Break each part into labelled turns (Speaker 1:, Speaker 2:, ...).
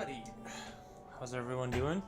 Speaker 1: Alrighty. How's everyone doing?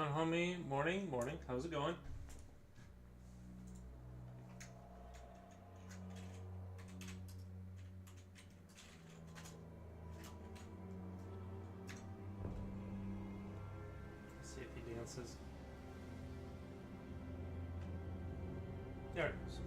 Speaker 1: Homie, morning. How's it going? Let's see if he dances. There it is.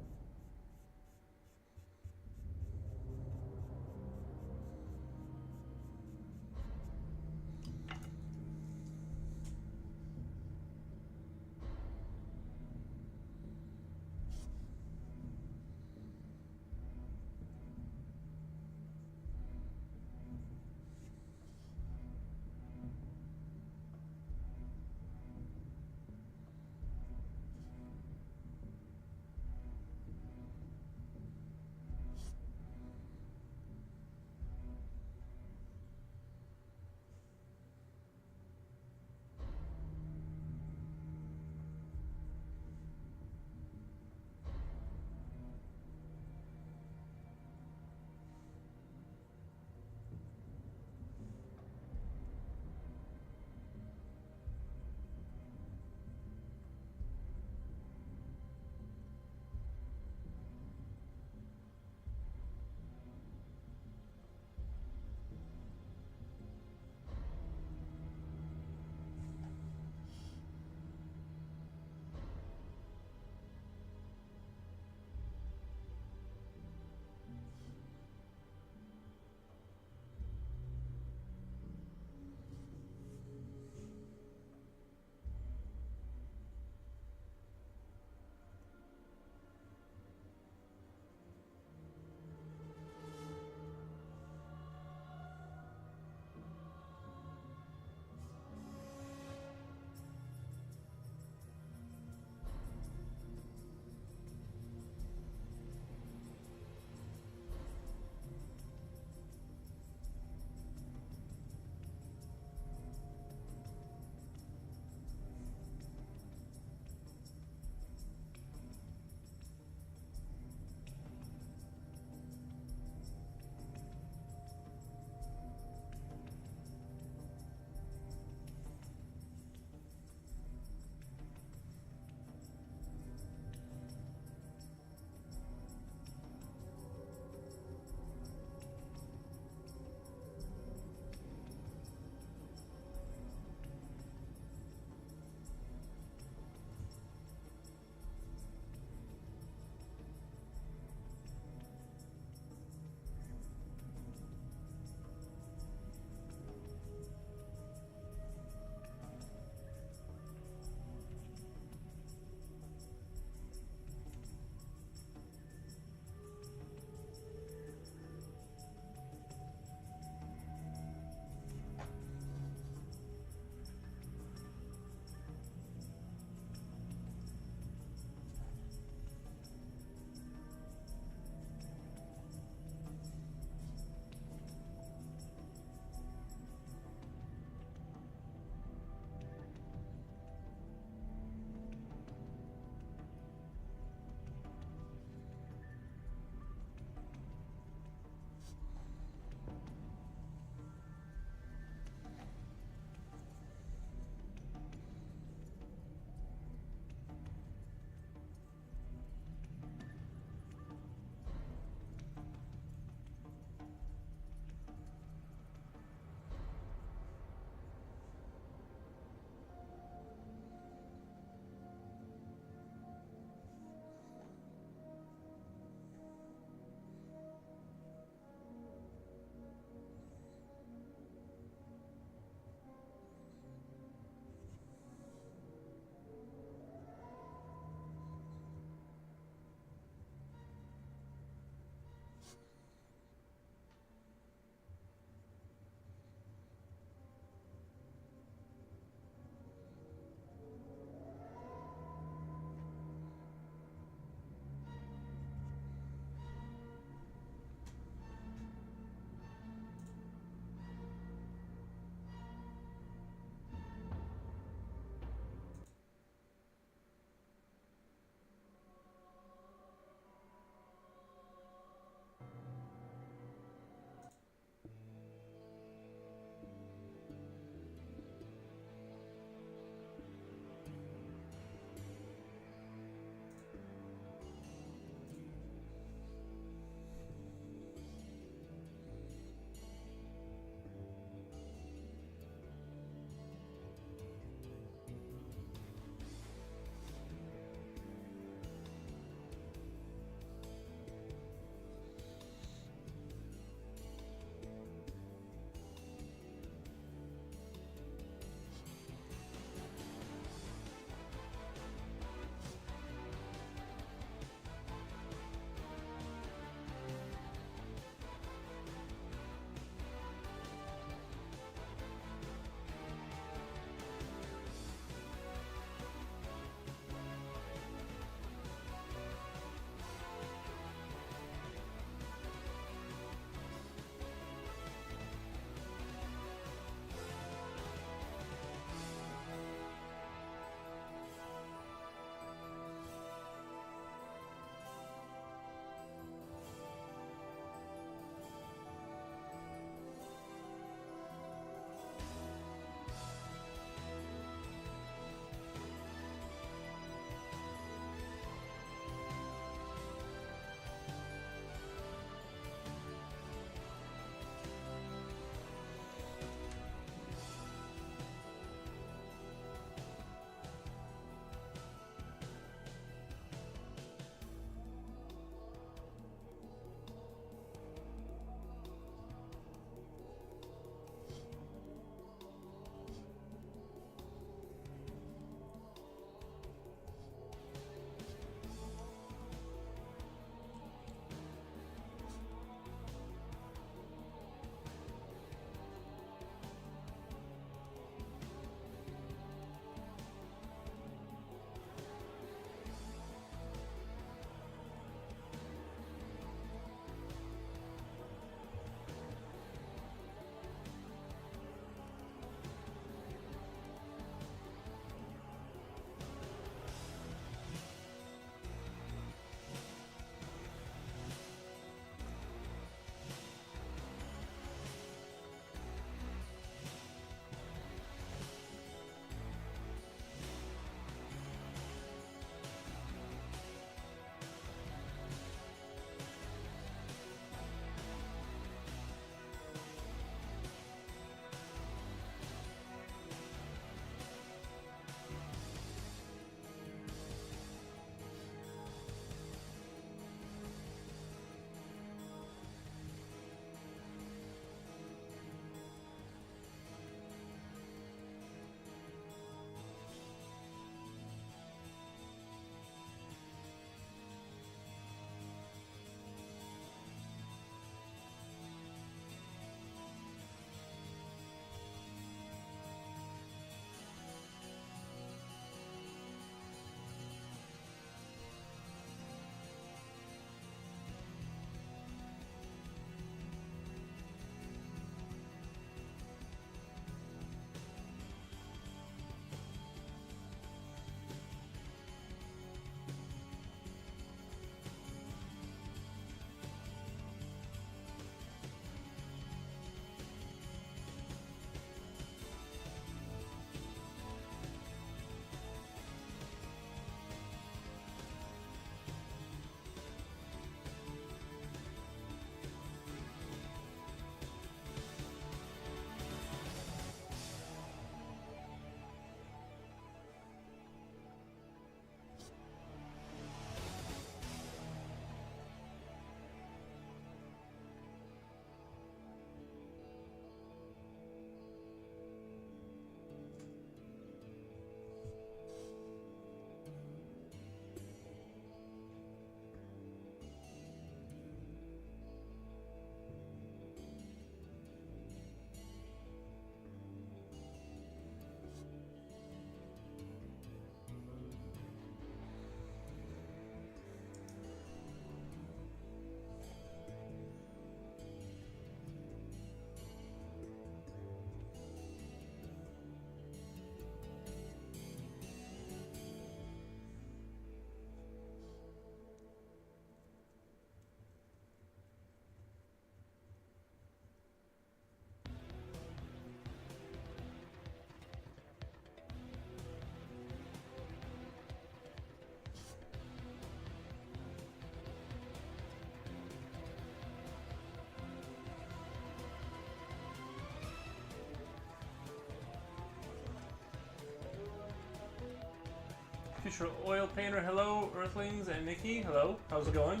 Speaker 1: Future Oil Painter, hello. Earthlings and Nikki, hello. How's it going?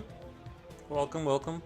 Speaker 1: Welcome, welcome.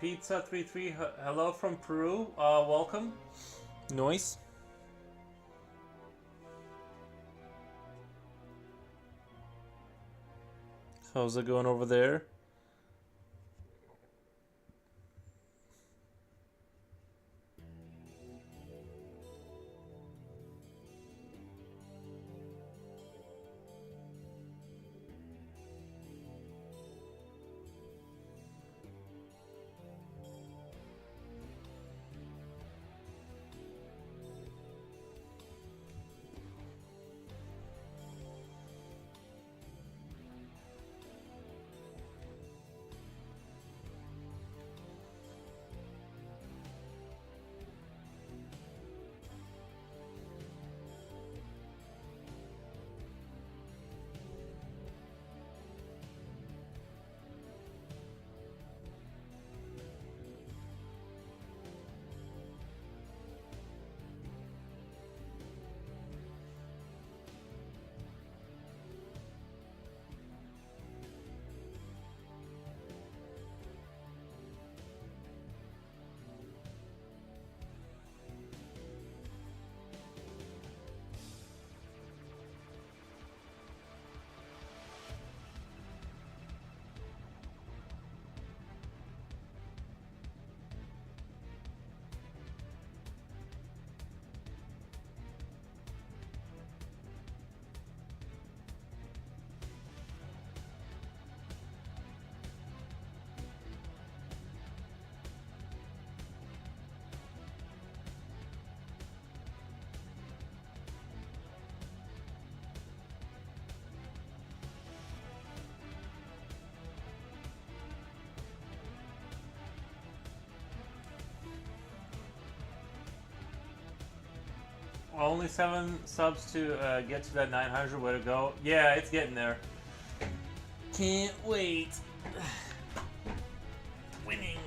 Speaker 1: Pizza33, hello from Peru. Welcome. Noise. How's it going over there? Only 7 subs to get to that 900. Way to go. Yeah, it's getting there. Can't wait. Winning.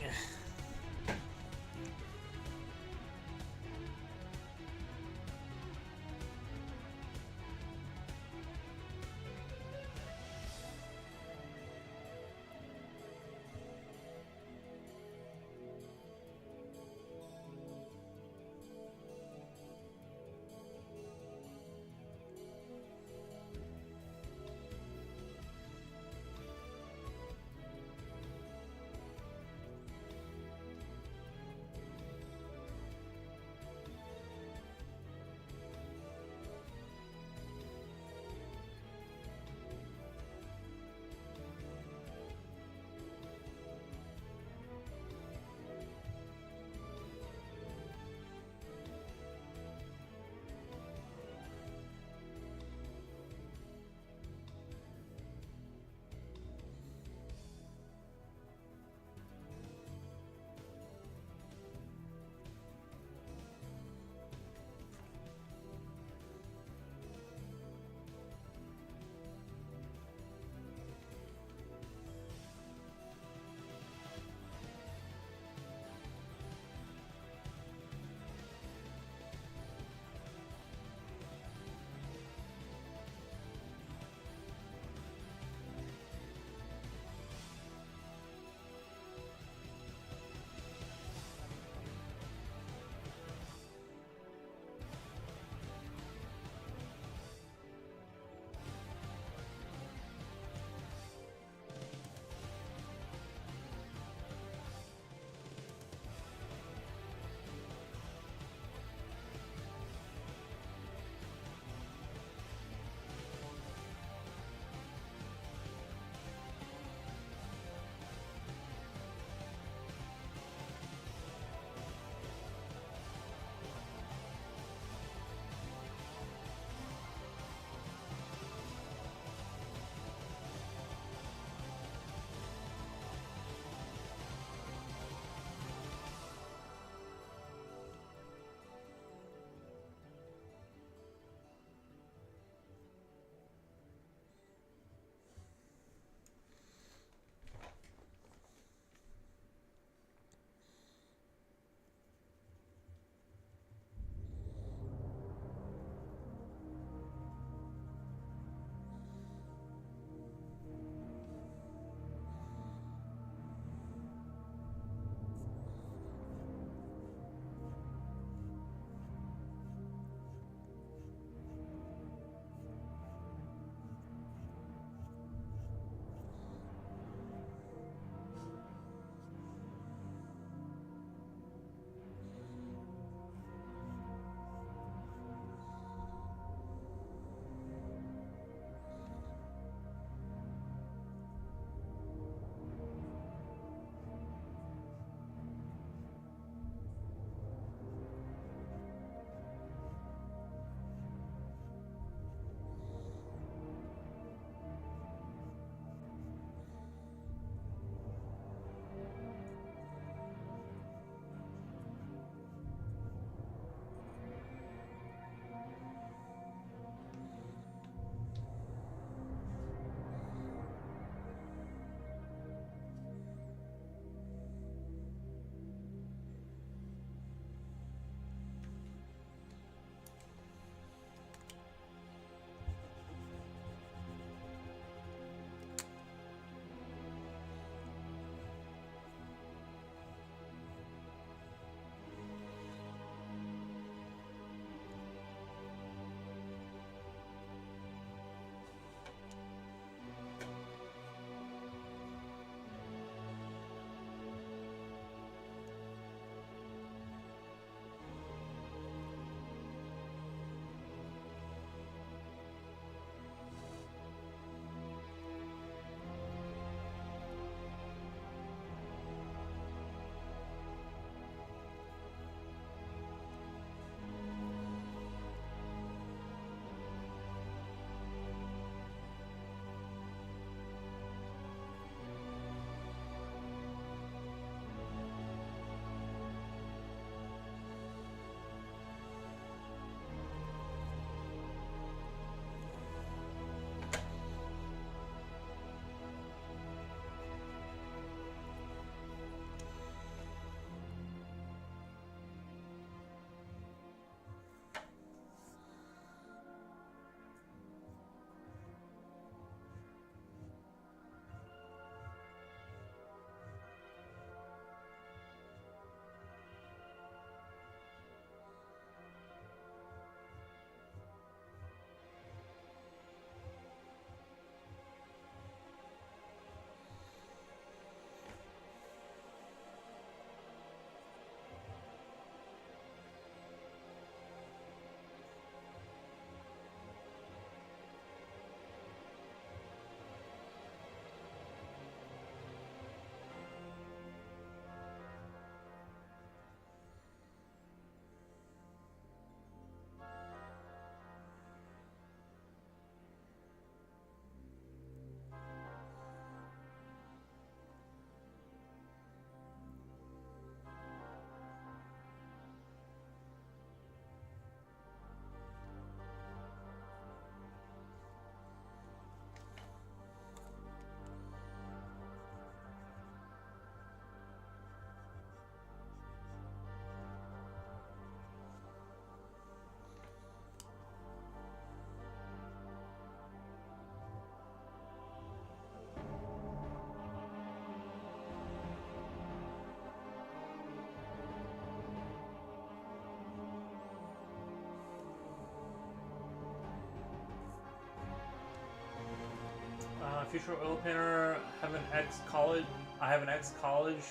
Speaker 1: future oil painter. Have an ex-college. I have an ex-college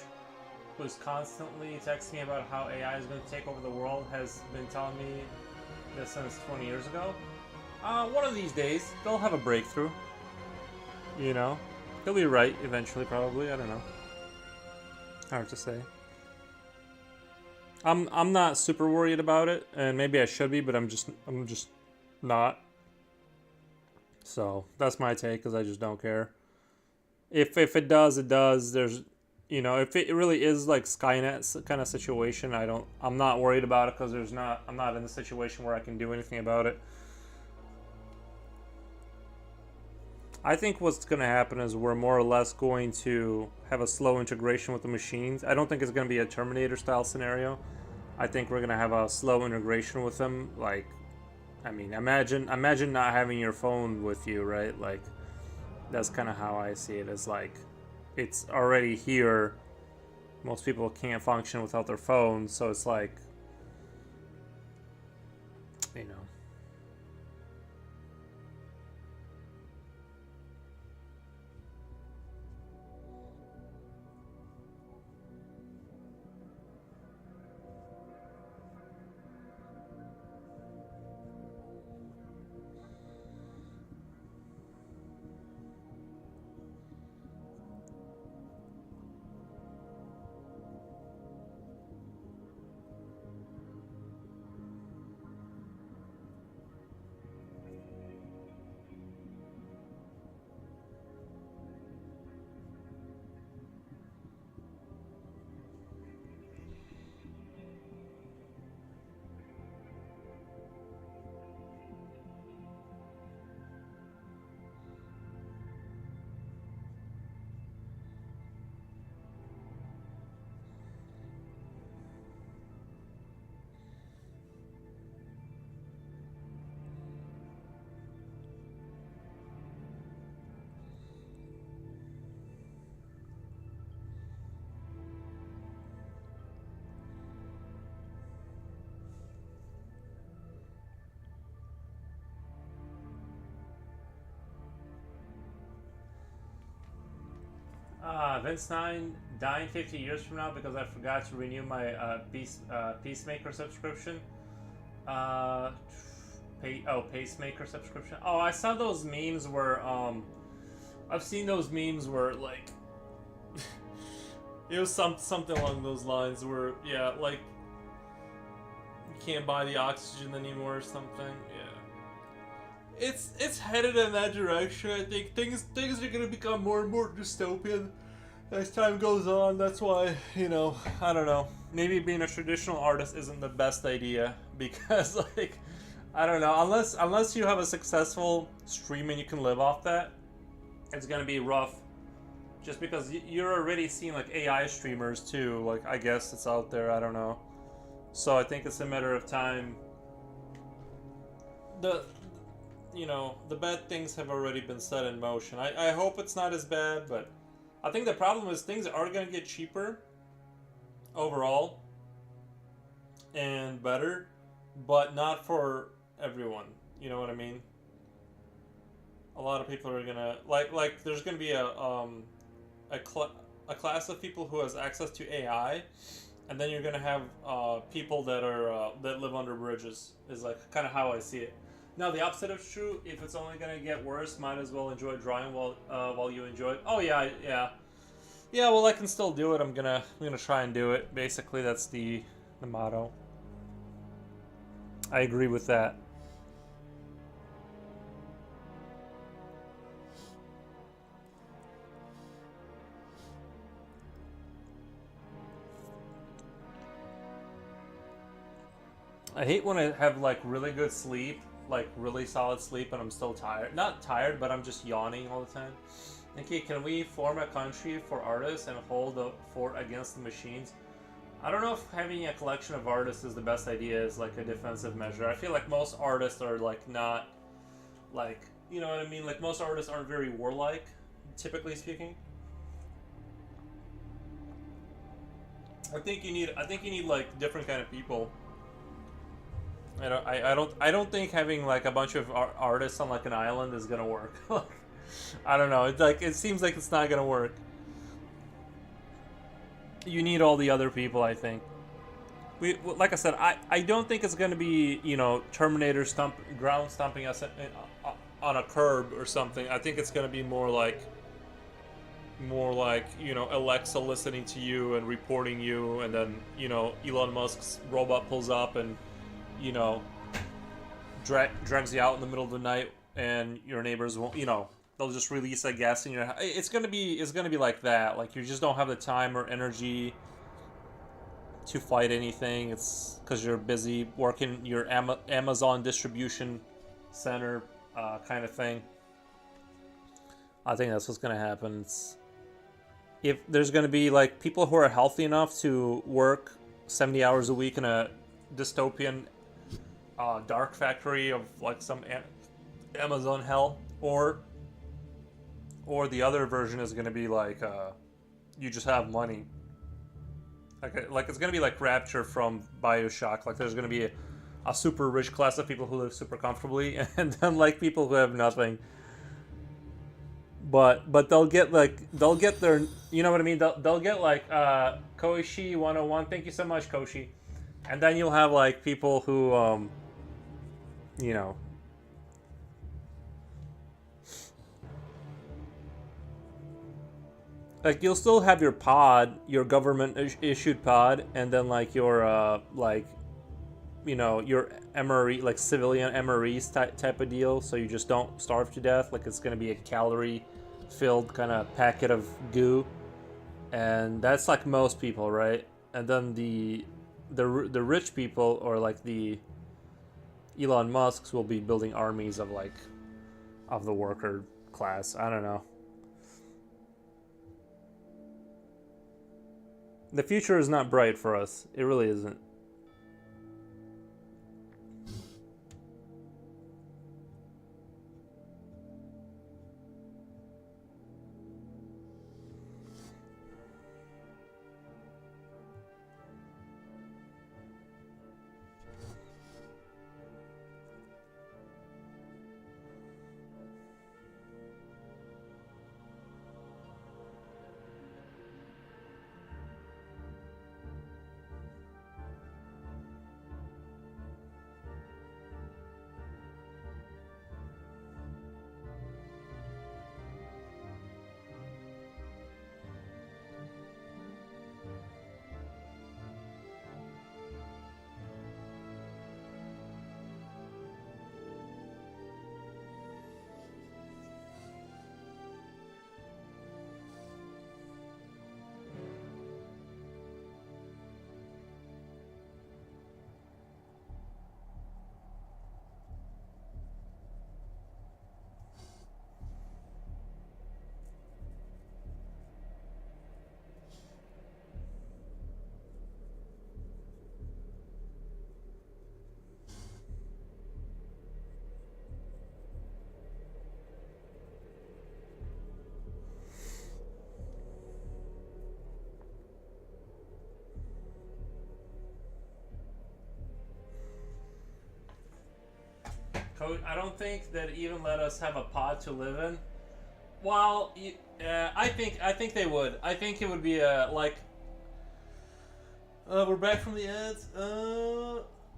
Speaker 1: who's constantly texting me about how AI is going to take over the world. Has been telling me this since 20 years ago. One of these days, they'll have a breakthrough. You know, he'll be right eventually, probably. I don't know. Hard to say. I'm not super worried about it, and maybe I should be, but I'm just not. So that's my take, because I just don't care. If it does, it does. There's, you know, if it really is like Skynet kind of situation, I'm not worried about it, because I'm not in the situation where I can do anything about it. I think what's going to happen is we're more or less going to have a slow integration with the machines. I don't think it's going to be a Terminator style scenario. I think we're going to have a slow integration with them. Like, I mean, imagine not having your phone with you, right? Like, that's kind of how I see it. It's like, it's already here. Most people can't function without their phones, so it's like, you know. 9 dying 50 years from now because I forgot to renew my Peacemaker subscription. Pacemaker subscription. Oh, I saw those memes where I've seen those memes where like it was something along those lines where like you can't buy the oxygen anymore or something. Yeah. It's headed in that direction. I think things are gonna become more and more dystopian as time goes on. That's why, you know, I don't know. Maybe being a traditional artist isn't the best idea because, like, I don't know. Unless you have a successful stream and you can live off that, it's gonna be rough. Just because you're already seeing like AI streamers too. Like, I guess it's out there. I don't know. So I think it's a matter of time. The bad things have already been set in motion. I hope it's not as bad, but I think the problem is things are going to get cheaper overall and better, but not for everyone. You know what I mean? A lot of people are going to like there's going to be a class of people who has access to AI, and then you're going to have people that are that live under bridges. Is like kind of how I see it. Now, the opposite is true. If it's only going to get worse, might as well enjoy drawing while you enjoy it. Oh, yeah. Yeah, well, I can still do it. I'm gonna try and do it. Basically, that's the motto. I agree with that. I hate when I have, like, really good sleep. Like really solid sleep and I'm still tired. Not tired, but I'm just yawning all the time. Okay, can we form a country for artists and hold the fort against the machines? I don't know if having a collection of artists is the best idea as like a defensive measure. I feel like most artists are like not like, you know what I mean? Like most artists aren't very warlike, typically speaking. I think you need like different kind of people. I don't think having like a bunch of artists on like an island is gonna work. I don't know. It's like it seems like it's not gonna work. You need all the other people, I think. Like I said, I don't think it's gonna be Terminator ground stomping us on a curb or something. I think it's gonna be more like Alexa listening to you and reporting you, and then Elon Musk's robot pulls up and you know drags you out in the middle of the night, and your neighbors won't they'll just release a gas in your house. It's gonna be like that. Like you just don't have the time or energy to fight anything. It's because you're busy working your Amazon distribution center kind of thing. I think that's what's gonna happen. If there's gonna be like people who are healthy enough to work 70 hours a week in a dystopian dark factory of like some Amazon hell, or the other version is gonna be like you just have money. Like it's gonna be like Rapture from BioShock. Like there's gonna be a super rich class of people who live super comfortably, and then like people who have nothing. But they'll get their, you know what I mean? They'll get like Koishi 101. Thank you so much, Koshi. And then you'll have like people who you know like you'll still have your pod, your government issued pod, and then like your your MRE, like civilian MREs type of deal, so you just don't starve to death. Like it's gonna be a calorie filled kind of packet of goo, and that's like most people, right? And then the rich people, or like the Elon Musks, will be building armies of the worker class. I don't know. The future is not bright for us. It really isn't. Coach, I don't think that even let us have a pod to live in. Well, I think they would. I think it would be like. We're back from the ads.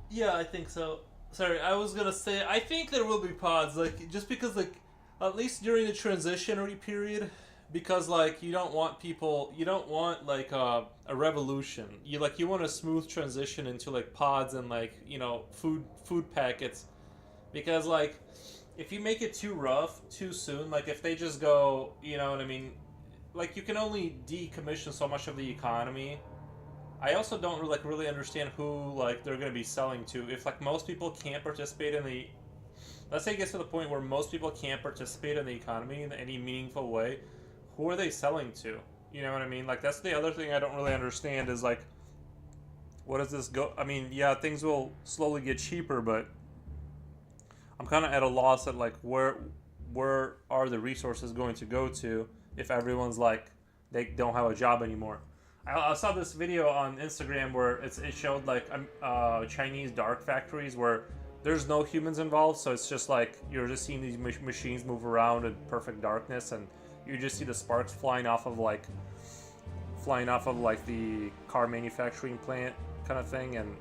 Speaker 1: Yeah, I think so. Sorry, I was gonna say I think there will be pods, like just because like at least during the transitionary period, because like you don't want like a revolution. You want a smooth transition into like pods and like food packets, because like if you make it too rough too soon, like if they just go, you know what I mean, like you can only decommission so much of the economy. I also don't really understand who like they're gonna be selling to. If like most people can't participate in the, let's say it gets to the point where most people can't participate in the economy in any meaningful way, who are they selling to? You know what I mean? Like that's the other thing I don't really understand is like, what does this go? I mean, yeah, things will slowly get cheaper, but I'm kind of at a loss at like where are the resources going to go to if everyone's like they don't have a job anymore. I saw this video on Instagram where it showed like Chinese dark factories where there's no humans involved, so it's just like you're just seeing these machines move around in perfect darkness, and you just see the sparks flying off of like the car manufacturing plant kind of thing, and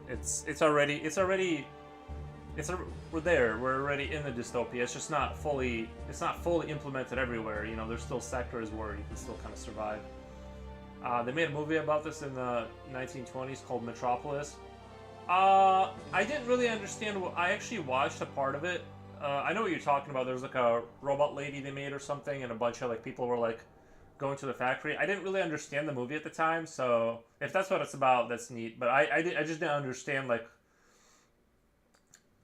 Speaker 1: we're there. We're already in the dystopia. It's just not fully implemented everywhere. You know, there's still sectors where you can still kind of survive. They made a movie about this in the 1920s called Metropolis. I didn't really understand. I actually watched a part of it. I know what you're talking about. There's like a robot lady they made or something, and a bunch of like people were like going to the factory. I didn't really understand the movie at the time, so if that's what it's about, that's neat. But I just didn't understand like.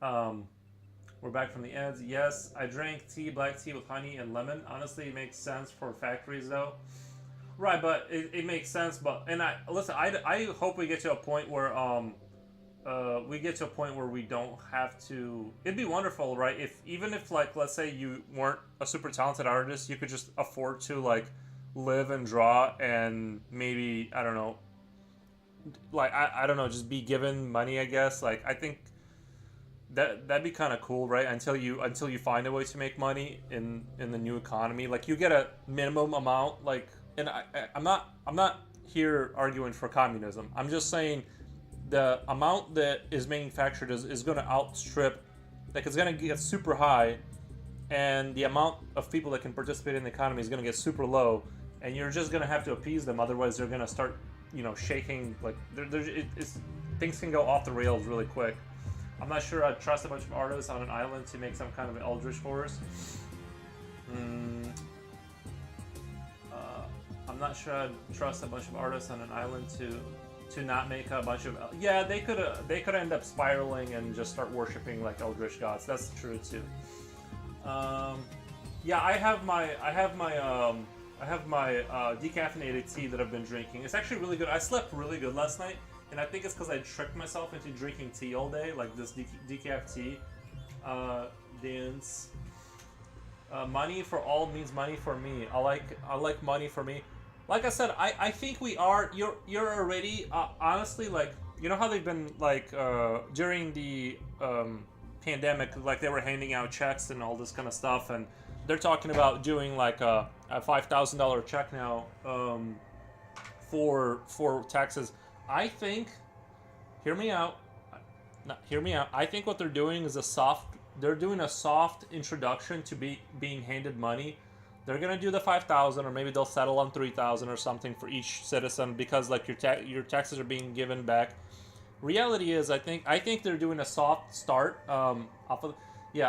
Speaker 1: We're back from the ads. Yes, I drank black tea with honey and lemon. Honestly, it makes sense for factories though. Right, but it makes sense. But I hope we get to a point where we don't have to. It'd be wonderful, right? Even if like let's say you weren't a super talented artist, you could just afford to like live and draw, and maybe I don't know, like I don't know, just be given money. I guess like I think. That'd be kind of cool, right? Until you find a way to make money in the new economy, like you get a minimum amount, like, and I'm not here arguing for communism. I'm just saying the amount that is manufactured is going to outstrip, like it's going to get super high, and the amount of people that can participate in the economy is going to get super low, and you're just going to have to appease them. Otherwise, they're going to start, shaking. Like things can go off the rails really quick. I'm not sure I'd trust a bunch of artists on an island to make some kind of eldritch force. I'm not sure I'd trust a bunch of artists on an island to not make a bunch of. Yeah, they could end up spiraling and just start worshiping like eldritch gods. That's true too. Yeah, I have my decaffeinated tea that I've been drinking. It's actually really good. I slept really good last night. And I think it's because I tricked myself into drinking tea all day, like this decaf tea. Dance. Money for all means money for me. I like money for me. Like I said, I think we are. You're already honestly, like, you know how they've been like during the pandemic, like they were handing out checks and all this kind of stuff, and they're talking about doing like a $5,000 check now for taxes. I think, hear me out. I think what they're doing is they're doing a soft introduction to being handed money. They're gonna do the 5,000, or maybe they'll settle on 3,000 or something for each citizen, because like your taxes are being given back. Reality is, I think they're doing a soft start. I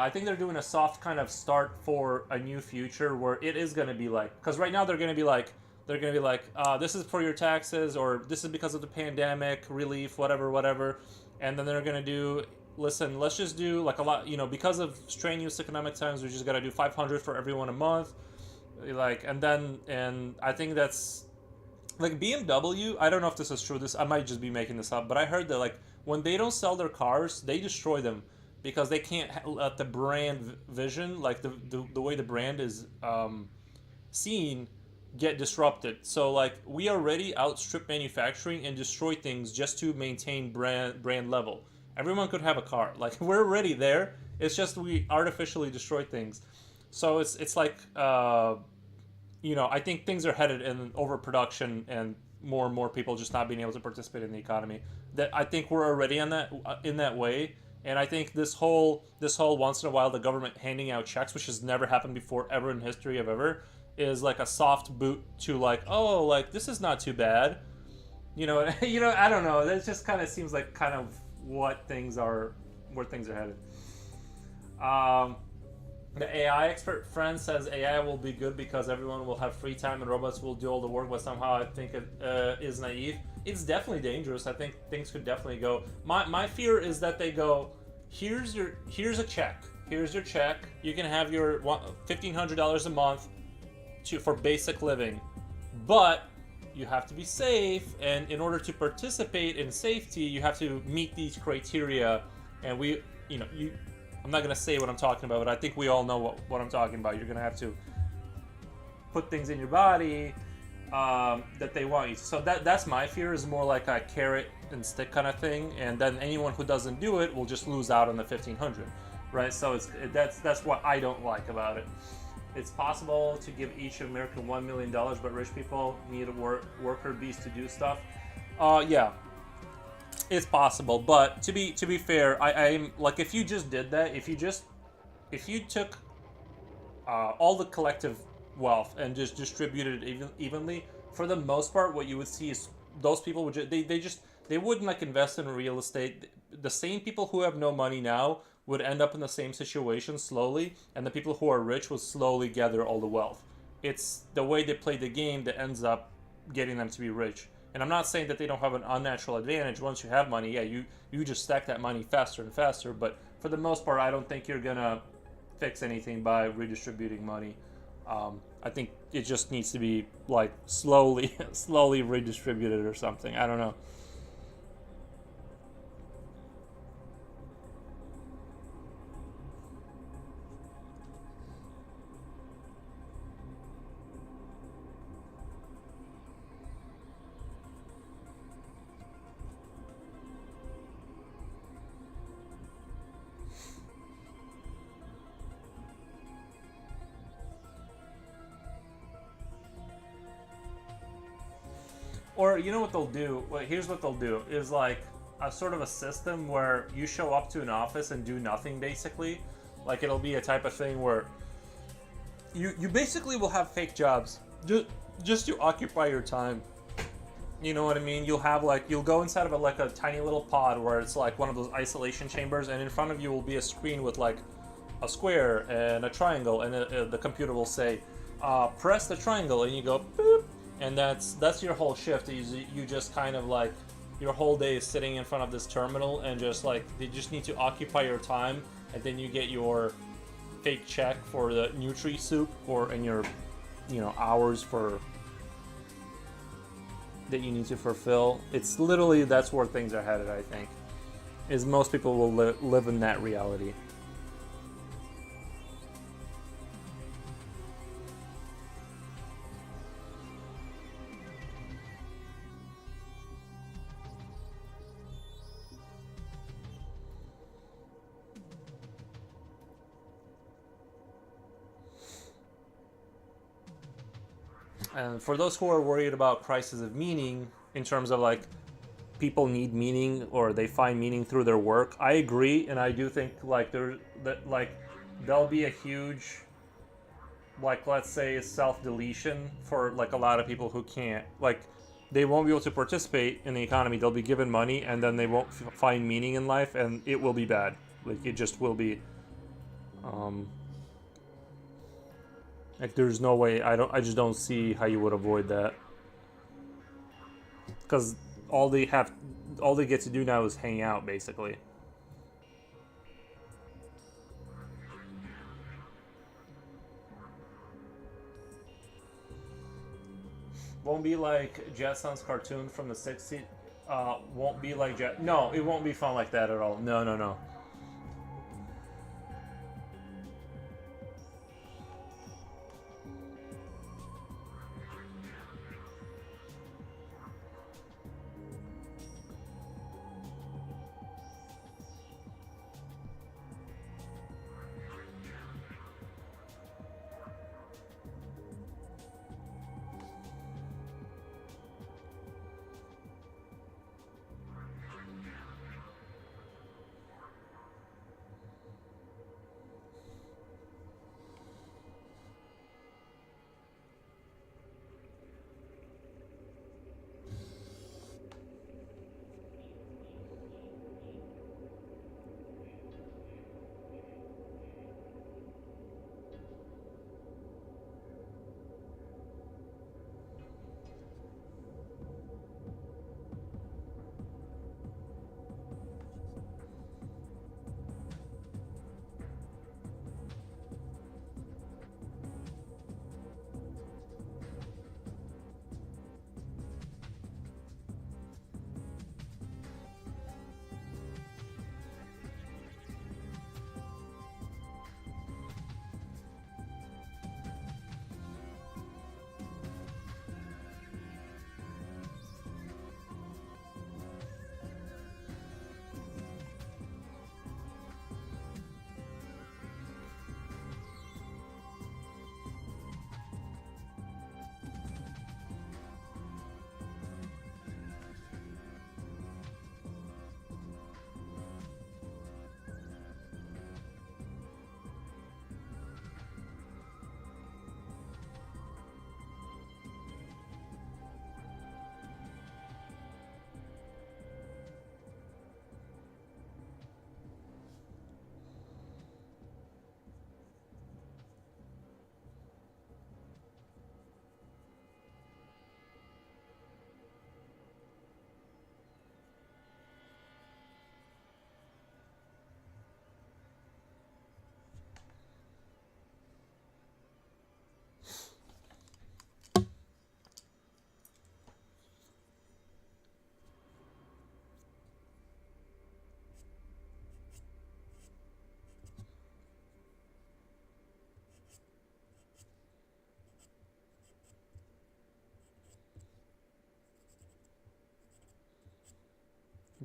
Speaker 1: think they're doing a soft kind of start for a new future where it is gonna be like, because right now they're gonna be like, this is for your taxes, or this is because of the pandemic, relief, whatever. And then they're going to do, listen, let's just do like a lot, because of strenuous economic times, we just got to do 500 for everyone a month. Like, and I think that's, like BMW, I don't know if this is true, I might just be making this up, but I heard that like when they don't sell their cars, they destroy them because they can't let the brand vision, like the way the brand is seen, get disrupted. So like we already outstrip manufacturing and destroy things just to maintain brand level. Everyone could have a car. Like we're already there. It's just we artificially destroy things. So it's like I think things are headed in overproduction and more and more people just not being able to participate in the economy. That I think we're already in that way. And I think this whole once in a while the government handing out checks, which has never happened before ever in history of ever, is like a soft boot to like, oh, like this is not too bad, I don't know. That just kind of seems like kind of where things are headed. The AI expert friend says AI will be good because everyone will have free time and robots will do all the work, but somehow I think it is naive. It's definitely dangerous. I think things could definitely go. My fear is that they go, here's a check. Here's your check. You can have your $1,500 a month for basic living, but you have to be safe, and in order to participate in safety you have to meet these criteria, and I'm not going to say what I'm talking about, but I think we all know what I'm talking about. You're going to have to put things in your body, that they want you to. So that's my fear, is more like a carrot and stick kind of thing, and then anyone who doesn't do it will just lose out on the 1500, right? So that's what I don't like about it. It's possible to give each American $1 million, but rich people need worker bees to do stuff. Yeah, it's possible, but to be fair, I'm like, if you just did that, if you took all the collective wealth and just distributed it evenly, for the most part, what you would see is those people would they wouldn't like invest in real estate. The same people who have no money now would end up in the same situation slowly, and the people who are rich will slowly gather all the wealth. It's the way they play the game that ends up getting them to be rich. And I'm not saying that they don't have an unnatural advantage. Once you have money, yeah, you just stack that money faster and faster. But for the most part, I don't think you're gonna fix anything by redistributing money. I think it just needs to be like slowly redistributed or something. I don't know. Or you know what they'll do? Well, here's what they'll do: is like a sort of a system where you show up to an office and do nothing, basically. Like it'll be a type of thing where you basically will have fake jobs just to occupy your time. You know what I mean? You'll have like, you'll go inside of like a tiny little pod where it's like one of those isolation chambers, and in front of you will be a screen with like a square and a triangle, and the computer will say, press the triangle, and you go boop, and that's your whole shift. You just kind of like, your whole day is sitting in front of this terminal, and just like, they just need to occupy your time, and then you get your fake check for the Nutri soup, or in your, you know, hours for that you need to fulfill. It's literally, that's where things are headed, I think, is most people will live in that reality. And for those who are worried about crisis of meaning, in terms of like, people need meaning or they find meaning through their work, I agree, and I do think like there'll be a huge, like, let's say, self-deletion for like a lot of people who can't, like, they won't be able to participate in the economy. They'll be given money and then they won't find meaning in life, and it will be bad. Like, it just will be. Like, there's no way. I just don't see how you would avoid that. Because all they get to do now is hang out, basically. Won't be like Jetson's cartoon from the 60s. Won't be like No, it won't be fun like that at all. No, no, no.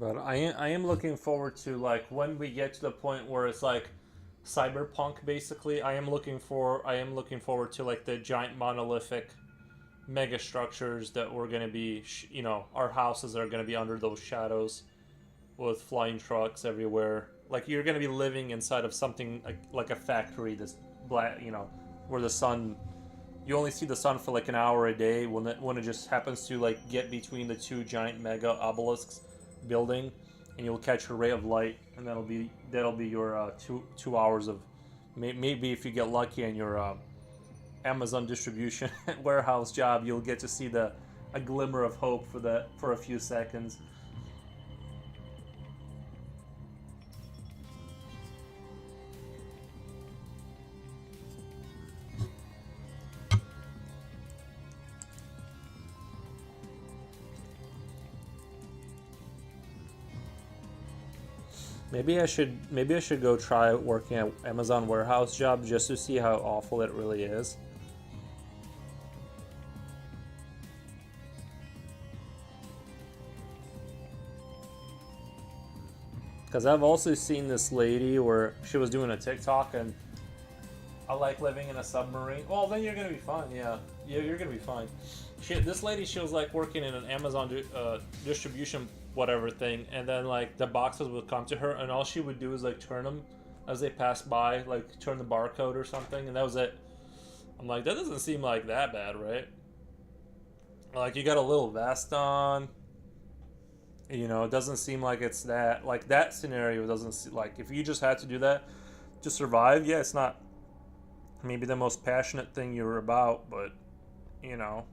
Speaker 1: But I am looking forward to like when we get to the point where it's like cyberpunk basically. I am looking forward to like the giant monolithic mega structures that we're going to be our houses are going to be under those shadows with flying trucks everywhere. Like you're going to be living inside of something like a factory that's black, where the sun you only see the sun for like an hour a day when it just happens to like get between the two giant mega obelisks building, and you'll catch a ray of light, and that'll be your 2 hours of maybe if you get lucky and your Amazon distribution warehouse job, you'll get to see the a glimmer of hope for a few seconds. Maybe I should go try working at Amazon warehouse job just to see how awful it really is. Because I've also seen this lady where she was doing a TikTok, and I like living in a submarine. Well, then you're gonna be fine. Yeah, you're gonna be fine. This lady, she was like working in an Amazon distribution whatever thing, and then like the boxes would come to her, and all she would do is like turn them as they pass by, like turn the barcode or something, and that was it. I'm like, that doesn't seem like that bad, right? Like you got a little vest on. It doesn't seem like it's that like that scenario doesn't like if you just had to do that to survive. Yeah, it's not maybe the most passionate thing you're about, but you know.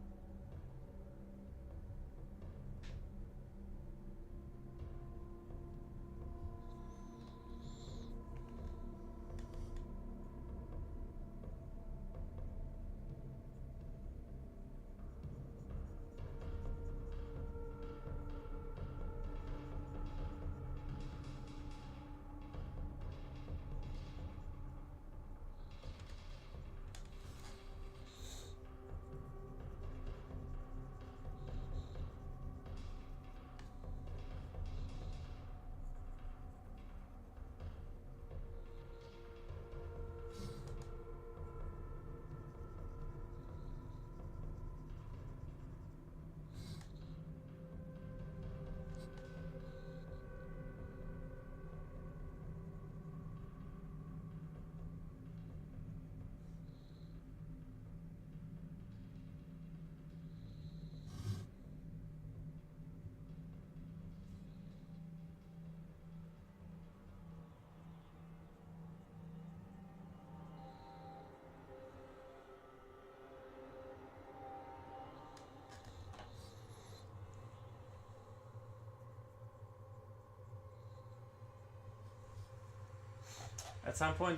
Speaker 1: At some point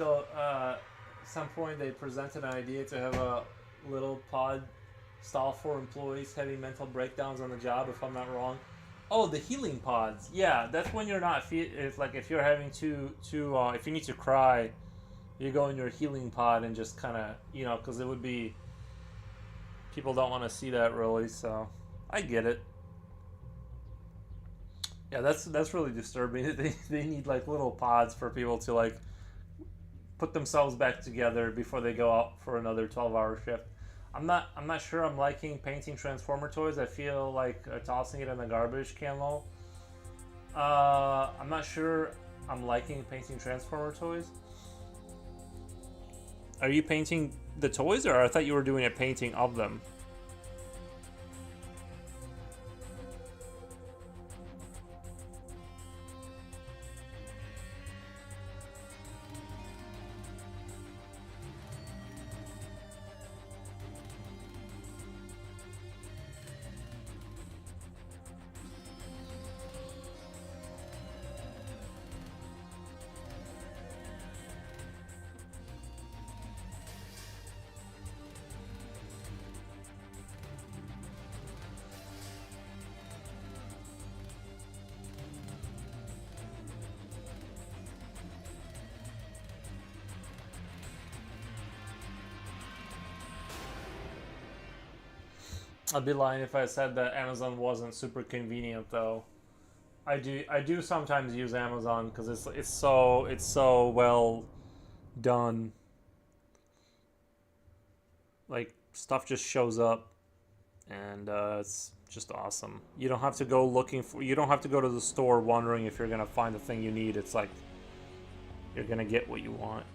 Speaker 1: they presented an idea to have a little pod stall for employees having mental breakdowns on the job, if I'm not wrong. Oh, the healing pods. Yeah, that's when you're not if you're having if you need to cry, you go in your healing pod and just kind of because it would be people don't want to see that really. So I get it. Yeah, that's really disturbing. They need like little pods for people to like put themselves back together before they go out for another 12-hour shift. I'm not sure I'm liking painting Transformer toys. I feel like tossing it in the garbage can low. I'm not sure I'm liking painting Transformer toys. Are you painting the toys, or I thought you were doing a painting of them? I'd be lying if I said that Amazon wasn't super convenient, though. I do sometimes use Amazon because it's so well done. Like stuff just shows up, and it's just awesome. You don't have to go looking for. You don't have to go to the store wondering if you're gonna find the thing you need. It's like you're gonna get what you want.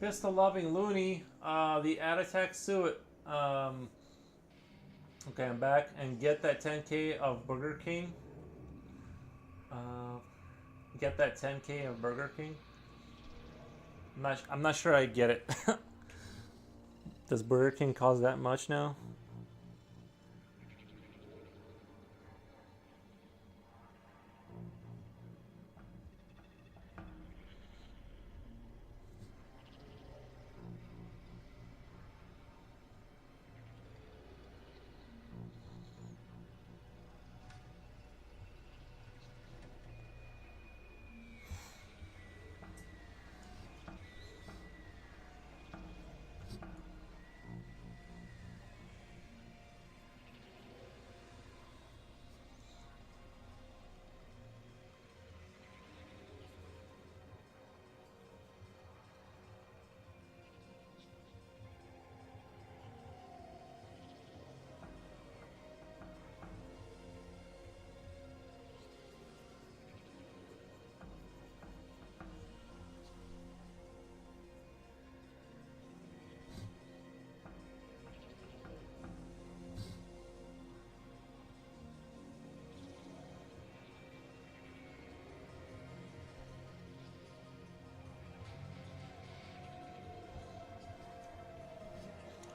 Speaker 1: Pistol loving loony. The ad attack suit. Okay, I'm back and get that 10k of Burger King. Uh, get that 10k of Burger King. I'm not sure I get it. Does Burger King cost that much now?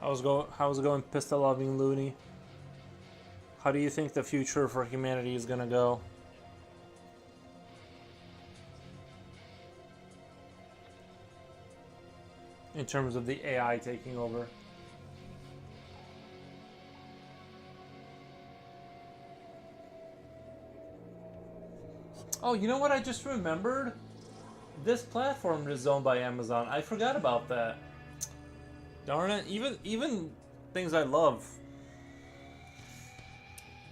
Speaker 1: How's it going, pistol loving loony? How do you think the future for humanity is gonna go? In terms of the AI taking over. Oh, you know what I just remembered? This platform is owned by Amazon. I forgot about that. Darn it. Even things I love.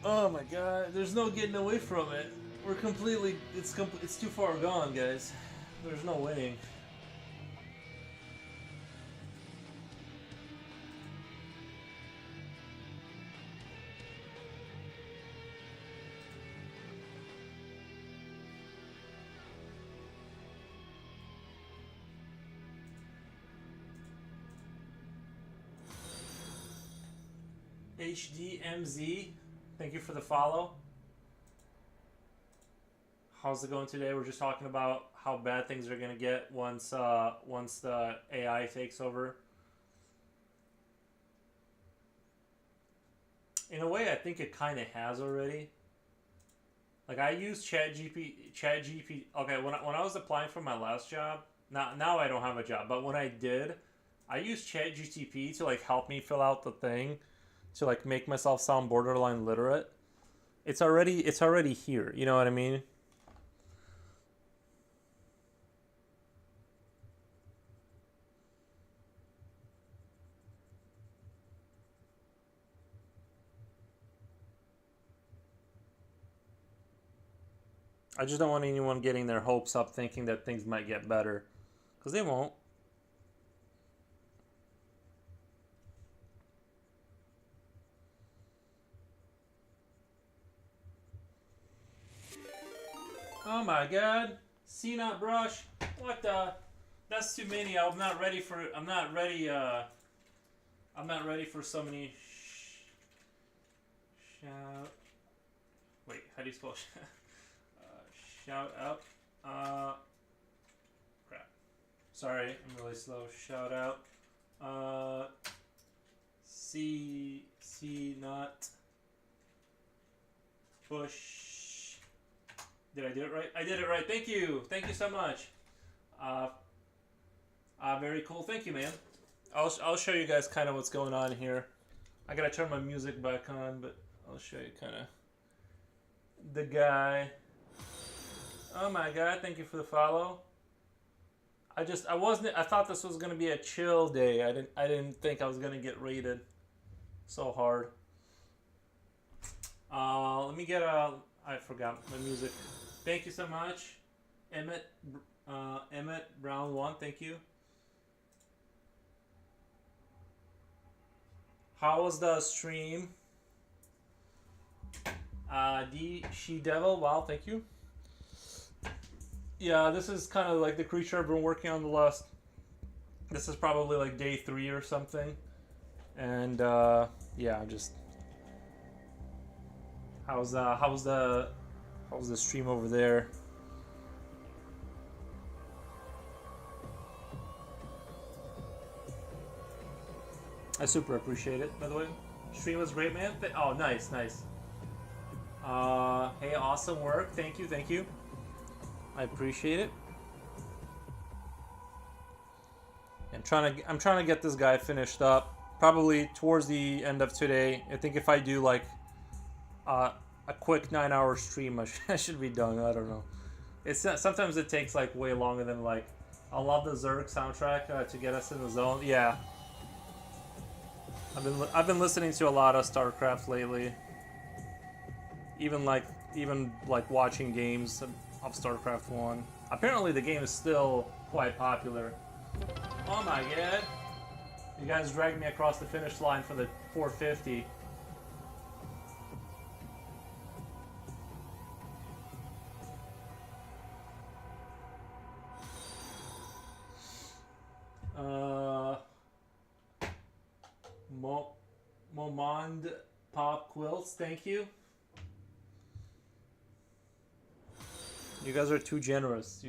Speaker 1: Oh my god, there's no getting away from it. We're completely it's too far gone, guys. There's no winning. HDMZ, thank you for the follow. How's it going today? We're just talking about how bad things are gonna get once the AI takes over. In a way, I think it kind of has already. Like I use ChatGPT. Okay, when I was applying for my last job, now I don't have a job, but when I did, I used ChatGPT to like help me fill out the thing, to like make myself sound borderline literate. It's already here. You know what I mean? I just don't want anyone getting their hopes up thinking that things might get better, because they won't. Oh my god. See not brush. What the? That's too many. I'm not ready for. I'm not ready. I'm not ready for so many. Shout. Wait, how do you spell shout out? Crap. Sorry, I'm really slow. Shout out. See not push. Did I do it right? I did it right. Thank you. Thank you so much. Very cool. Thank you, man. I'll show you guys kind of what's going on here. I gotta turn my music back on, but I'll show you kind of the guy. Oh my god! Thank you for the follow. I thought this was gonna be a chill day. I didn't think I was gonna get raided so hard. Let me get I forgot my music. Thank you so much, Emmett Brown 1. Thank you. How was the stream? She Devil. Wow, thank you. Yeah, this is kind of like the creature I've been working on the last. This is probably like day 3 or something, and yeah, just. How's the stream over there? I super appreciate it, by the way. Stream was great, man. Oh, nice. Hey, awesome work. Thank you. I appreciate it. I'm trying to get this guy finished up. Probably towards the end of today. I think if I do like a quick 9-hour stream, I should be done. I don't know. Sometimes it takes like way longer than like. I love the Zerg soundtrack to get us in the zone. Yeah. I've been listening to a lot of StarCraft lately. Even like watching games of StarCraft 1. Apparently the game is still quite popular. Oh my god. You guys dragged me across the finish line for the 450. Momond Pop Quilts, thank you. You guys are too generous.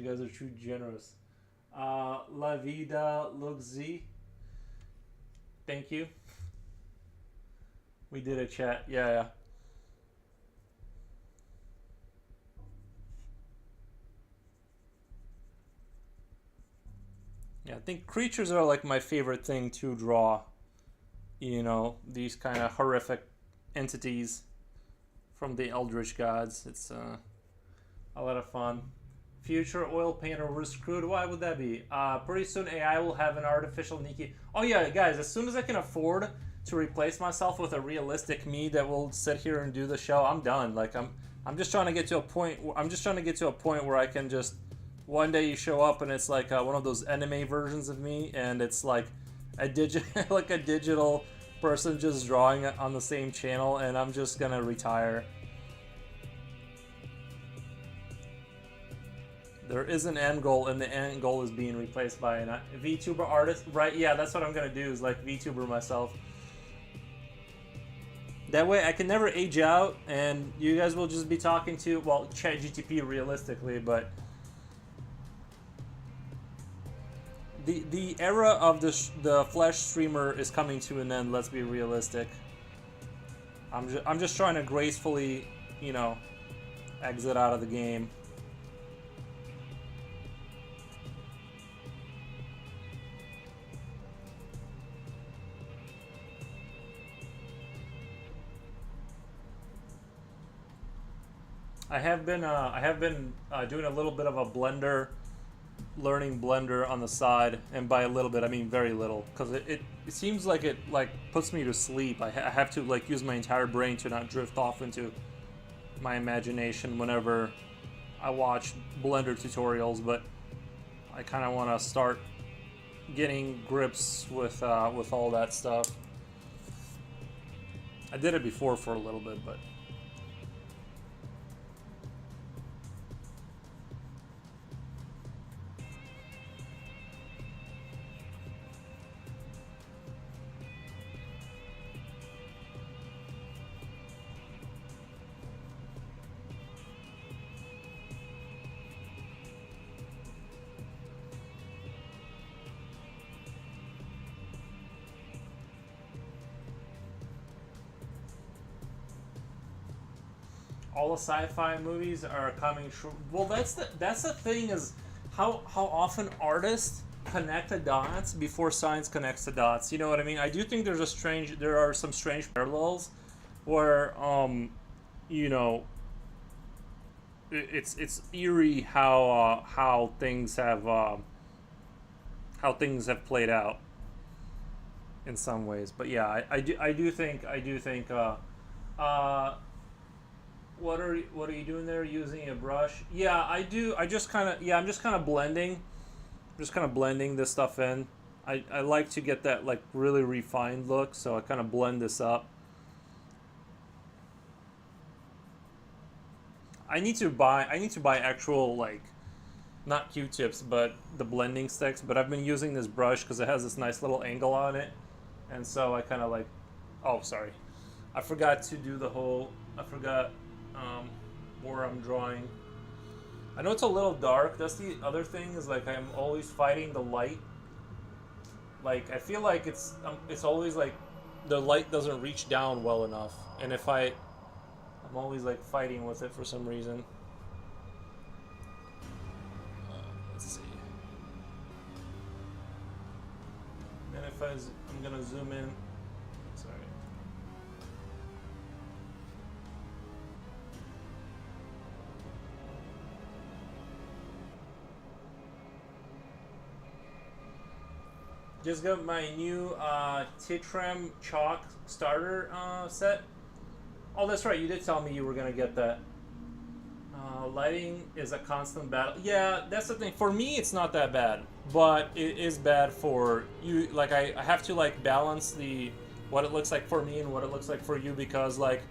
Speaker 1: La Vida Luxi, thank you. We did a chat. Yeah. Yeah, I think creatures are like my favorite thing to draw. You know, these kind of horrific entities from the Eldritch Gods. It's a lot of fun. Future oil painter was screwed. Why would that be? Pretty soon AI will have an artificial Nikki. Oh yeah, guys, as soon as I can afford to replace myself with a realistic me that will sit here and do the show, I'm done. Like I'm just trying to get to a point. I'm just trying to get to a point where I can just one day you show up and it's like one of those anime versions of me, and it's like a digital person just drawing it on the same channel, and I'm just gonna retire. There is an end goal, and the end goal is being replaced by a VTuber artist. Right, yeah, that's what I'm gonna do, is like VTuber myself. That way I can never age out, and you guys will just be talking to, well, ChatGTP realistically, but the era of the Flash streamer is coming to an end, let's be realistic. I'm just trying to gracefully, you know, exit out of the game. I have been doing a little bit of a Blender, learning Blender on the side, and by a little bit I mean very little, because it seems like it like puts me to sleep. I have to like use my entire brain to not drift off into my imagination whenever I watch Blender tutorials, but I kind of want to start getting grips with all that stuff. I did it before for a little bit, but all the sci-fi movies are coming true. Well, that's the thing is how often artists connect the dots before science connects the dots. You know what I mean? I do think there are some strange parallels where you know it's eerie how things have played out in some ways. But yeah, I do think uh, what are you doing there? Using a brush? Yeah, I do. I just kind of I'm just kind of blending. I'm just kind of blending this stuff in. I like to get that like really refined look, so I kind of blend this up. I need to buy actual like not Q-tips but the blending sticks. But I've been using this brush because it has this nice little angle on it, and so I kind of like. Oh, sorry. I forgot to do the whole. I forgot where I'm drawing. I know it's a little dark. That's the other thing is like I'm always fighting the light. Like I feel like it's always like the light doesn't reach down well enough, and I'm always like fighting with it for some reason. Let's see. And if I'm gonna zoom in. Sorry. Just got my new Titram chalk starter set. Oh, that's right. You did tell me you were gonna get that. Lighting is a constant battle. Yeah, that's the thing. For me, it's not that bad, but it is bad for you. Like I have to like balance the what it looks like for me and what it looks like for you because like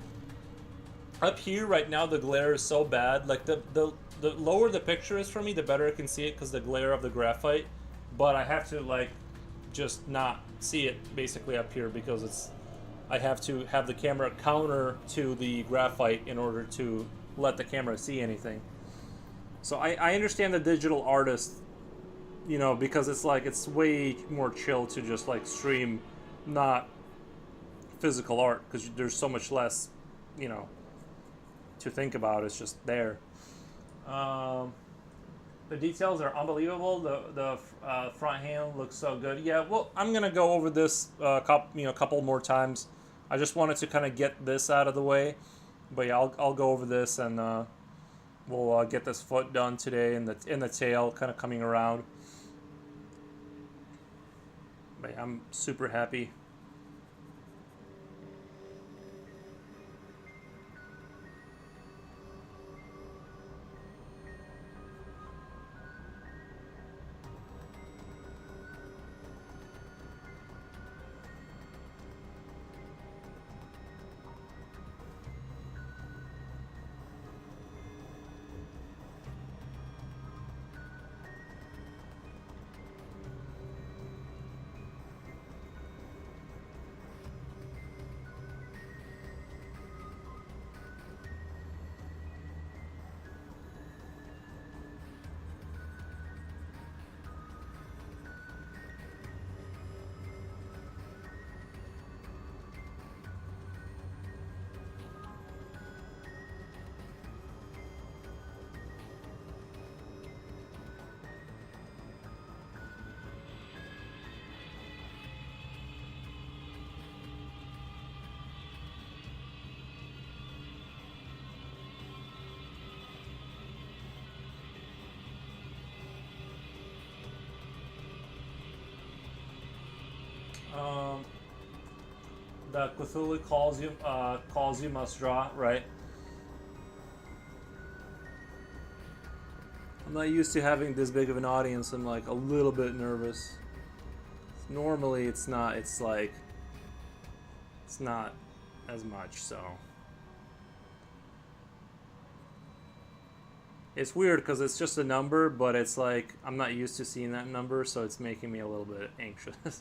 Speaker 1: up here right now the glare is so bad. Like the lower the picture is for me, the better I can see it because the glare of the graphite. But I have to like just not see it basically up here because I have to have the camera counter to the graphite in order to let the camera see anything. So I understand the digital artist, you know, because it's like it's way more chill to just like stream not physical art because there's so much less, you know, to think about. It's just there. The details are unbelievable. The front hand looks so good. Yeah, well, I'm gonna go over this couple more times. I just wanted to kind of get this out of the way, but yeah, I'll go over this and we'll get this foot done today and the tail kind of coming around. But yeah, I'm super happy. Um, the Cthulhu calls you must draw, right? I'm not used to having this big of an audience. I'm like a little bit nervous. Normally it's not. It's like it's not as much. So it's weird because it's just a number, but it's like I'm not used to seeing that number, so it's making me a little bit anxious.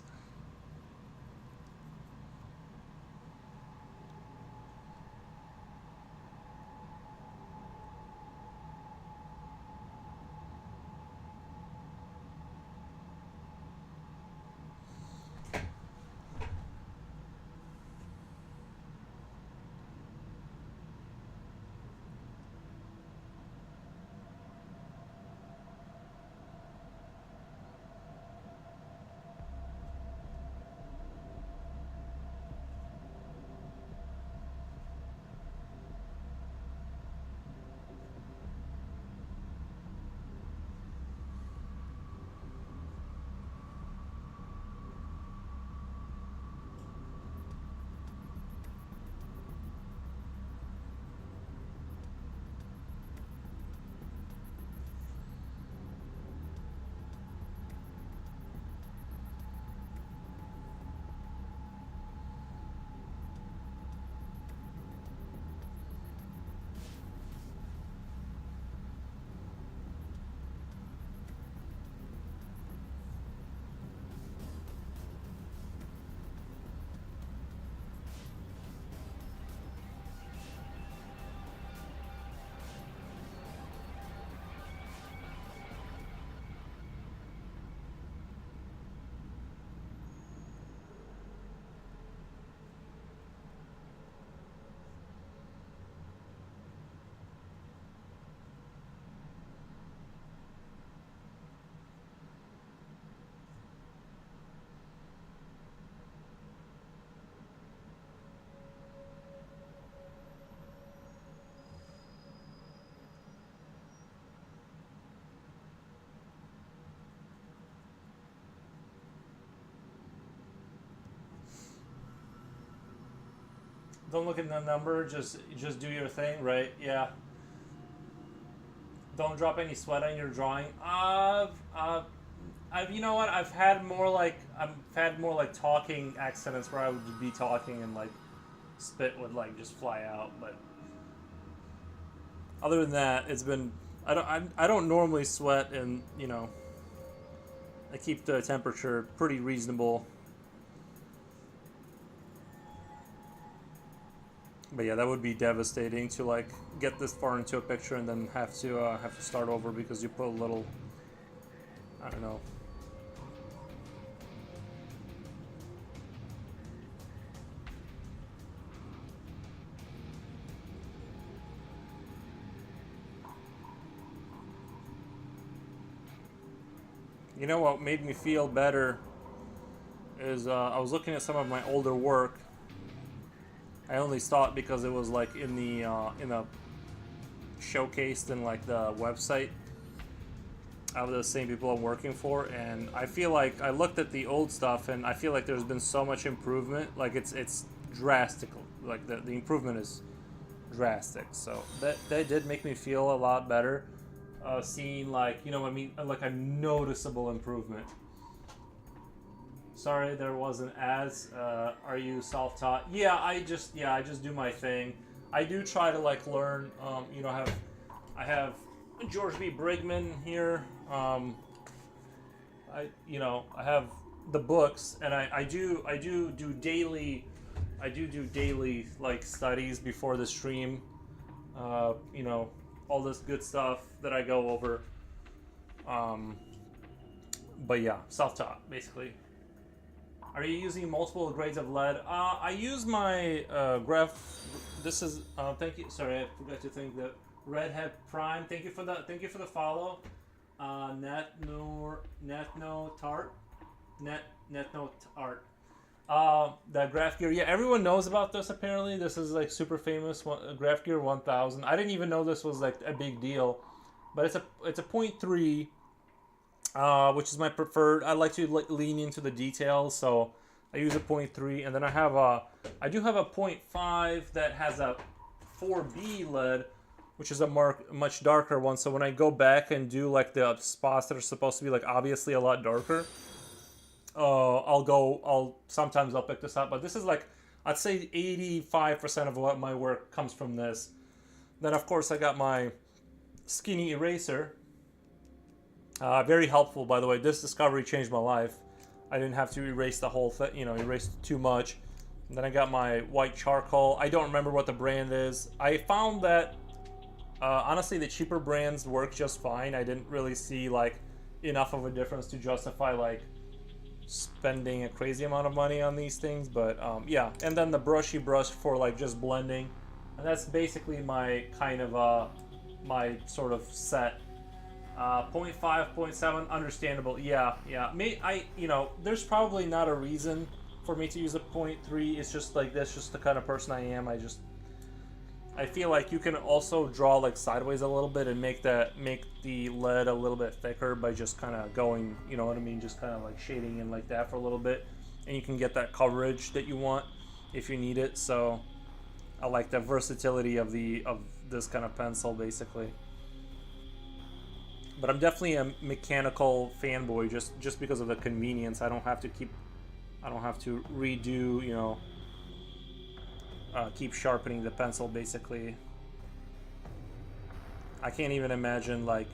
Speaker 1: don't look at the number. Just do your thing, right? Yeah. Don't drop any sweat on your drawing. I've you know what? I've had more like talking accidents where I would be talking and like spit would like just fly out. But other than that, it's been I don't normally sweat, and you know I keep the temperature pretty reasonable. But yeah, that would be devastating to like get this far into a picture and then have to start over because you put a little, I don't know. You know what made me feel better is I was looking at some of my older work. I only saw it because it was like in the showcased in like the website of the same people I'm working for, and I feel like I looked at the old stuff and I feel like there's been so much improvement. Like it's drastic. Like the improvement is drastic. So that did make me feel a lot better. Seeing like, you know what I mean, like a noticeable improvement. Sorry, there wasn't as. Are you self-taught? Yeah, I just do my thing. I do try to like learn. You know, I have George B. Brigman here. I have the books, and I do daily. I do daily like studies before the stream. You know, all this good stuff that I go over. But yeah, self-taught basically. Are you using multiple grades of lead? I use my graph. This is thank you. Sorry, I forgot to thank the Redhead Prime. Thank you for the follow. Netno Tart. Netno Art. The Graph Gear. Yeah, everyone knows about this. Apparently, this is like super famous. Graph Gear 1000. I didn't even know this was like a big deal, but it's a 0.3. Which is my preferred. I like to lean into the details, so I use a 0.3, and then I do have a 0.5 that has a 4B lead, which is a much darker one. So when I go back and do like the spots that are supposed to be like obviously a lot darker, sometimes I'll pick this up, but this is like I'd say 85% of what my work comes from this. Then of course I got my skinny eraser. Very helpful, by the way. This discovery changed my life. I didn't have to erase the whole thing, erase too much. And then I got my white charcoal. I don't remember what the brand is. I found that, honestly, the cheaper brands work just fine. I didn't really see, like, enough of a difference to justify, like, spending a crazy amount of money on these things. But, yeah. And then the brushy brush for, like, just blending. And that's basically my kind of, my sort of set. 0.5, 0.7, understandable. Yeah. There's probably not a reason for me to use a 0.3. It's just like that's just the kind of person I am. I feel like you can also draw like sideways a little bit and make the lead a little bit thicker by just kind of going, you know what I mean, just kind of like shading in like that for a little bit, and you can get that coverage that you want if you need it. So I like the versatility of this kind of pencil basically. But I'm definitely a mechanical fanboy just because of the convenience. I don't have to redo, keep sharpening the pencil basically. I can't even imagine like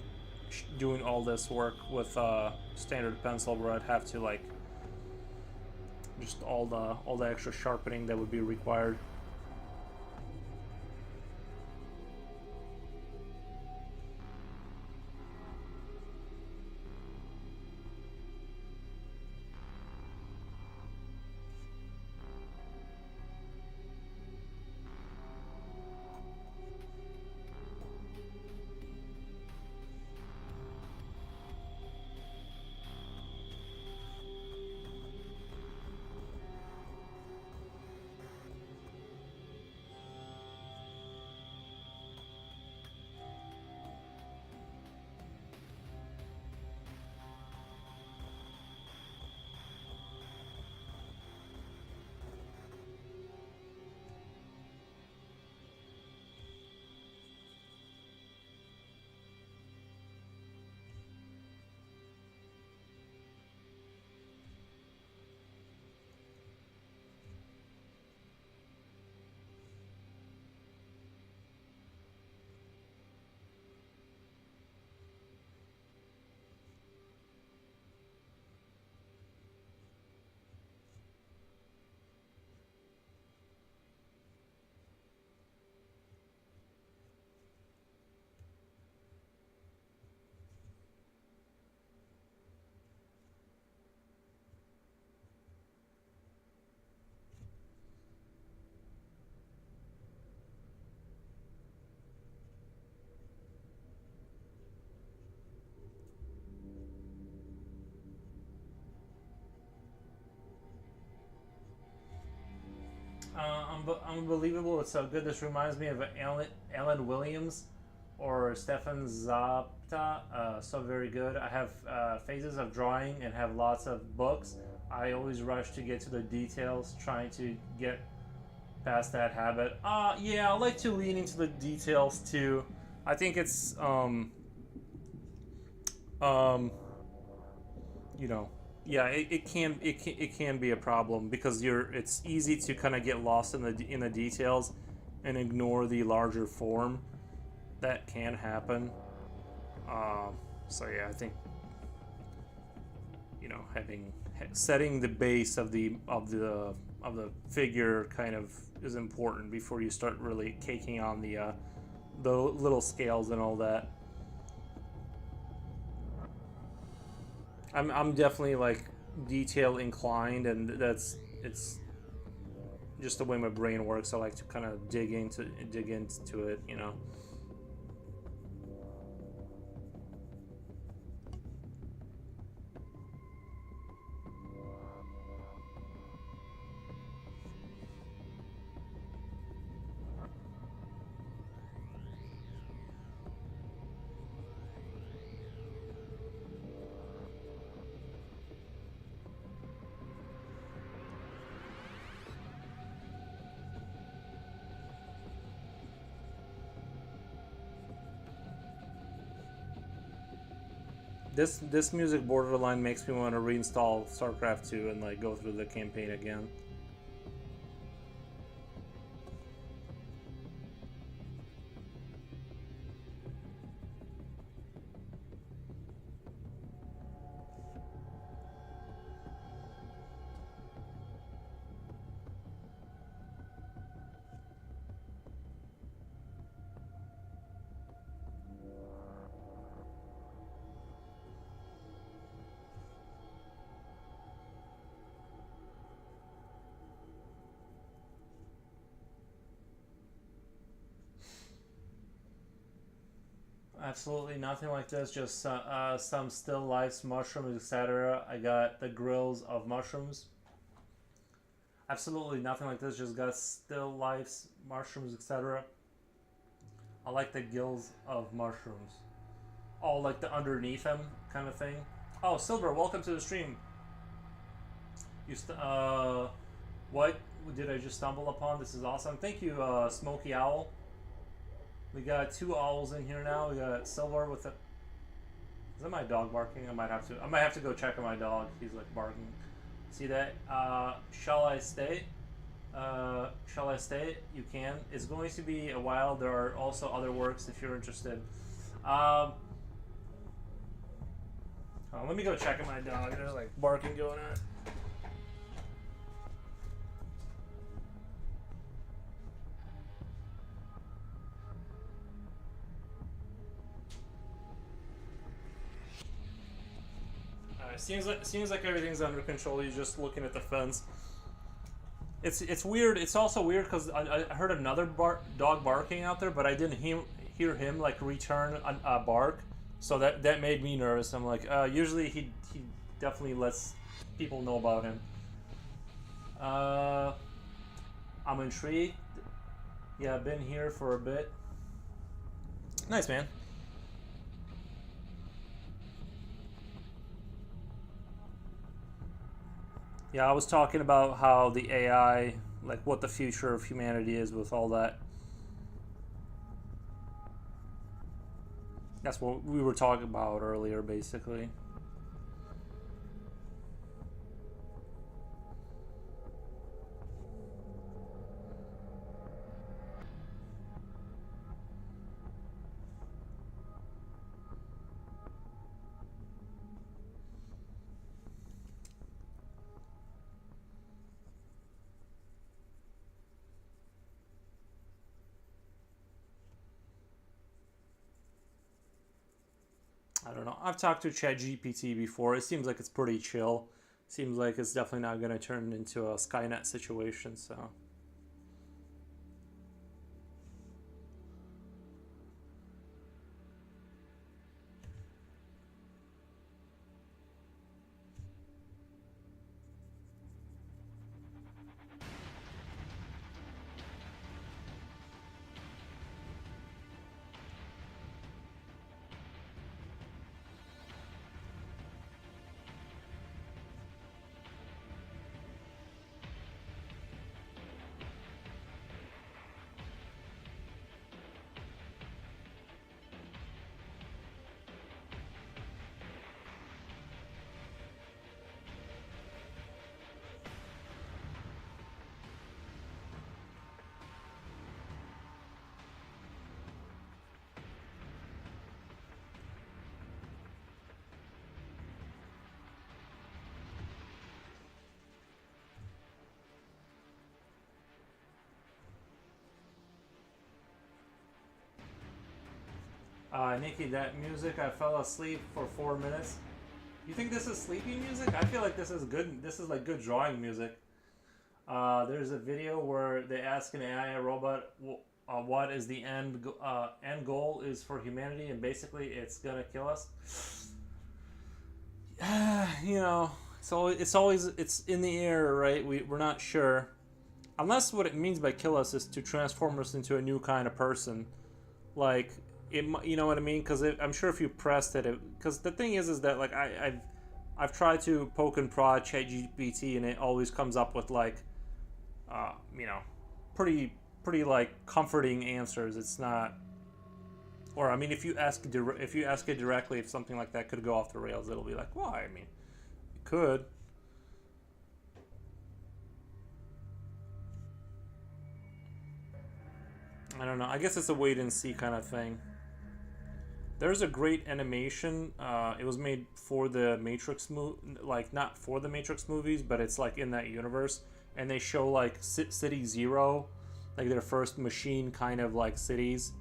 Speaker 1: doing all this work with a standard pencil where I'd have to like just all the extra sharpening that would be required. unbelievable. It's so good. This reminds me of Alan Williams or Stefan Zapta. So very good. I have phases of drawing and have lots of books. I always rush to get to the details, trying to get past that habit. Yeah, I like to lean into the details too. I think it's you know, yeah, it can be a problem because it's easy to kind of get lost in the details and ignore the larger form. That can happen. So yeah, I think, you know, setting the base of the figure kind of is important before you start really caking on the little scales and all that. I'm definitely like detail inclined, and it's just the way my brain works. I like to kind of dig into it, you know. This music borderline makes me want to reinstall StarCraft 2 and like go through the campaign again. Absolutely nothing like this. Just some still lifes, mushrooms, etc. I got the grills of mushrooms. Absolutely nothing like this. Just got still lifes, mushrooms, etc. I like the gills of mushrooms. Oh, like the underneath them kind of thing. Oh, Silver, welcome to the stream. What did I just stumble upon? This is awesome. Thank you, Smoky Owl. We got 2 owls in here now. We got Silver with a... Is that my dog barking? I might have to go check on my dog. He's like barking. See that? Shall I stay? Shall I stay? You can. It's going to be a while. There are also other works if you're interested. Let me go check on my dog. There's like barking going on. Seems like everything's under control. He's just looking at the fence. It's weird. It's also weird because I heard another dog barking out there, but I didn't hear him like return a bark. So that made me nervous. I'm like, usually he definitely lets people know about him. I'm intrigued. Yeah, I've been here for a bit. Nice, man. Yeah, I was talking about how the AI, like what the future of humanity is with all that. That's what we were talking about earlier, basically. I don't know. I've talked to ChatGPT before. It seems like it's pretty chill. Seems like it's definitely not going to turn into a Skynet situation, so... Nikki, that music, I fell asleep for 4 minutes. You think this is sleepy music? I feel like this is good. This is like good drawing music. There's a video where they ask an AI robot what is the end goal is for humanity, and basically it's gonna kill us. You know, it's always it's in the air, right? We're not sure, unless what it means by kill us is to transform us into a new kind of person, like it. You know what I mean? Because I'm sure if you pressed it, because the thing is that like I've tried to poke and prod ChatGPT, and it always comes up with like, you know, pretty like comforting answers. It's not, or I mean, if you ask it directly, if something like that could go off the rails, it'll be like, well, I mean, it could. I don't know. I guess it's a wait and see kind of thing. There's a great animation. It was made for the Matrix like not for the Matrix movies, but it's like in that universe, and they show like City Zero, like their first machine kind of like cities,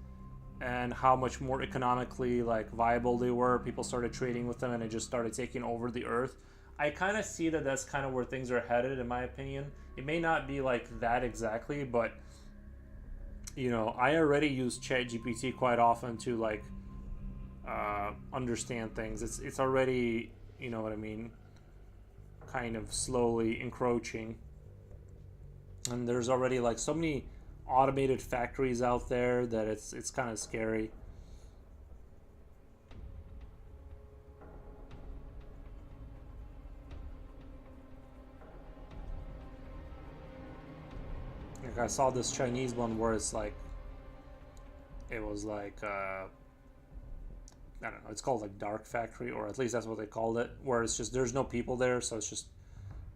Speaker 1: and how much more economically like viable they were. People started trading with them, and it just started taking over the Earth. I kind of see that that's kind of where things are headed, in my opinion. It may not be like that exactly, but you know, I already use ChatGPT quite often to like understand things. It's already, you know what I mean, kind of slowly encroaching, and there's already like so many automated factories out there that it's kind of scary. Like I saw this Chinese one where it's like it was like I don't know, it's called like dark factory, or at least that's what they called it, where it's just there's no people there, so it's just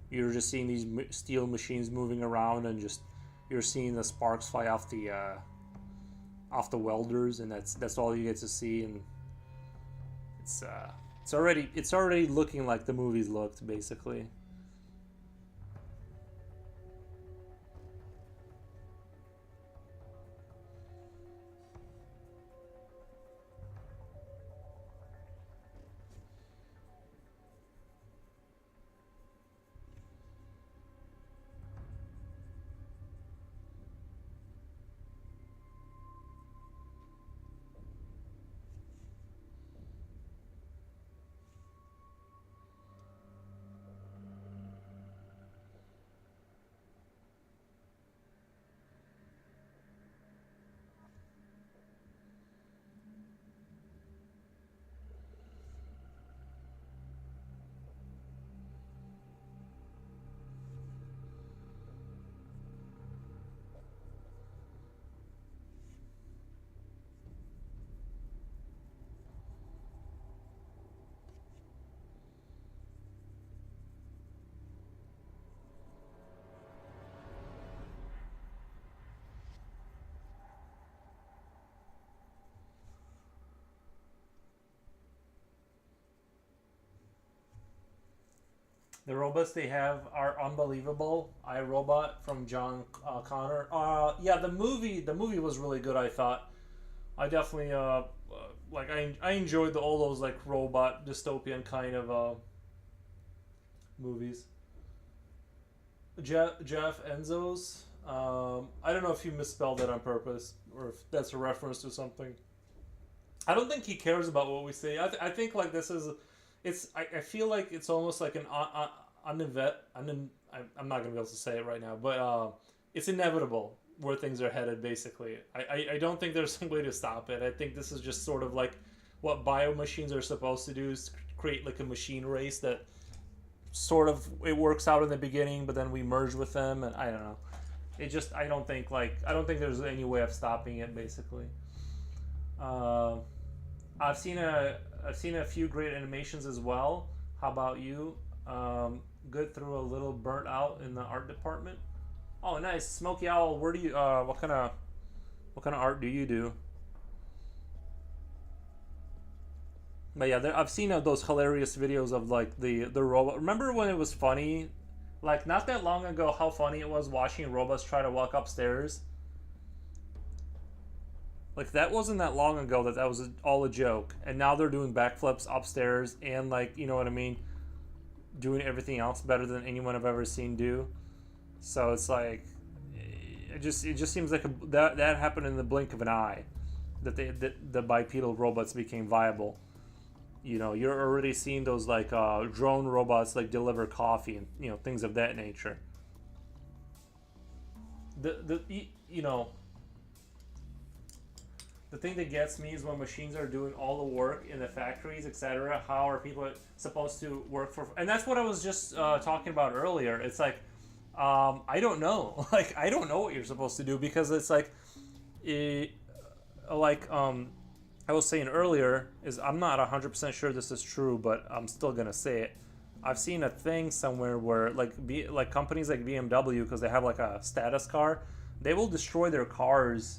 Speaker 1: you're just seeing these steel machines moving around, and just you're seeing the sparks fly off the welders, and that's all you get to see. And it's already looking like the movies looked, basically. The robots they have are unbelievable. I Robot from John Connor. Yeah, the movie was really good. I thought. I definitely like I enjoyed all those like robot dystopian kind of movies. Jeff Enzo's. I don't know if you misspelled it on purpose or if that's a reference to something. I don't think he cares about what we say. I think like this is, I feel like it's almost like an I'm not gonna be able to say it right now, but it's inevitable where things are headed. Basically, I don't think there's some way to stop it. I think this is just sort of like what bio machines are supposed to do, is create like a machine race that sort of it works out in the beginning, but then we merge with them, and I don't know. It just I don't think there's any way of stopping it. Basically, uh, I've seen a few great animations as well. How about you? Good through a little burnt out in the art department. Oh, nice, Smoky Owl. Where do you what kind of art do you do? But yeah, I've seen those hilarious videos of like the robot. Remember when it was funny, like not that long ago, how funny it was watching robots try to walk upstairs. Like that wasn't that long ago that that was all a joke, and now they're doing backflips upstairs and like you know what I mean, doing everything else better than anyone I've ever seen do. So it's like it just seems like that happened in the blink of an eye that the bipedal robots became viable. You know, you're already seeing those like drone robots like deliver coffee and you know things of that nature. You know the thing that gets me is when machines are doing all the work in the factories, etc. How are people supposed to work for? And that's what I was just talking about earlier. It's like I don't know. Like I don't know what you're supposed to do because it's like, it, like I was saying earlier is I'm not 100% sure this is true, but I'm still gonna say it. I've seen a thing somewhere where like companies like BMW because they have like a status car, they will destroy their cars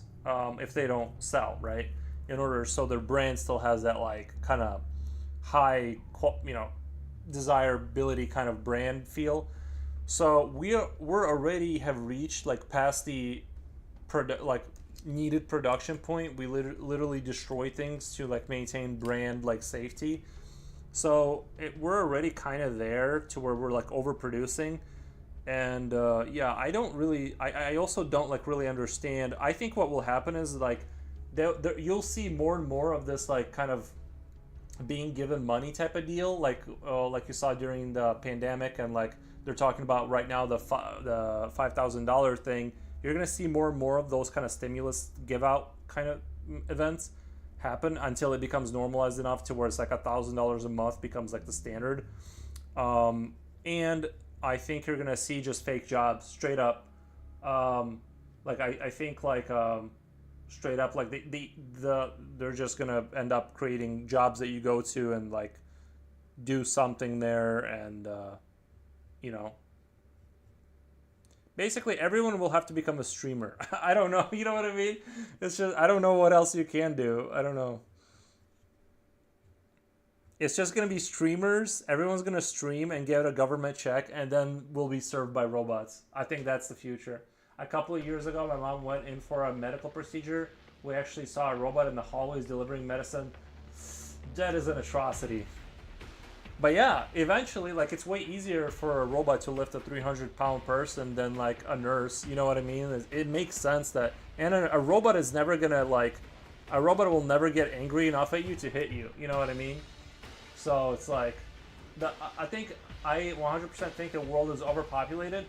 Speaker 1: if they don't sell right in order so their brand still has that like kind of high you know desirability kind of brand feel. So we're already have reached like past the like needed production point. We literally destroy things to like maintain brand like safety. So we're already kind of there to where we're like overproducing. And yeah, I don't really. I also don't like really understand. I think what will happen is like, you'll see more and more of this like kind of being given money type of deal, like you saw during the pandemic, and like they're talking about right now the $5,000 thing. You're gonna see more and more of those kind of stimulus give out kind of events happen until it becomes normalized enough to where it's like $1,000 a month becomes like the standard. And I think you're gonna see just fake jobs straight up. Like I think like straight up like they're just gonna end up creating jobs that you go to and like do something there and you know basically everyone will have to become a streamer. I don't know, you know what I mean? It's just I don't know what else you can do. I don't know. It's just gonna be streamers. Everyone's gonna stream and get a government check, and then we'll be served by robots. I think that's the future. A couple of years ago, my mom went in for a medical procedure. We actually saw a robot in the hallways delivering medicine. That is an atrocity. But yeah, eventually, like it's way easier for a robot to lift a 300-pound person than like a nurse. You know what I mean? It makes sense that, and a robot is never gonna like, a robot will never get angry enough at you to hit you. You know what I mean? So it's like, I think I 100% think the world is overpopulated,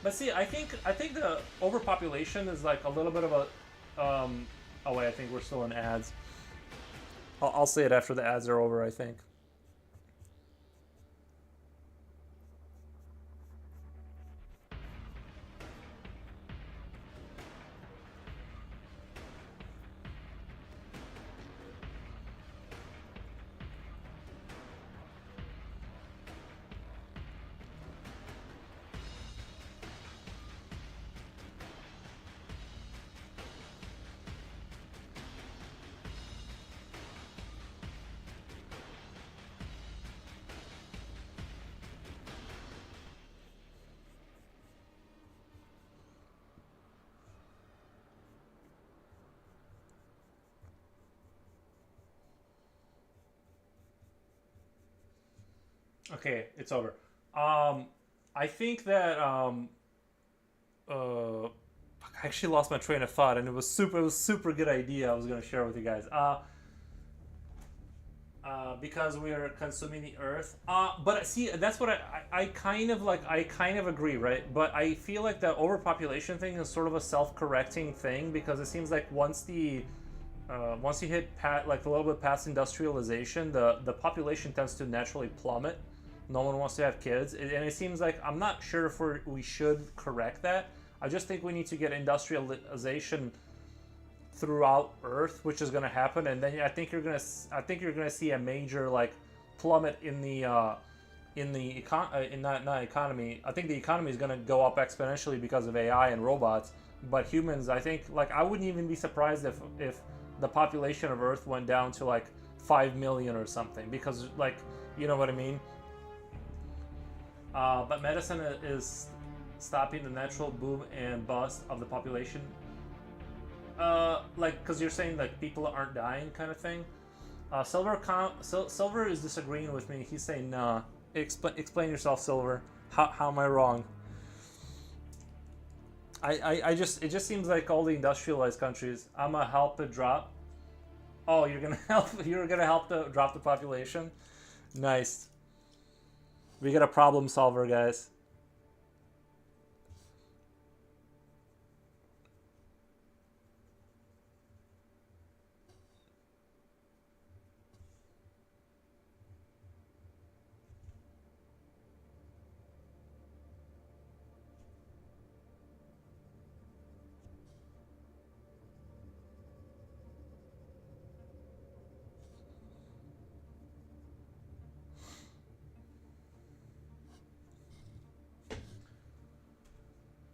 Speaker 1: but see, I think the overpopulation is like a little bit of a, oh wait, I think we're still in ads. I'll say it after the ads are over. I think. Okay, it's over. I think that I actually lost my train of thought, and it was super good idea I was gonna share with you guys. Because we are consuming the earth. But see, that's what I kind of like. I kind of agree, right? But I feel like the overpopulation thing is sort of a self-correcting thing because it seems like once you hit like a little bit past industrialization, the population tends to naturally plummet. No one wants to have kids, and it seems like I'm not sure if we should correct that. I just think we need to get industrialization throughout Earth, which is going to happen, and then I think you're gonna see a major like plummet in the in not economy. I think the economy is going to go up exponentially because of AI and robots. But humans, I think, like I wouldn't even be surprised if the population of Earth went down to like 5 million or something, because like you know what I mean. But medicine is stopping the natural boom and bust of the population. like, because you're saying like people aren't dying, kind of thing. Silver is disagreeing with me. He's saying, nah. Explain yourself, Silver. How am I wrong? I just, it just seems like all the industrialized countries. I'ma help it drop. Oh, you're gonna help. You're gonna help to drop the population. Nice. We got a problem solver, guys.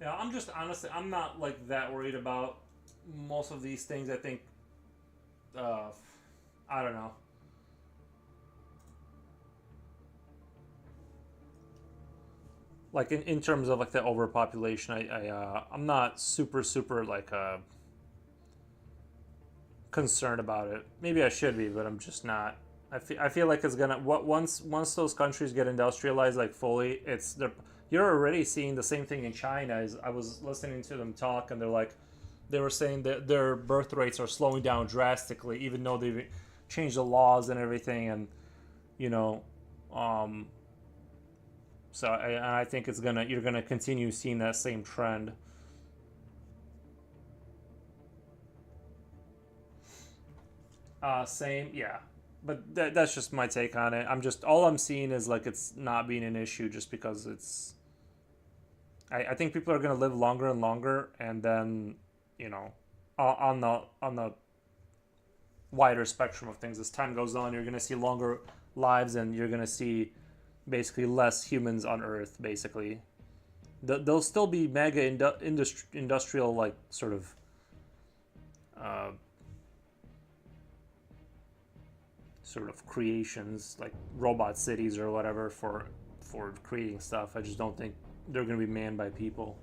Speaker 1: Yeah, I'm just honestly, I'm not like that worried about most of these things. I think, uh, I don't know. Like in terms of like the overpopulation, I'm not super like concerned about it. Maybe I should be, but I'm just not. I feel like it's gonna once those countries get industrialized like fully, it's they're you're already seeing the same thing in China. Is I was listening to them talk, and they were saying that their birth rates are slowing down drastically, even though they've changed the laws and everything, and you know, um, so I think you're gonna continue seeing that same trend. Same, yeah. But that's just my take on it. All I'm seeing is like it's not being an issue just because I think people are gonna live longer and longer, and then you know, on the wider spectrum of things, as time goes on, you're gonna see longer lives, and you're gonna see basically less humans on Earth. Basically, there'll still be mega industrial like sort of uh, creations like robot cities or whatever for creating stuff. I just don't think they're going to be manned by people.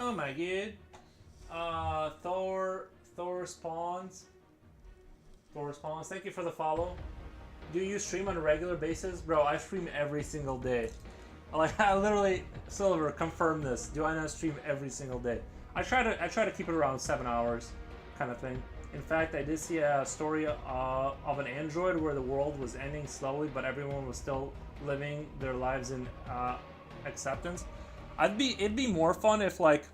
Speaker 1: Oh my god. Thor spawns. Thor spawns. Thank you for the follow. Do you stream on a regular basis? Bro, I stream every single day. Like I literally Silver, confirm this. Do I not stream every single day? I try to keep it around 7 hours kind of thing. In fact, I did see a story of an android where the world was ending slowly, but everyone was still living their lives in acceptance. It'd be more fun if like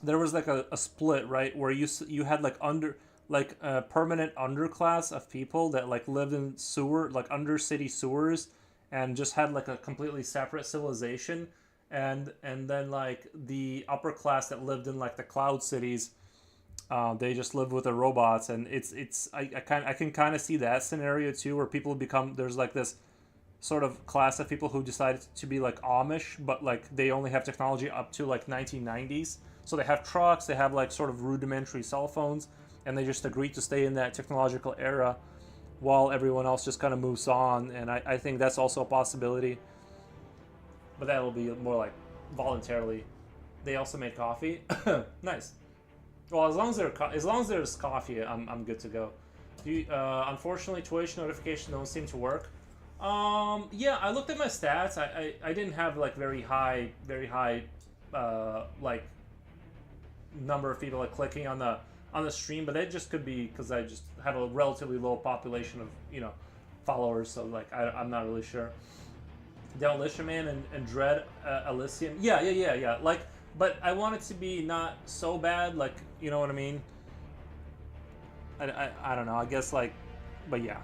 Speaker 1: there was like a split, right, where you had like a permanent underclass of people that like lived in like under city sewers, and just had like a completely separate civilization, and then like the upper class that lived in like the cloud cities, they just live with the robots. And I can kind of see that scenario too, where people become, there's like this sort of class of people who decided to be like Amish, but like they only have technology up to like 1990s. So they have trucks, they have like sort of rudimentary cell phones, and they just agree to stay in that technological era while everyone else just kind of moves on. And I think that's also a possibility, but that will be more like voluntarily. They also make coffee. Nice. Well, as long as there's coffee, I'm good to go. Unfortunately, Twitch notifications don't seem to work. Yeah, I looked at my stats. I didn't have like very high like number of people like clicking on the stream, but that just could be because I just have a relatively low population of followers. So like I'm not really sure. Demolition Man and Dread Elysium. Yeah. Like, but I want it to be not so bad. Like, you know what I mean? I don't know. I guess like, but yeah.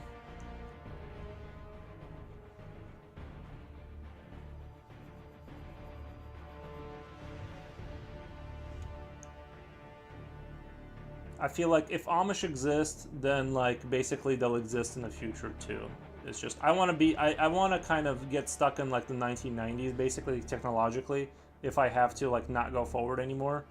Speaker 1: I feel like if Amish exist, then like basically they'll exist in the future too. It's just I want to be I want to kind of get stuck in like the 1990s basically technologically if I have to like not go forward anymore,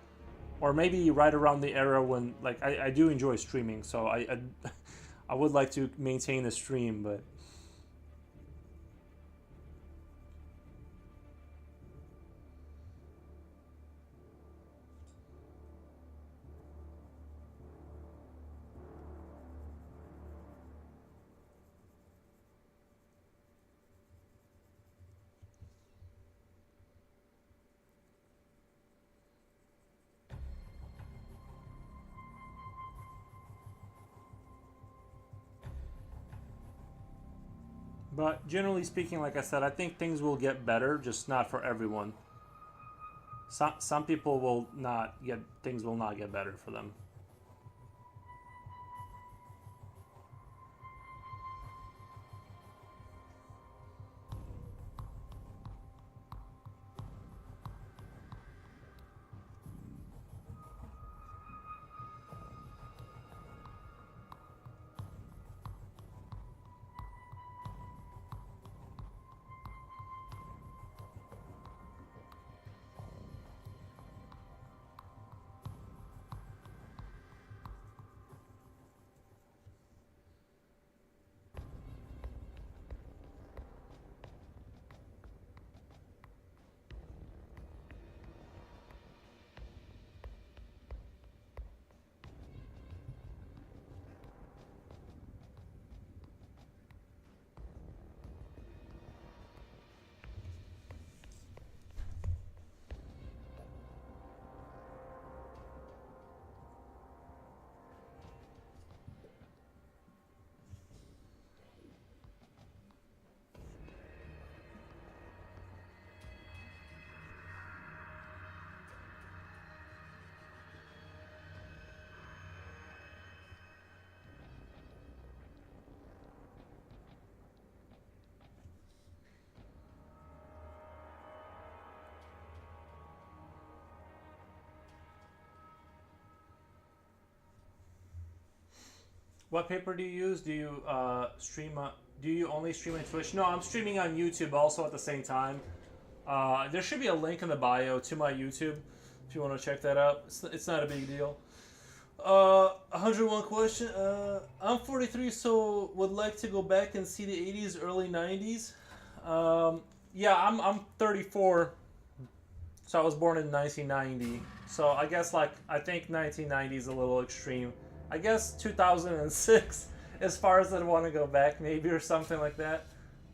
Speaker 1: or maybe right around the era when like I do enjoy streaming, so I would like to maintain the stream, but generally speaking, like I said, I think things will get better, just not for everyone. Some people will not get things will not get better for them. What paper do you use? Do you stream? Do you only stream on Twitch? No, I'm streaming on YouTube also at the same time. There should be a link in the bio to my YouTube if you want to check that out. It's not a big deal. 101 question. I'm 43, so would like to go back and see the 80s, early 90s. Yeah, I'm 34, so I was born in 1990. So I guess like I think 1990 is a little extreme. I guess 2006, as far as I want to go back, maybe, or something like that.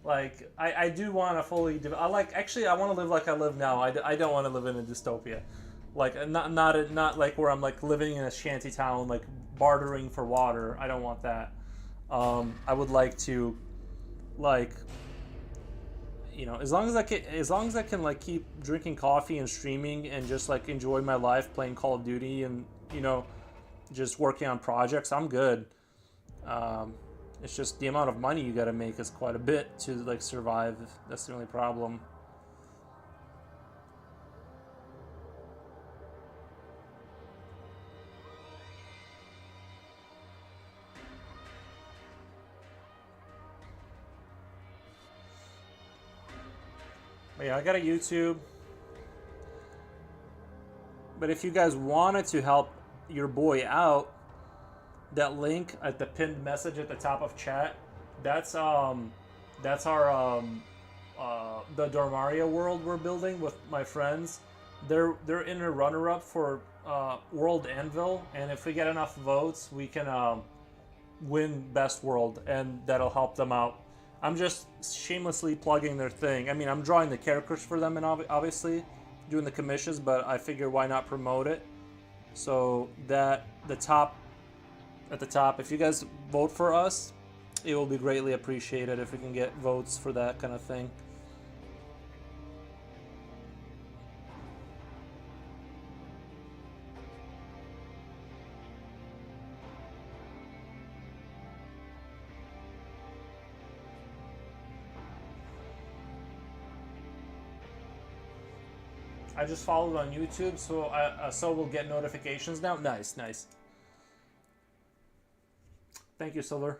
Speaker 1: Like, I do want to fully... I want to live like I live now. I don't want to live in a dystopia. Like, not like where I'm, like, living in a shanty town, like, bartering for water. I don't want that. I would like to, like... You know, as long as I can like keep drinking coffee and streaming and just like enjoy my life playing Call of Duty and, you know, just working on projects, I'm good. It's just the amount of money you got to make is quite a bit to like survive. That's the only problem. But yeah, I got a YouTube. But if you guys wanted to help your boy out, that link at the pinned message at the top of chat, that's our the Dromaria world we're building with my friends. They're in a runner-up for World Anvil, and if we get enough votes, we can win Best World, and that'll help them out. I'm just shamelessly plugging their thing. I mean, I'm drawing the characters for them and obviously doing the commissions, but I figure why not promote it? So that at the top, if you guys vote for us, it will be greatly appreciated if we can get votes for that kind of thing. I just followed on YouTube, so we'll get notifications now. Nice, nice. Thank you, Silver.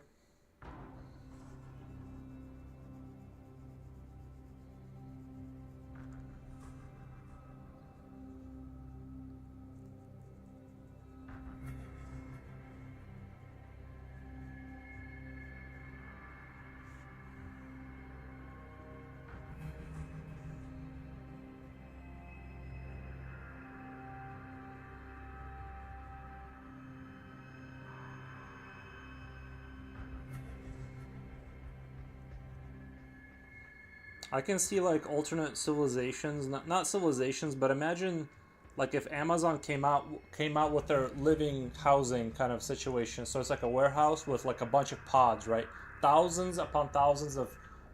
Speaker 1: I can see like alternate civilizations, not civilizations, but imagine like if Amazon came out with their living housing kind of situation. So it's like a warehouse with like a bunch of pods, right? Thousands upon thousands of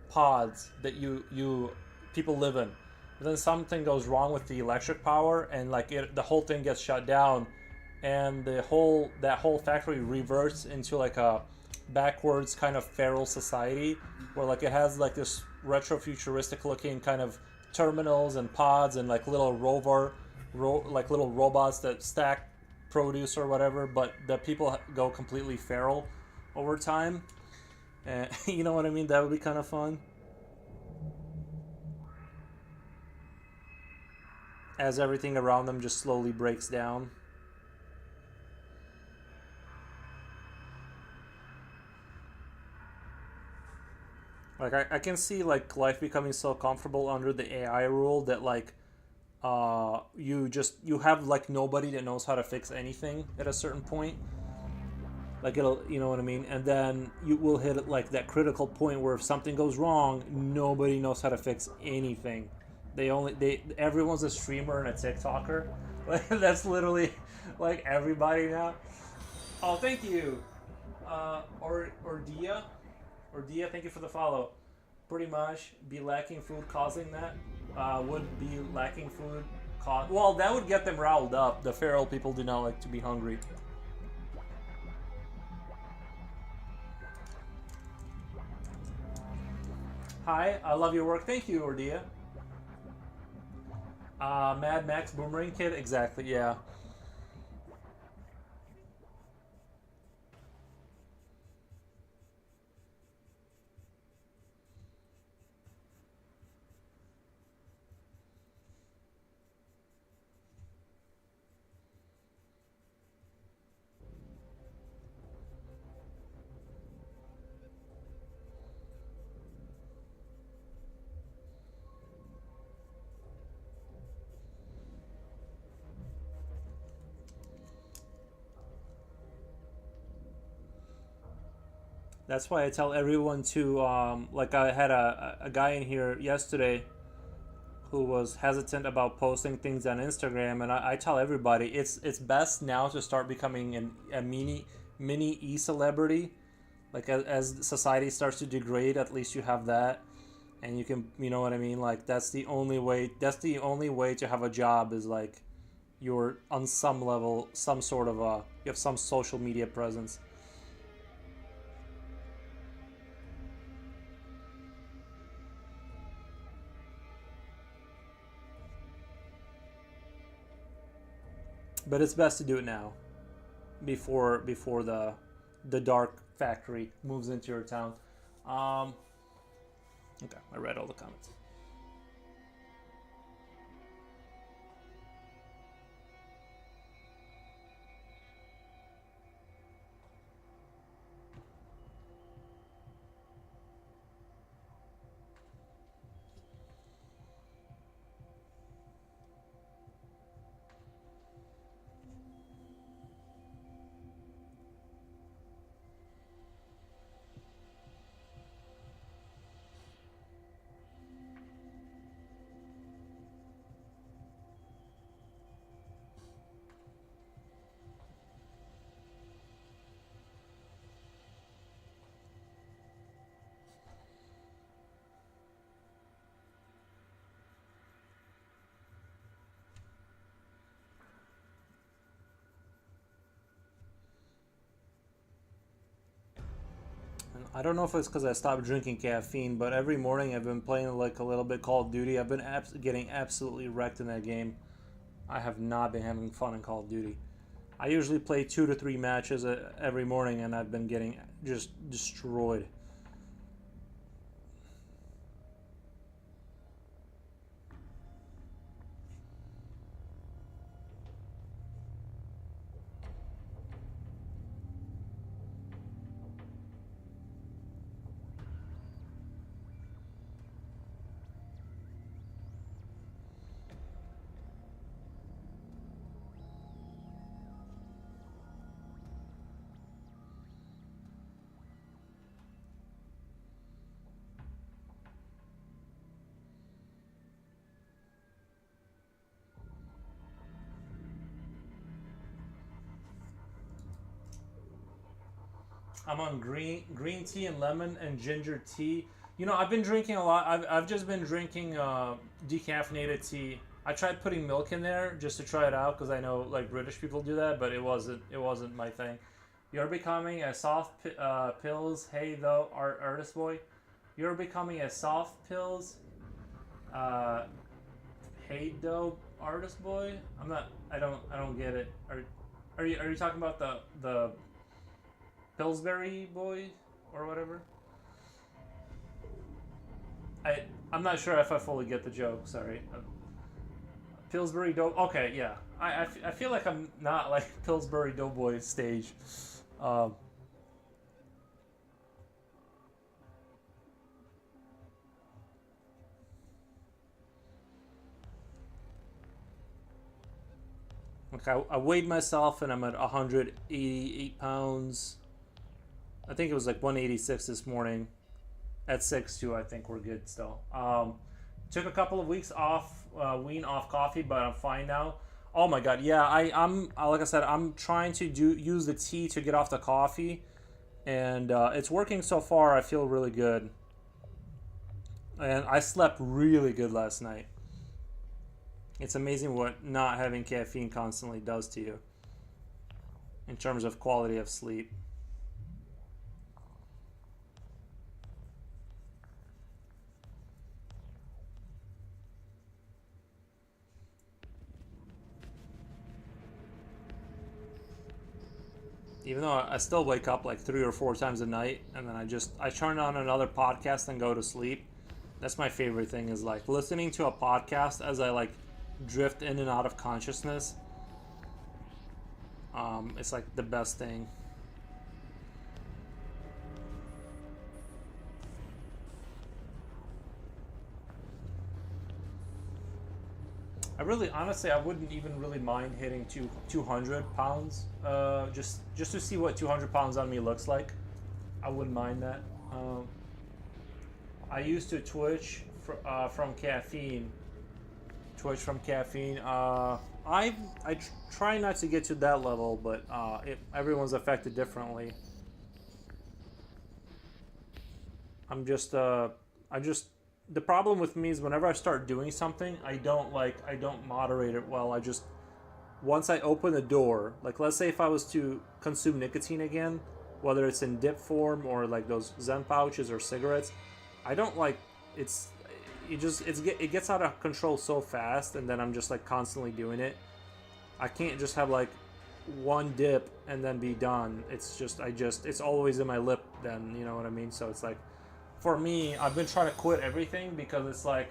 Speaker 1: pods that you people live in. But then something goes wrong with the electric power, and like the whole thing gets shut down, and that whole factory reverts into like a backwards kind of feral society where like it has like this retro futuristic looking kind of terminals and pods and like little like little robots that stack produce or whatever, but the people go completely feral over time. And you know what I mean? That would be kind of fun. As everything around them just slowly breaks down. Like I can see like life becoming so comfortable under the AI rule that like you have like nobody that knows how to fix anything at a certain point. Like it'll, you know what I mean? And then you will hit like that critical point where if something goes wrong, nobody knows how to fix anything. They everyone's a streamer and a TikToker. Like that's literally like everybody now. Oh, thank you. Or Dia. Or Dia, thank you for the follow. Pretty much, be lacking food causing that. Would be lacking food cause. Well, that would get them riled up. The feral people do not like to be hungry. Hi, I love your work. Thank you, Ordia. Mad Max Boomerang Kid? Exactly, yeah. That's why I tell everyone to, like I had a guy in here yesterday who was hesitant about posting things on Instagram, and I tell everybody it's best now to start becoming a mini e-celebrity. Like as society starts to degrade, at least you have that, and you can, you know what I mean? Like that's the only way. That's the only way to have a job is like you're on some level, some sort of you have some social media presence. But it's best to do it now, before the dark factory moves into your town. Um, okay, I read all the comments. I don't know if it's because I stopped drinking caffeine, but every morning I've been playing like a little bit Call of Duty. I've been getting absolutely wrecked in that game. I have not been having fun in Call of Duty. I usually play 2 to 3 matches every morning, and I've been getting just destroyed. I'm on green tea and lemon and ginger tea. You know, I've been drinking a lot. I've just been drinking decaffeinated tea. I tried putting milk in there just to try it out because I know like British people do that, but it wasn't my thing. You're becoming a soft pills. Hey though, artist boy. You're becoming a soft pills. Uh, hey though, artist boy. I'm not. I don't get it. Are you talking about the Pillsbury boy or whatever? I I'm not sure if I fully get the joke. Sorry. Pillsbury Dope. Okay, yeah. I feel like I'm not like Pillsbury Doughboy stage. Um, like I weighed myself and I'm at 188 pounds. I think it was like 186 this morning. At 6'2", I think we're good still. Took a couple of weeks off, wean off coffee, but I'm fine now. Oh my god, yeah, I'm like I said, I'm trying to use the tea to get off the coffee, and it's working so far. I feel really good, and I slept really good last night. It's amazing what not having caffeine constantly does to you in terms of quality of sleep. Even though I still wake up like 3 or 4 times a night, and then I turn on another podcast and go to sleep. That's my favorite thing, is like listening to a podcast as I like drift in and out of consciousness. It's like the best thing. I really, honestly, I wouldn't even really mind hitting 200 pounds. Just to see what 200 pounds on me looks like. I wouldn't mind that. I used to from caffeine. Twitch from caffeine. Try not to get to that level, but everyone's affected differently. I'm just I just the problem with me is whenever I start doing something, I don't moderate it well. I just once I open the door, like let's say if I was to consume nicotine again, whether it's in dip form or like those Zen pouches or cigarettes, I don't like it's it gets out of control so fast, and then I'm just like constantly doing it. I can't just have like one dip and then be done. It's always in my lip then, you know what I mean? So it's like for me, I've been trying to quit everything because it's like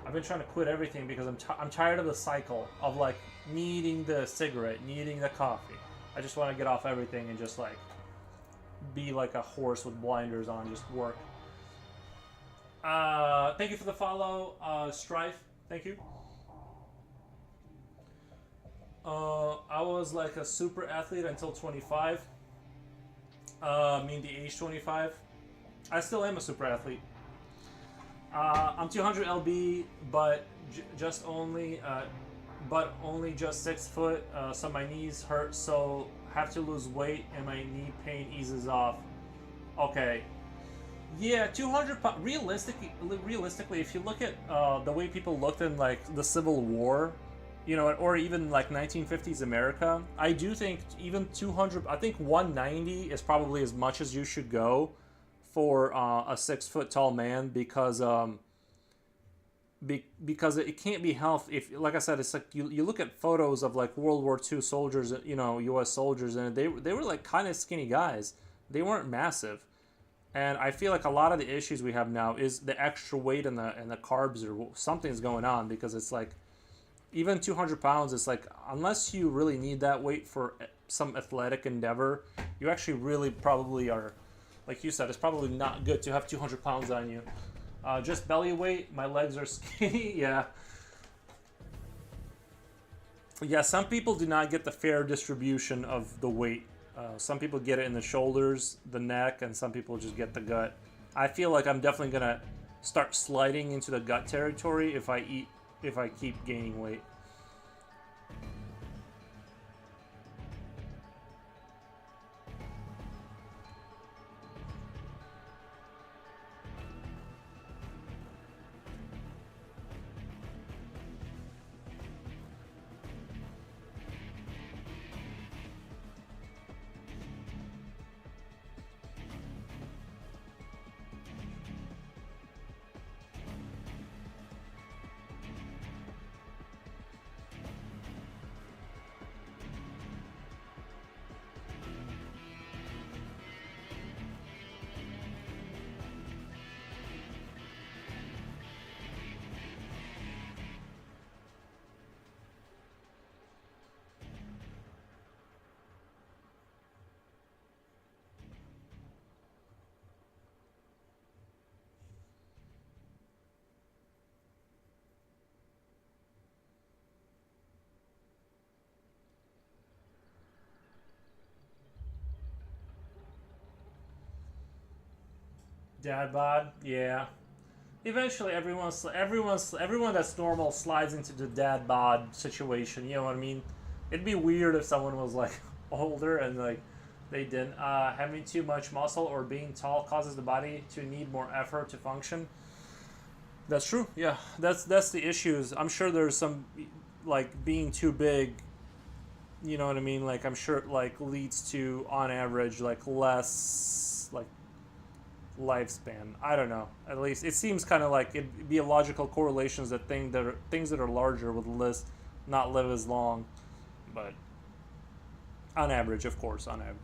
Speaker 1: I've been trying to quit everything because I'm tired of the cycle of like needing the cigarette, needing the coffee. I just want to get off everything and just like be like a horse with blinders on, just work. Thank you for the follow, Strife. Thank you. I was like a super athlete until 25. I mean the age 25. I still am a super athlete. I'm 200 lb, but just only, only just 6 foot. So my knees hurt. So have to lose weight, and my knee pain eases off. Okay. Yeah, 200 pounds. Realistically, if you look at the way people looked in like the Civil War, you know, or even like 1950s America, I do think even 200. I think 190 is probably as much as you should go for a 6 foot tall man, because because it can't be healthy. If, like I said, it's like you look at photos of like World War II soldiers, U.S. soldiers, and they were like kind of skinny guys. They weren't massive. And I feel like a lot of the issues we have now is the extra weight and the carbs, or something's going on, because it's like even 200 pounds, it's like, unless you really need that weight for some athletic endeavor, you actually really probably are, like you said, it's probably not good to have 200 pounds on you. Just belly weight, my legs are skinny, yeah. Yeah, some people do not get the fair distribution of the weight. Some people get it in the shoulders, the neck, and some people just get the gut. I feel like I'm definitely gonna start sliding into the gut territory if I keep gaining weight. Dad bod, yeah. Eventually, everyone that's normal slides into the dad bod situation. You know what I mean? It'd be weird if someone was like older and like they didn't. Having too much muscle or being tall causes the body to need more effort to function. That's true. Yeah, that's the issues. I'm sure there's some, like, being too big. You know what I mean? Like, I'm sure it like leads to, on average, like less like lifespan. I don't know. At least it seems kind of like it'd be a logical correlations that things that are larger would not live as long, but on average, of course, on average.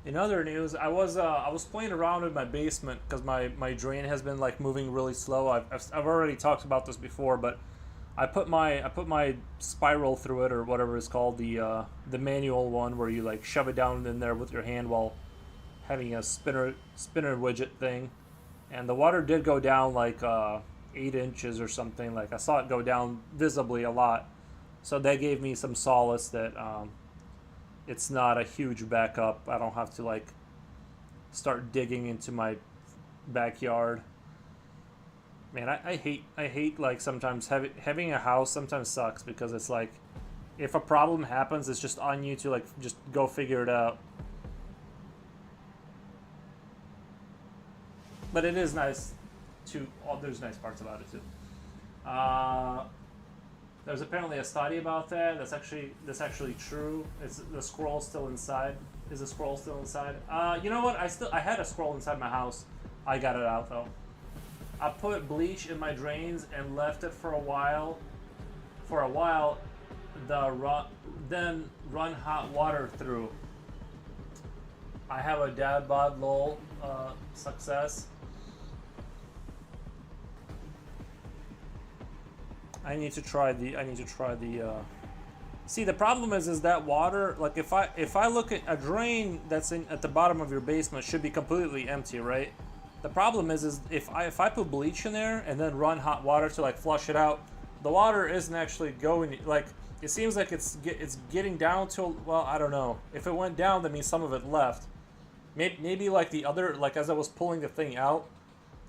Speaker 1: In other news, I was playing around in my basement because my drain has been like moving really slow. I've already talked about this before, but I put my spiral through it, or whatever it's called, the manual one where you like shove it down in there with your hand while having a spinner widget thing, and the water did go down like 8 inches or something. Like, I saw it go down visibly a lot, so that gave me some solace that it's not a huge backup. I don't have to like start digging into my backyard. Man, I hate like sometimes having a house sometimes sucks, because it's like if a problem happens, it's just on you to like just go figure it out. But it is nice to. Oh, there's nice parts about it too. Uh, there's apparently a study about that. That's actually true. It's the squirrel still inside. Is the squirrel still inside? You know what? I had a squirrel inside my house. I got it out though. I put bleach in my drains and left it for a while. For a while, then run hot water through. I have a dad bod lol success. I need to try the. See, the problem is that water. Like, if I look at a drain that's in at the bottom of your basement, should be completely empty, right? The problem is if I put bleach in there and then run hot water to like flush it out, the water isn't actually going. Like, it seems like it's getting down to, well, I don't know. If it went down, that means some of it left. Maybe like the other, like, as I was pulling the thing out,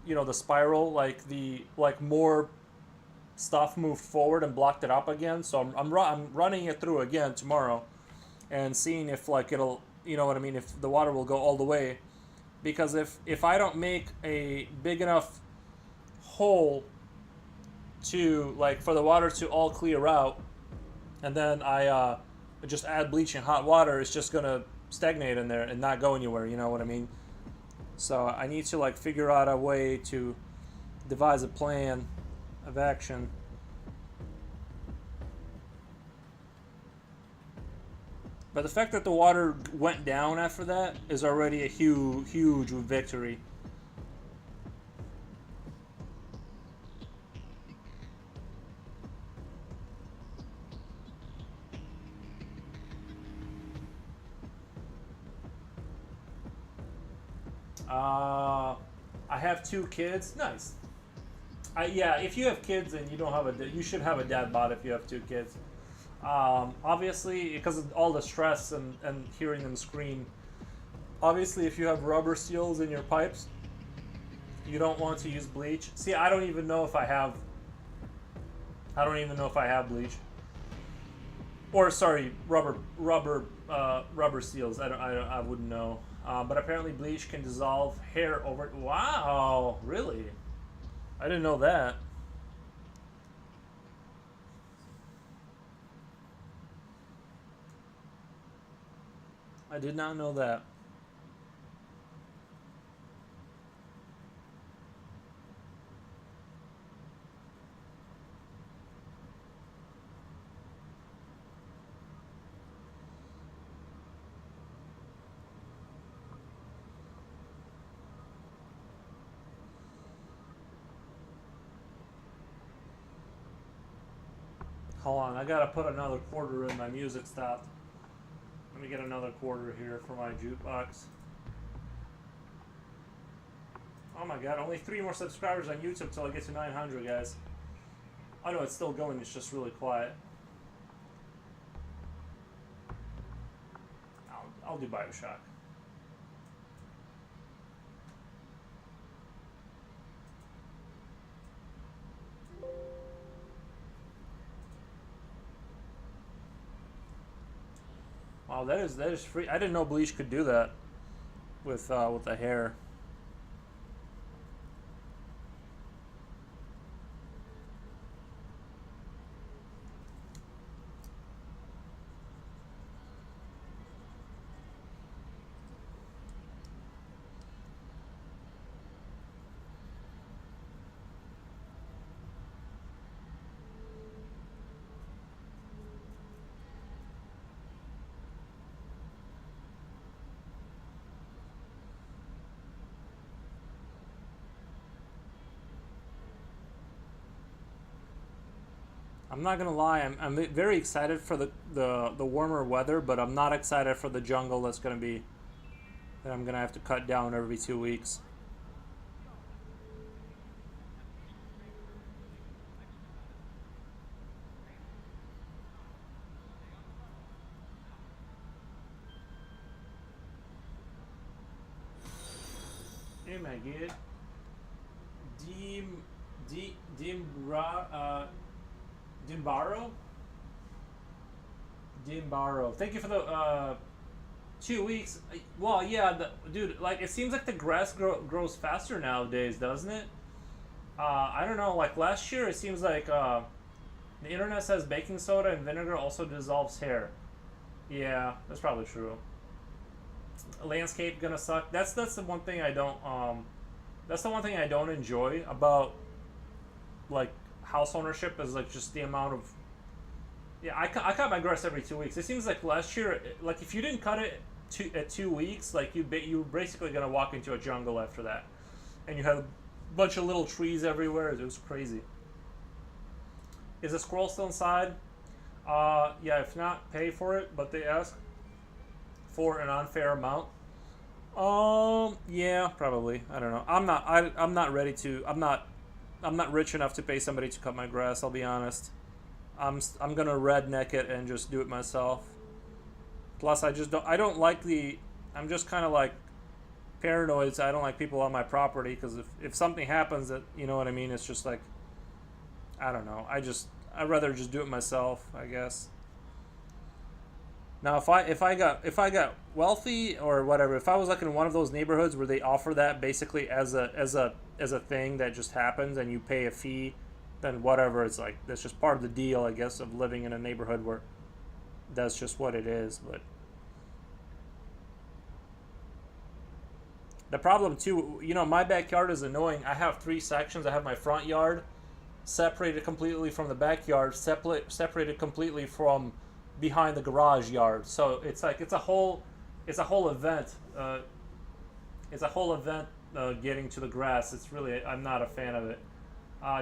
Speaker 1: the spiral, like the like more stuff moved forward and blocked it up again. So I'm running it through again tomorrow, and seeing if like it'll, you know what I mean, if the water will go all the way. Because if I don't make a big enough hole to like for the water to all clear out, and then I just add bleach and hot water, it's just gonna stagnate in there and not go anywhere. You know what I mean? So I need to like figure out a way to devise a plan of action. But the fact that the water went down after that is already a huge victory. I have 2 kids. Nice. Yeah, if you have kids and you don't have you should have a dad bod if you have 2 kids. Obviously, because of all the stress and hearing them scream. Obviously, if you have rubber seals in your pipes, you don't want to use bleach. See, I don't even know if I have bleach. Or sorry, rubber seals. I wouldn't know. But apparently, bleach can dissolve hair over. Wow, really? I didn't know that. I did not know that. Hold on, I gotta put another quarter in. My music stopped. Let me get another quarter here for my jukebox. Oh my god, only 3 more subscribers on YouTube till I get to 900, guys. I know it's still going, it's just really quiet. I'll do Bioshock. Wow, that is free. I didn't know bleach could do that with the hair. I'm not gonna lie, I'm very excited for the warmer weather, but I'm not excited for the jungle that I'm gonna have to cut down every 2 weeks. Hey my good. Dimbaro. Thank you for the 2 weeks. Well, yeah, dude. Like, it seems like the grass grows faster nowadays, doesn't it? I don't know. Like last year, it seems like the internet says baking soda and vinegar also dissolves hair. Yeah, that's probably true. Landscape gonna suck. That's the one thing I don't. That's the one thing I don't enjoy about like house ownership is like just the amount of. Yeah, I cut my grass every 2 weeks. It seems like last year, like if you didn't cut it at 2 weeks, like you were basically gonna walk into a jungle after that, and you had a bunch of little trees everywhere. It was crazy. Is the squirrel still inside? Yeah. If not, pay for it. But they ask for an unfair amount. Yeah, probably. I don't know. I'm not ready to. I'm not rich enough to pay somebody to cut my grass. I'll be honest. I'm gonna redneck it and just do it myself. Plus, I don't like the. I'm just kind of like paranoid. So I don't like people on my property because if something happens that, you know what I mean, it's just like I don't know. I'd rather just do it myself, I guess. Now, if I got wealthy or whatever, if I was like in one of those neighborhoods where they offer that basically as a thing that just happens and you pay a fee, then whatever. It's like that's just part of the deal, I guess, of living in a neighborhood where that's just what it is. But the problem too, my backyard is annoying. I have three sections. I have my front yard separated completely from the backyard, separated completely from behind the garage yard. So it's like it's a whole event. It's a whole event getting to the grass. It's really I'm not a fan of it.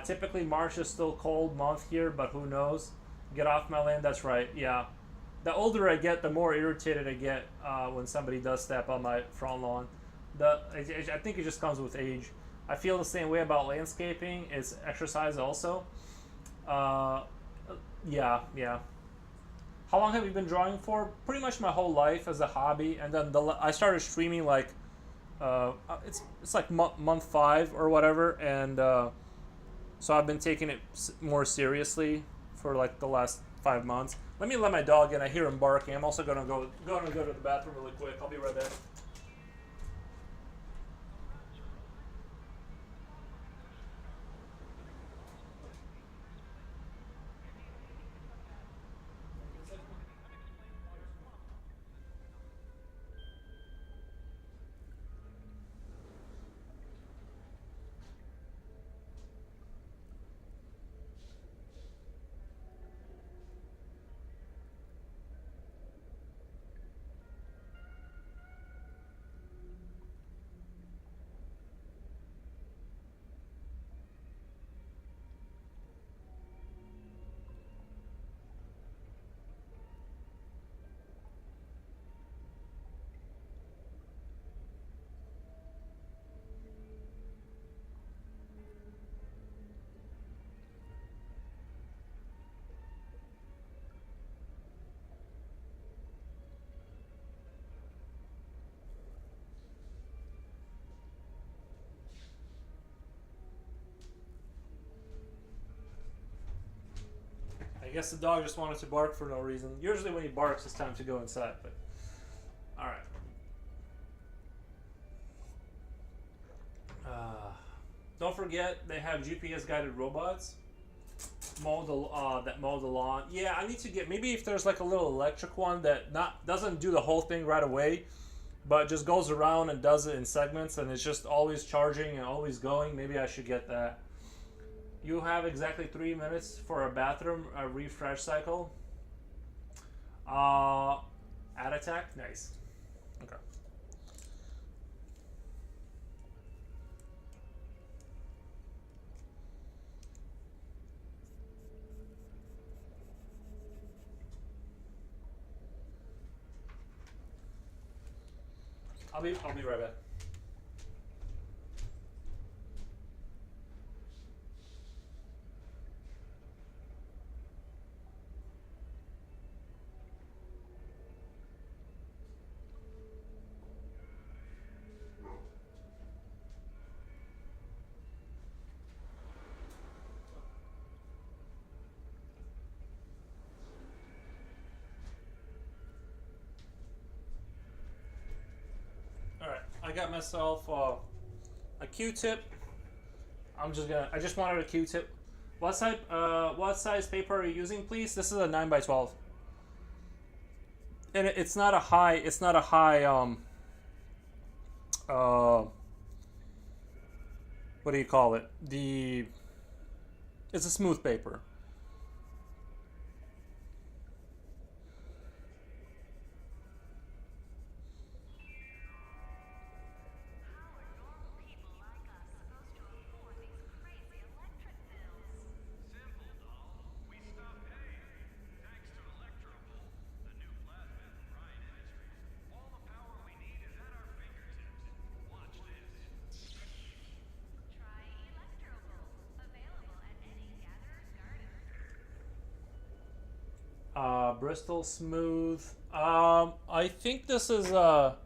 Speaker 1: Typically March is still cold month here, but who knows? Get off my land. That's right. Yeah. The older I get, the more irritated I get when somebody does step on my front lawn. I think it just comes with age. I feel the same way about landscaping. It's exercise also. Uh, yeah, yeah. How long have you been drawing for? Pretty much my whole life as a hobby, and then I started streaming like it's like month 5 or whatever, and so I've been taking it more seriously for like the last 5 months. Let my dog in. I hear him barking. I'm also gonna go to the bathroom really quick. I'll be right back. I guess the dog just wanted to bark for no reason. Usually when he barks, it's time to go inside. But all right. Don't forget they have GPS guided robots. That mow the lawn. Yeah, I need to get maybe if there's like a little electric one that not doesn't do the whole thing right away, but just goes around and does it in segments, and it's just always charging and always going. Maybe I should get that. You have exactly 3 minutes for a bathroom refresh cycle. Uh, Ad attack, nice. Okay, I'll be right back. All right, I got myself a Q-tip. I just wanted a Q-tip. What size paper are you using, please? This is a 9 by 12, and it's not a high. It's not a high. Uh, what do you call it? It's a smooth paper. Bristol smooth. I think this is crap.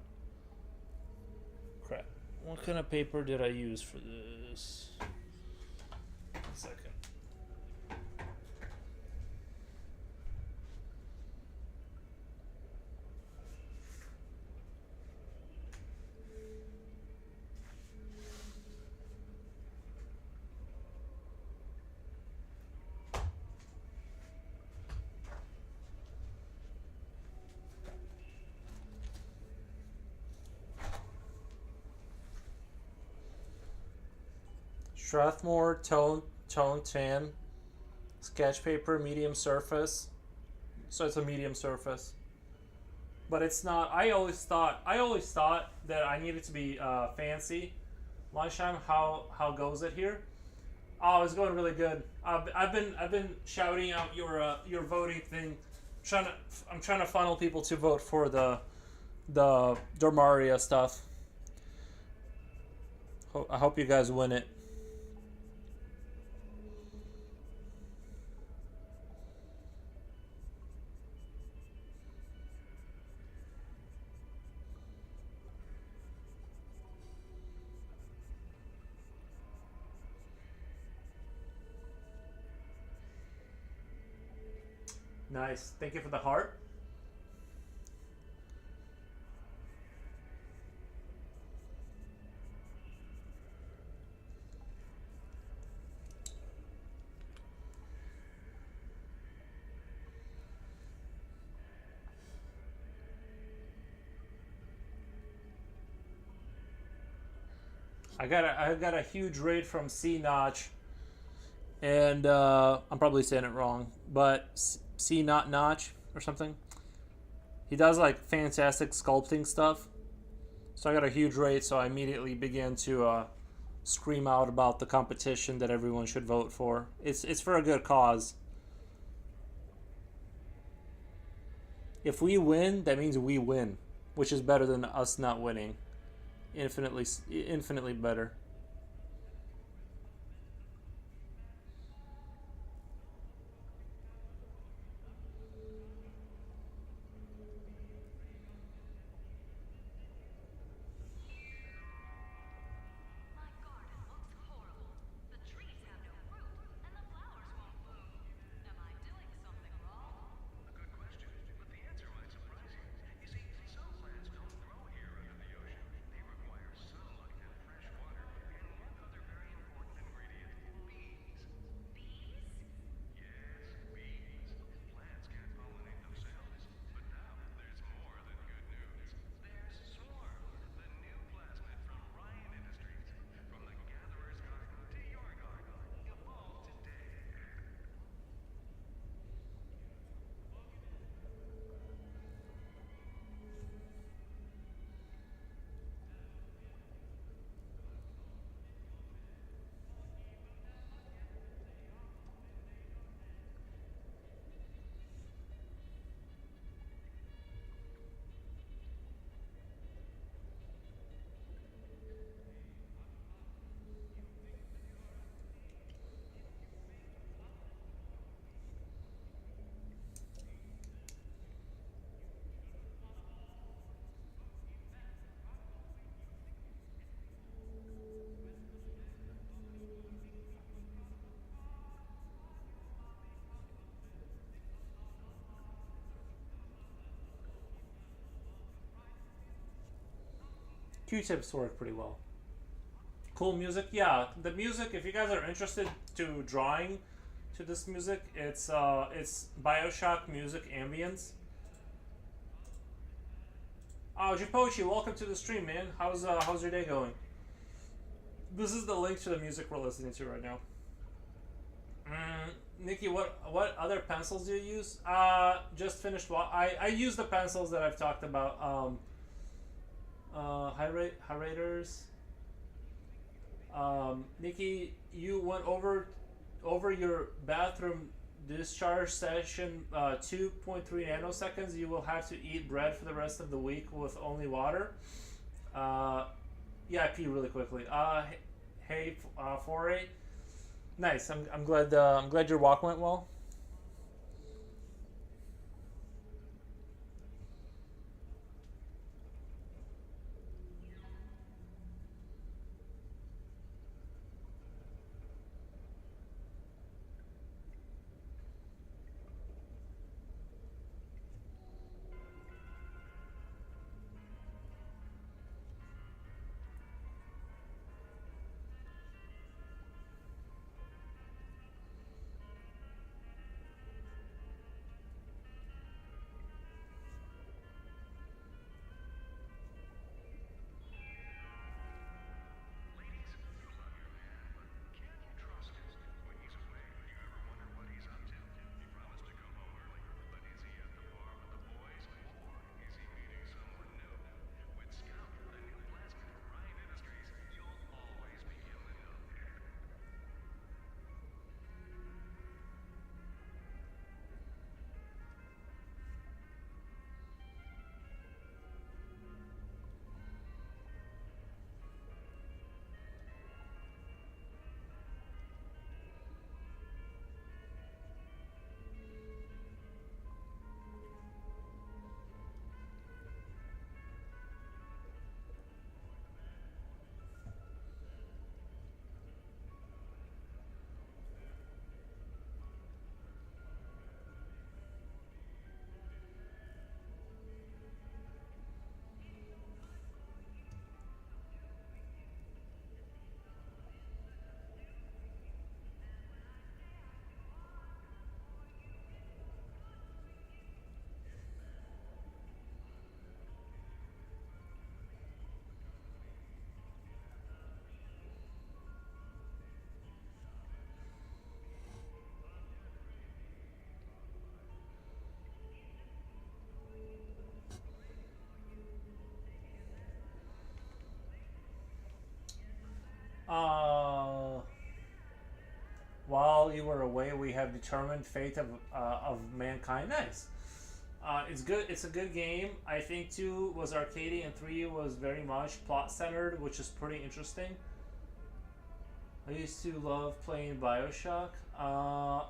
Speaker 1: What kind of paper did I use for this? 1 second. Strathmore tone tan, sketch paper, medium surface. So it's a medium surface, but it's not. I always thought that I needed to be fancy. Lunchtime, how goes it here? Oh, it's going really good. I've been shouting out your voting thing. Trying to I'm trying to funnel people to vote for the Dormaria stuff. I hope you guys win it. Nice. Thank you for the heart. I got a huge raid from C Notch, and I'm probably saying it wrong, but C Not Notch or something. He does like fantastic sculpting stuff. So I got a huge rate, so I immediately began to scream out about the competition that everyone should vote for. It's for a good cause. If we win, that means we win, which is better than us not winning. Infinitely better. Q-tips work pretty well. Cool music, yeah. The music, if you guys are interested to drawing to this music, it's Bioshock music ambience. Oh, Jipochi, welcome to the stream, man. How's your day going? This is the link to the music we're listening to right now. Nikki, what other pencils do you use? Just finished. I use the pencils that I've talked about. Hirators. Nikki, you went over your bathroom discharge session 2.3 nanoseconds. You will have to eat bread for the rest of the week with only water. Yeah, I pee really quickly. Hey, 4-8. Nice. I'm glad. I'm glad your walk went well. have determined fate of mankind. Nice. It's good. It's a good game. I think 2 was arcadey and 3 was very much plot centered, which is pretty interesting. I used to love playing Bioshock.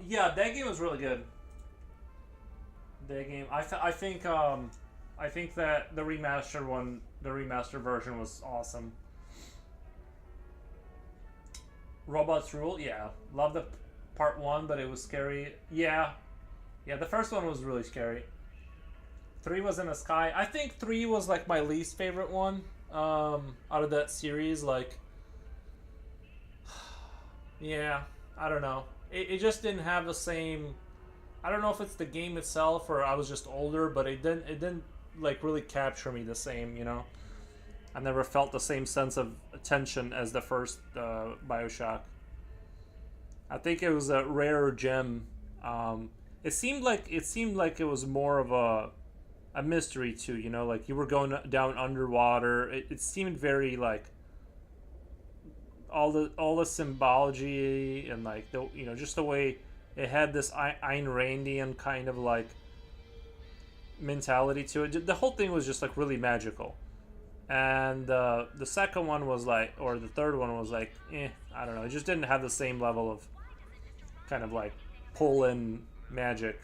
Speaker 1: Yeah, that game was really good. That game. I think that the remastered version was awesome. Robots Rule. Yeah, love the part 1, but it was scary. Yeah, yeah. The first one was really scary. 3 was in the sky. I think 3 was like my least favorite one out of that series. Like, yeah, I don't know. It just didn't have the same. I don't know if it's the game itself or I was just older, but it didn't like really capture me the same. You know, I never felt the same sense of attention as the first Bioshock. I think it was a rarer gem. It seemed like it was more of a mystery too, you know, like you were going down underwater. It seemed very like all the symbology and like the just the way it had this Ayn Randian kind of like mentality to it. The whole thing was just like really magical. And the second one was like, or the third one was like, I don't know. It just didn't have the same level of kind of like pull in magic.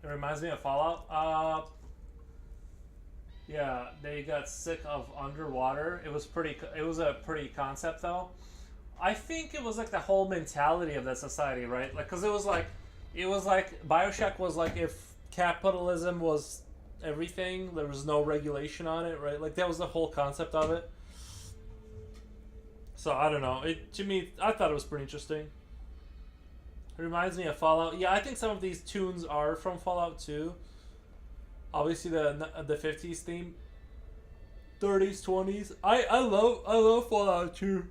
Speaker 1: It reminds me of Fallout. Yeah, they got sick of underwater. It was pretty. It was a pretty concept though. I think it was like the whole mentality of that society, right? Like, cause it was like Bioshock was like if capitalism was everything, there was no regulation on it, right? Like that was the whole concept of it. So I don't know. It to me, I thought it was pretty interesting. It reminds me of Fallout. Yeah, I think some of these tunes are from Fallout 2. Obviously, the 50s theme, 30s, 20s. I love Fallout 2.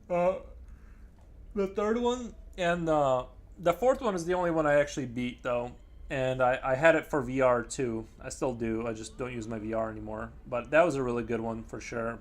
Speaker 1: Uh, the third one and the fourth one is the only one I actually beat though, and I had it for VR too. I still do. I just don't use my VR anymore. But that was a really good one for sure.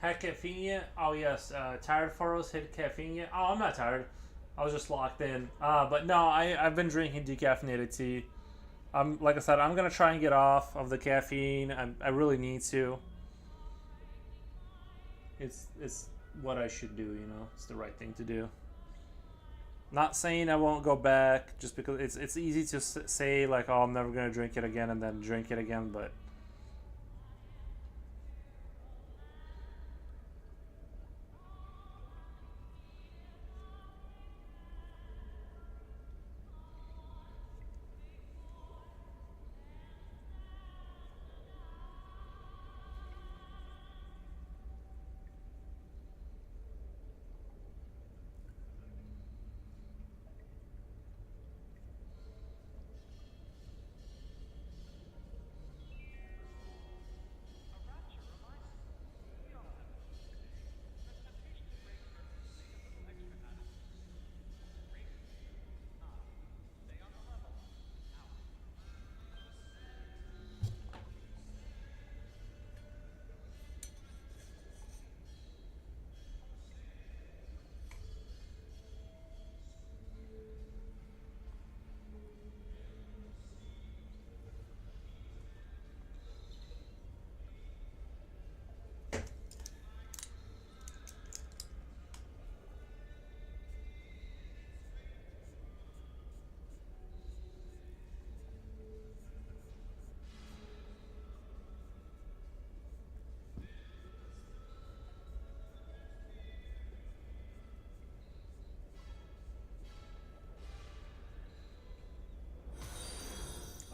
Speaker 1: Had caffeine yet? Oh yes. Tired for us. Hit caffeine yet? Oh, I'm not tired. I was just locked in. But no, I've been drinking decaffeinated tea. Like I said, I'm gonna try and get off of the caffeine. I really need to. It's what I should do. You know, it's the right thing to do. Not saying I won't go back, just because it's easy to say like, oh, I'm never gonna drink it again, and then drink it again. But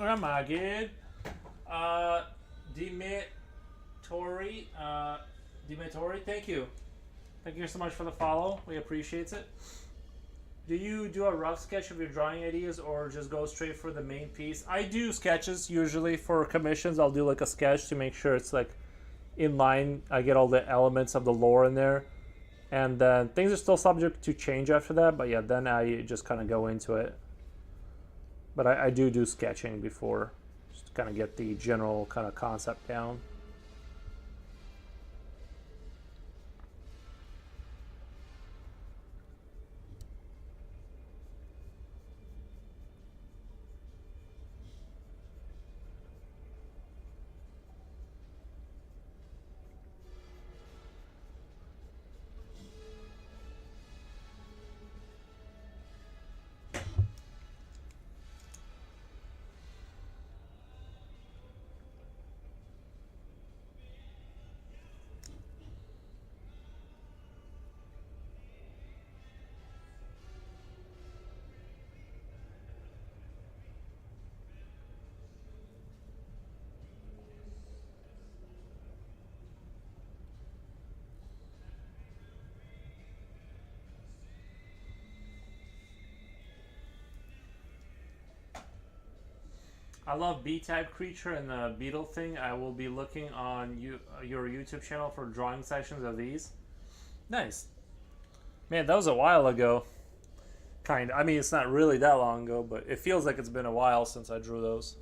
Speaker 1: am I good? Uh, Dimitori, Dimitori, thank you. Thank you so much for the follow. We appreciate it. Do you do a rough sketch of your drawing ideas or just go straight for the main piece? I do sketches usually for commissions. I'll do like a sketch to make sure it's like in line. I get all the elements of the lore in there. And then things are still subject to change after that. But yeah, then I just kind of go into it. But I do sketching before, just to kind of get the general kind of concept down. I love B-type creature and the beetle thing. I will be looking on your YouTube channel for drawing sessions of these. Nice. Man, that was a while ago. Kind of. I mean, it's not really that long ago, but it feels like it's been a while since I drew those.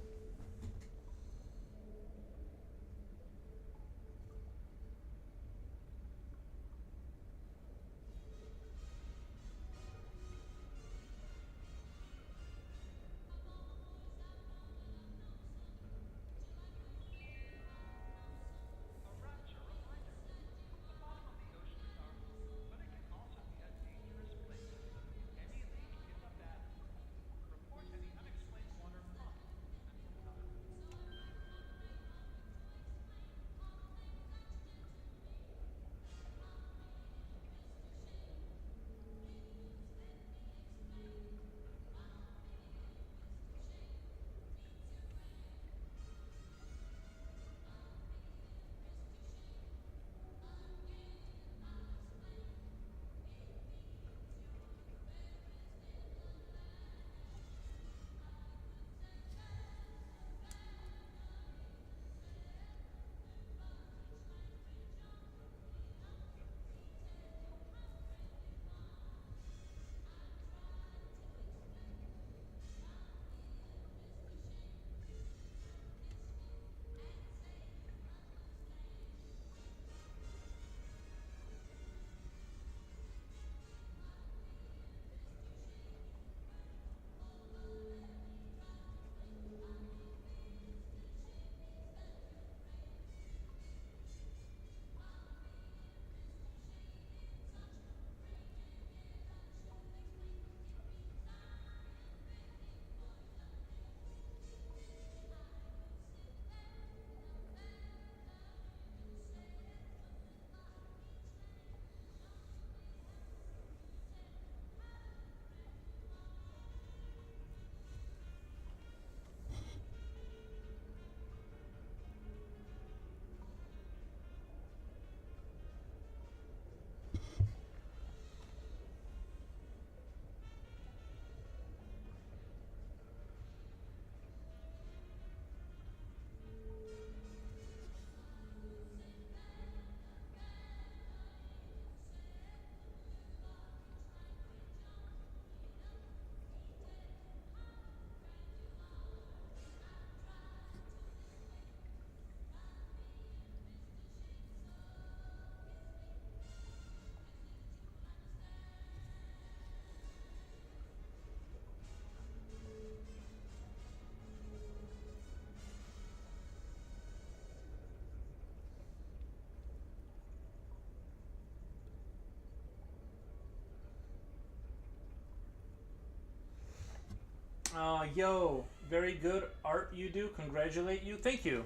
Speaker 1: Yo, very good art you do. Congratulate you. Thank you.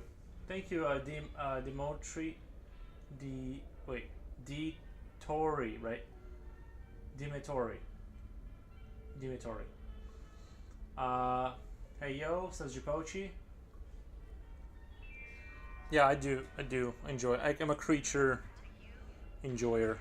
Speaker 1: Dimitri, D. Wait, D. Tori, right? Dimitori, Dimitori. Uh, hey yo, says Japochi. Yeah, I do. I do enjoy. I'm a creature enjoyer.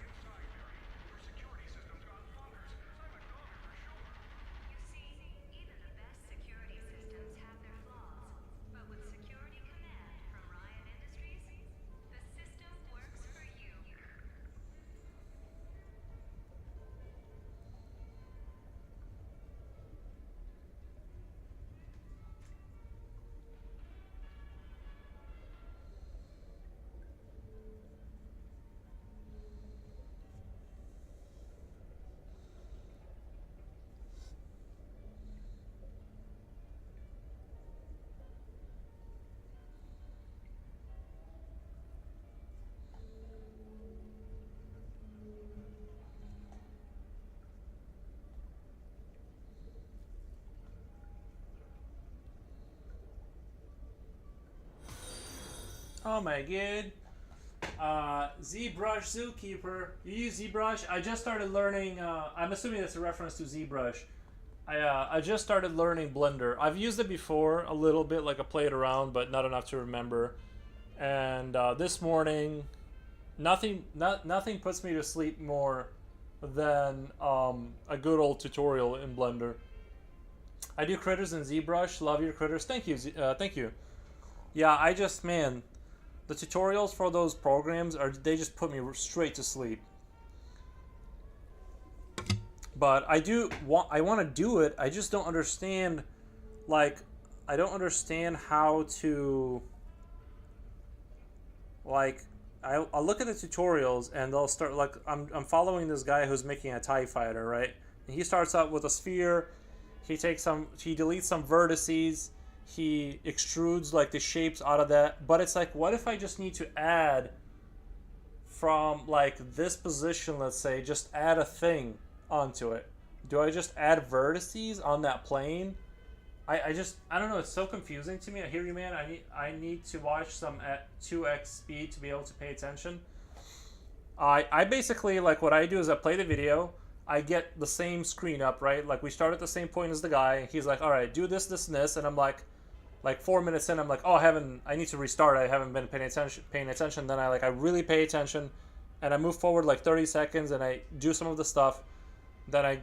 Speaker 1: Oh my god. ZBrush Zookeeper. You use ZBrush? I just started learning. I'm assuming that's a reference to ZBrush. I just started learning Blender. I've used it before a little bit, like I played around, but not enough to remember. And this morning, nothing puts me to sleep more than a good old tutorial in Blender. I do critters in ZBrush. Love your critters. Thank you. Thank you. Yeah, I just man. The tutorials for those programs they just put me straight to sleep. But I want to do it. I just don't understand, like, I don't understand how to, like, I'll look at the tutorials and they'll start, like, I'm following this guy who's making a TIE fighter, right? And he starts out with a sphere, he deletes some vertices, he extrudes like the shapes out of that, but it's like, what if I just need to add from like this position, let's say, just add a thing onto it? Do I just add vertices on that plane? I don't know, it's so confusing to me. I hear you, man. I need to watch some at 2x speed to be able to pay attention. I basically, like, what I do is I play the video, I get the same screen up, right? Like, we start at the same point as the guy. He's like, all right, do this, this, and this, and I'm like 4 minutes in, I'm like, oh, I need to restart. I haven't been paying attention. Then I really pay attention, and I move forward like 30 seconds, and I do some of the stuff. Then I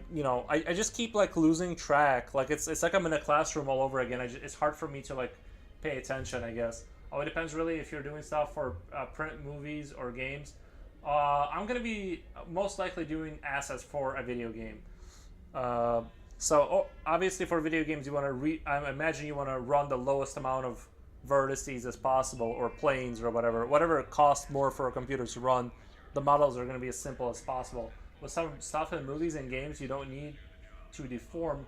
Speaker 1: just keep like losing track. Like it's like I'm in a classroom all over again. It's hard for me to like pay attention, I guess. Oh, it depends really if you're doing stuff for print, movies, or games. I'm gonna be most likely doing assets for a video game. Obviously for video games, you want to I imagine you want to run the lowest amount of vertices as possible, or planes, or whatever costs more for a computer to run. The models are going to be as simple as possible. With some stuff in movies and games, you don't need to deform.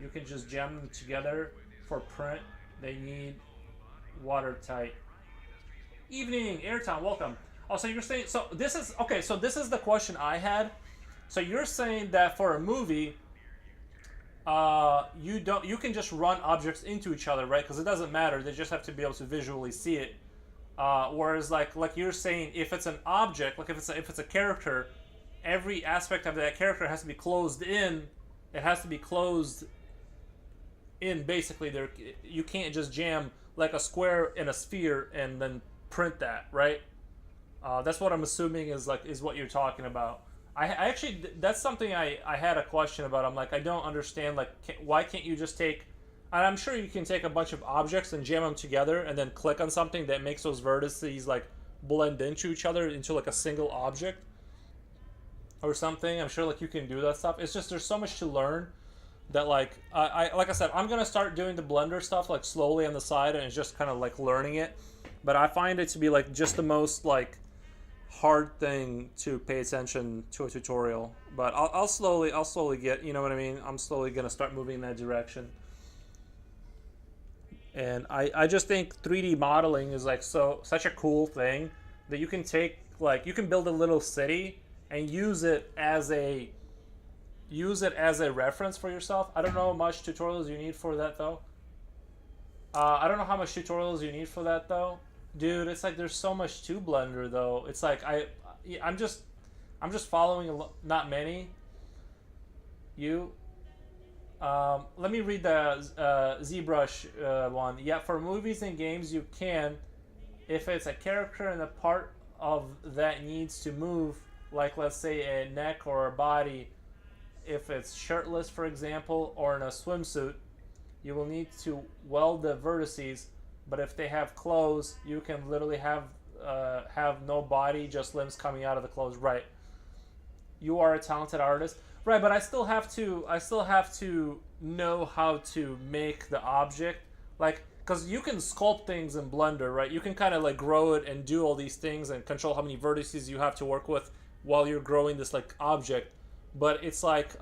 Speaker 1: You can just jam them together. For print, they need watertight. Evening, Airtown, welcome. Oh, so you're saying, so this is okay. So this is the question I had. So you're saying that for a movie, you can just run objects into each other, right? Because it doesn't matter. They just have to be able to visually see it. Whereas like you're saying, if it's an object, like if it's a character, every aspect of that character has to be closed in. It has to be closed in, basically. You can't just jam like a square in a sphere and then print that, right? That's what I'm assuming is what you're talking about. I actually, that's something I had a question about. I'm like, I don't understand, like, why can't you just take, and I'm sure you can take a bunch of objects and jam them together and then click on something that makes those vertices like blend into each other into like a single object or something. I'm sure like you can do that stuff. It's just there's so much to learn that like like I said, I'm gonna start doing the Blender stuff like slowly on the side, and it's just kind of like learning it. But I find it to be like just the most like hard thing to pay attention to a tutorial. But I'll slowly get, you know what I mean? I'm slowly gonna start moving in that direction. And I just think 3D modeling is like such a cool thing that you can take, like, you can build a little city and use it as a use it as a reference for yourself. I don't know how much tutorials you need for that though. I don't know how much tutorials you need for that though, dude. It's like there's so much to Blender though. It's like I'm just following not many. You let me read the ZBrush one. Yeah, for movies and games you can, if it's a character and a part of that needs to move, like let's say a neck or a body. If it's shirtless, for example, or in a swimsuit, you will need to weld the vertices. But if they have clothes, you can literally have no body, just limbs coming out of the clothes. Right. You are a talented artist. Right, but I still have to know how to make the object. Like, because you can sculpt things in Blender, right? You can kind of like grow it and do all these things and control how many vertices you have to work with while you're growing this like object. But it's like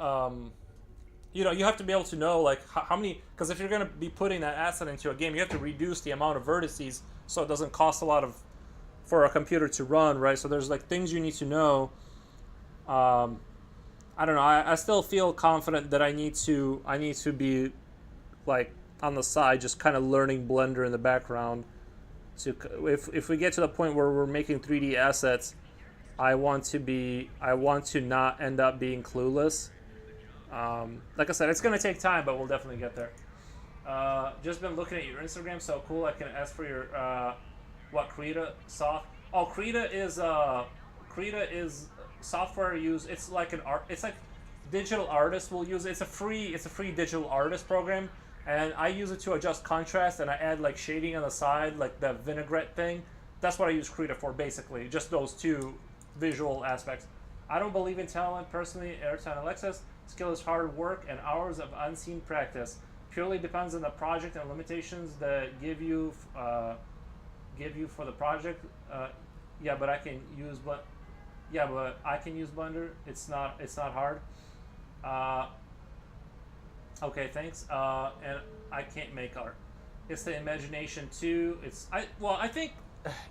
Speaker 1: you have to be able to know like how many, because if you're going to be putting that asset into a game, you have to reduce the amount of vertices so it doesn't cost a lot of for a computer to run, right? So there's like things you need to know. I don't know. I still feel confident that I need to be like on the side, just kind of learning Blender in the background. To if we get to the point where we're making 3D assets, I want to not end up being clueless. Like I said, it's gonna take time, but we'll definitely get there. Just been looking at your Instagram, so cool. I can ask for your what Krita soft. Oh, Krita is software used. It's like an art. It's like digital artists will use it. It's a free digital artist program, and I use it to adjust contrast, and I add like shading on the side, like the vinaigrette thing. That's what I use Krita for, basically. Just those two visual aspects. I don't believe in talent personally. Airtime Alexis. Skill is hard work and hours of unseen practice. Purely depends on the project and limitations that give you for the project. Yeah, but I can use Blender. It's not hard. Okay, thanks. And I can't make art. It's the imagination too. I think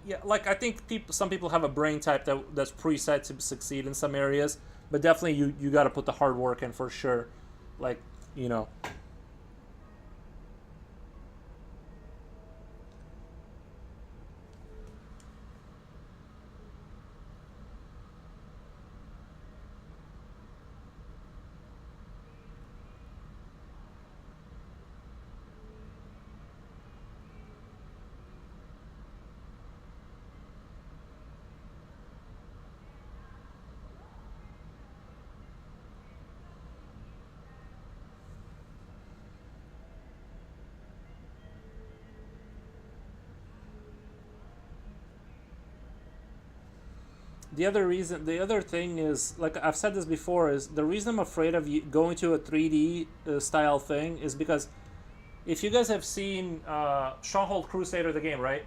Speaker 1: yeah, like I think some people have a brain type that's preset to succeed in some areas, but definitely you got to put the hard work in for sure. Like, you know. The other thing is, like I've said this before, is the reason I'm afraid of going to a 3D style thing is because if you guys have seen Stronghold Crusader the game, right?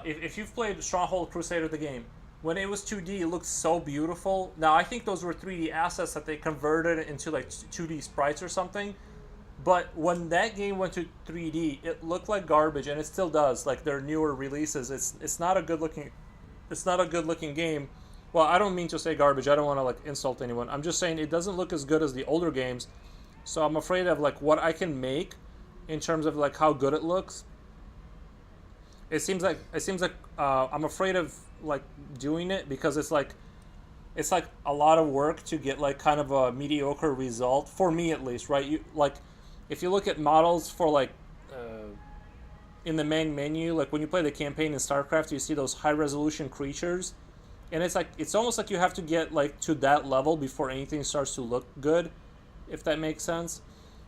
Speaker 1: If you've played Stronghold Crusader the game, when it was 2D, it looked so beautiful. Now I think those were 3D assets that they converted into like 2D sprites or something. But when that game went to 3D, it looked like garbage, and it still does. Like their newer releases, it's not a good looking game. Well, I don't mean to say garbage. I don't want to like insult anyone. I'm just saying it doesn't look as good as the older games. So I'm afraid of like what I can make in terms of like how good it looks. It seems like I'm afraid of like doing it because it's like a lot of work to get like kind of a mediocre result for me at least, right? You like if you look at models for like in the main menu, like when you play the campaign in StarCraft, you see those high resolution creatures, and it's almost like you have to get like to that level before anything starts to look good, if that makes sense.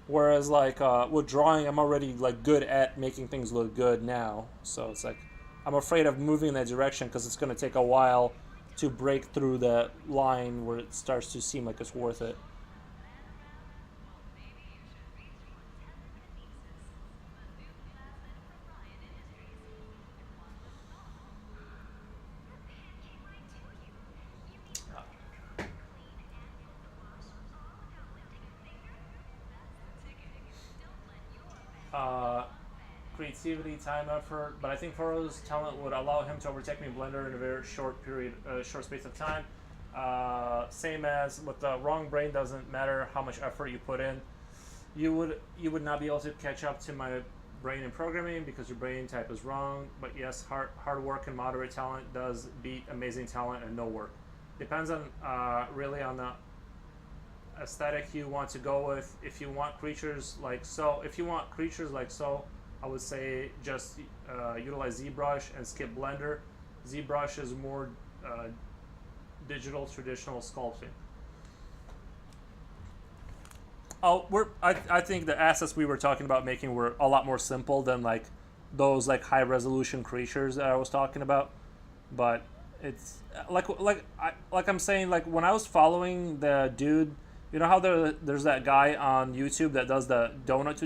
Speaker 1: Whereas like with drawing, I'm already like good at making things look good now, so it's like I'm afraid of moving in that direction because it's going to take a while to break through that line where it starts to seem like it's worth it. uh, Creativity, time, effort, but I think Furrow's talent would allow him to overtake me in Blender in a very short space of time. Same as with the wrong brain, doesn't matter how much effort you put in. You would not be able to catch up to my brain in programming because your brain type is wrong. But yes, hard work and moderate talent does beat amazing talent and no work. Depends on really on the aesthetic you want to go with. If you want creatures like so, I would say just utilize ZBrush and skip Blender. ZBrush is more digital traditional sculpting. Oh, I think the assets we were talking about making were a lot more simple than like those like high resolution creatures that I was talking about. But it's like I'm saying, like when I was following the dude, you know how there's that guy on YouTube that does the donut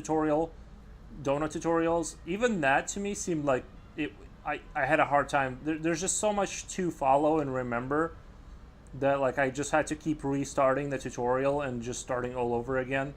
Speaker 1: tutorials. Even that to me seemed like it. I had a hard time. There's just so much to follow and remember that like I just had to keep restarting the tutorial and just starting all over again.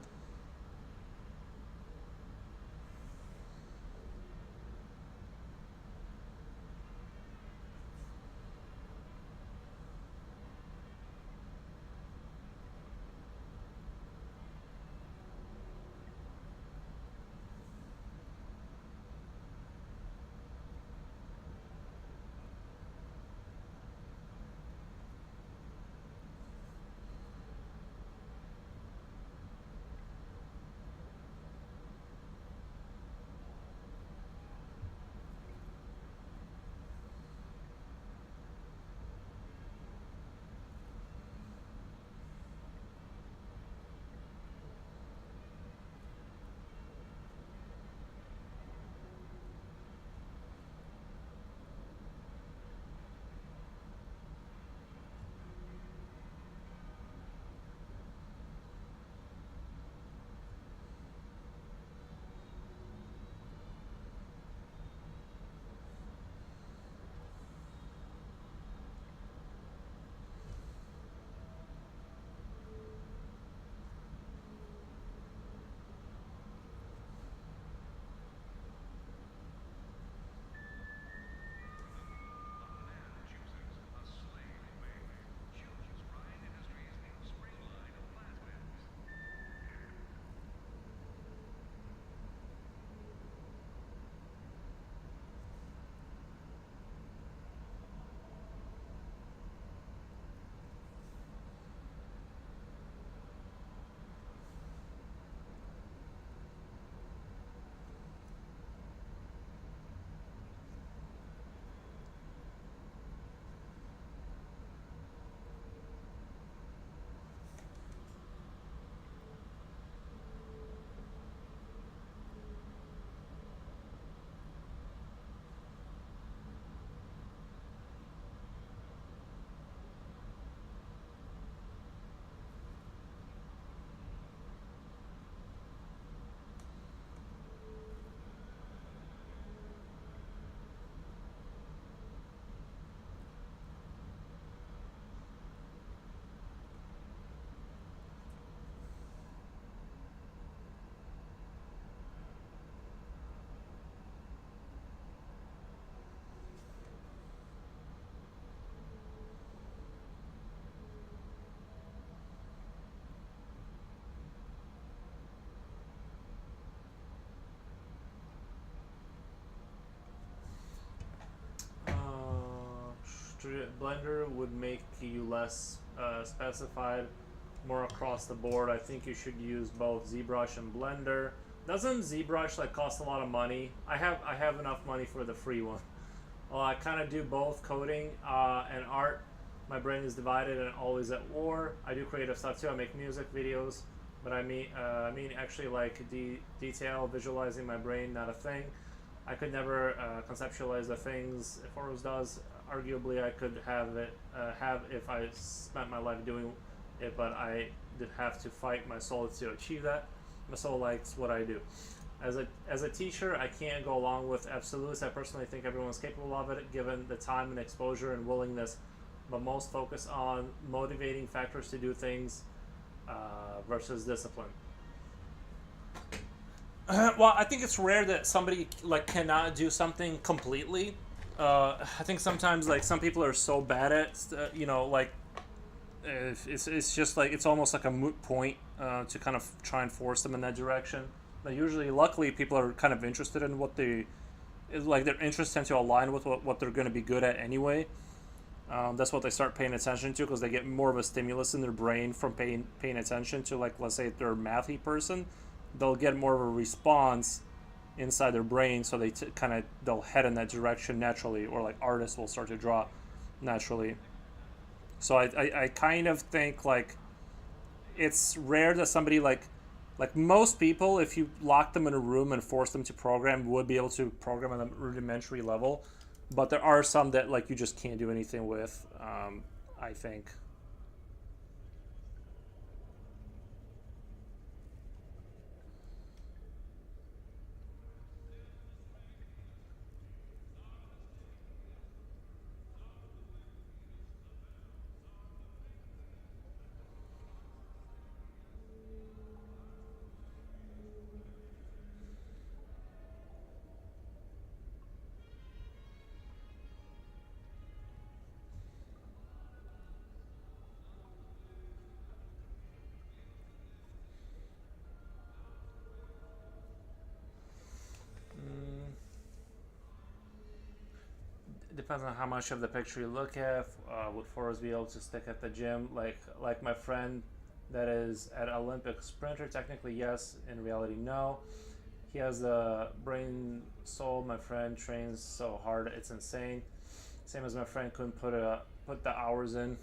Speaker 1: Blender would make you less specified, more across the board. I think you should use both ZBrush and Blender. Doesn't ZBrush like cost a lot of money? I have enough money for the free one. Well, I kind of do both coding and art. My brain is divided and always at war. I do creative stuff too. I make music videos, but I mean actually like detail visualizing my brain, not a thing. I could never conceptualize the things Forrest does. Arguably, I could have if I spent my life doing it, but I did have to fight my soul to achieve that. My soul likes what I do. As a teacher, I can't go along with absolutes. I personally think everyone's capable of it, given the time and exposure and willingness, but most focus on motivating factors to do things versus discipline. Well, I think it's rare that somebody like cannot do something completely. I think sometimes like some people are so bad at like It's just like it's almost like a moot point to kind of try and force them in that direction. But usually, luckily, people are kind of interested in what they like. Their interests tend to align with what they're going to be good at anyway. That's what they start paying attention to because they get more of a stimulus in their brain from paying attention to, like, let's say if they're a mathy person, they'll get more of a response inside their brain, so they kind of they'll head in that direction naturally, or like artists will start to draw naturally. So I kind of think like it's rare that somebody like most people, if you lock them in a room and force them to program, would be able to program at a rudimentary level. But there are some that like you just can't do anything with. I think. Mm, Depends on how much of the picture you look at. Would Forrest be able to stick at the gym? Like my friend that is at Olympic sprinter. Technically, yes. In reality, no. He has the brain soul. My friend trains so hard, it's insane. Same as my friend couldn't put the hours in.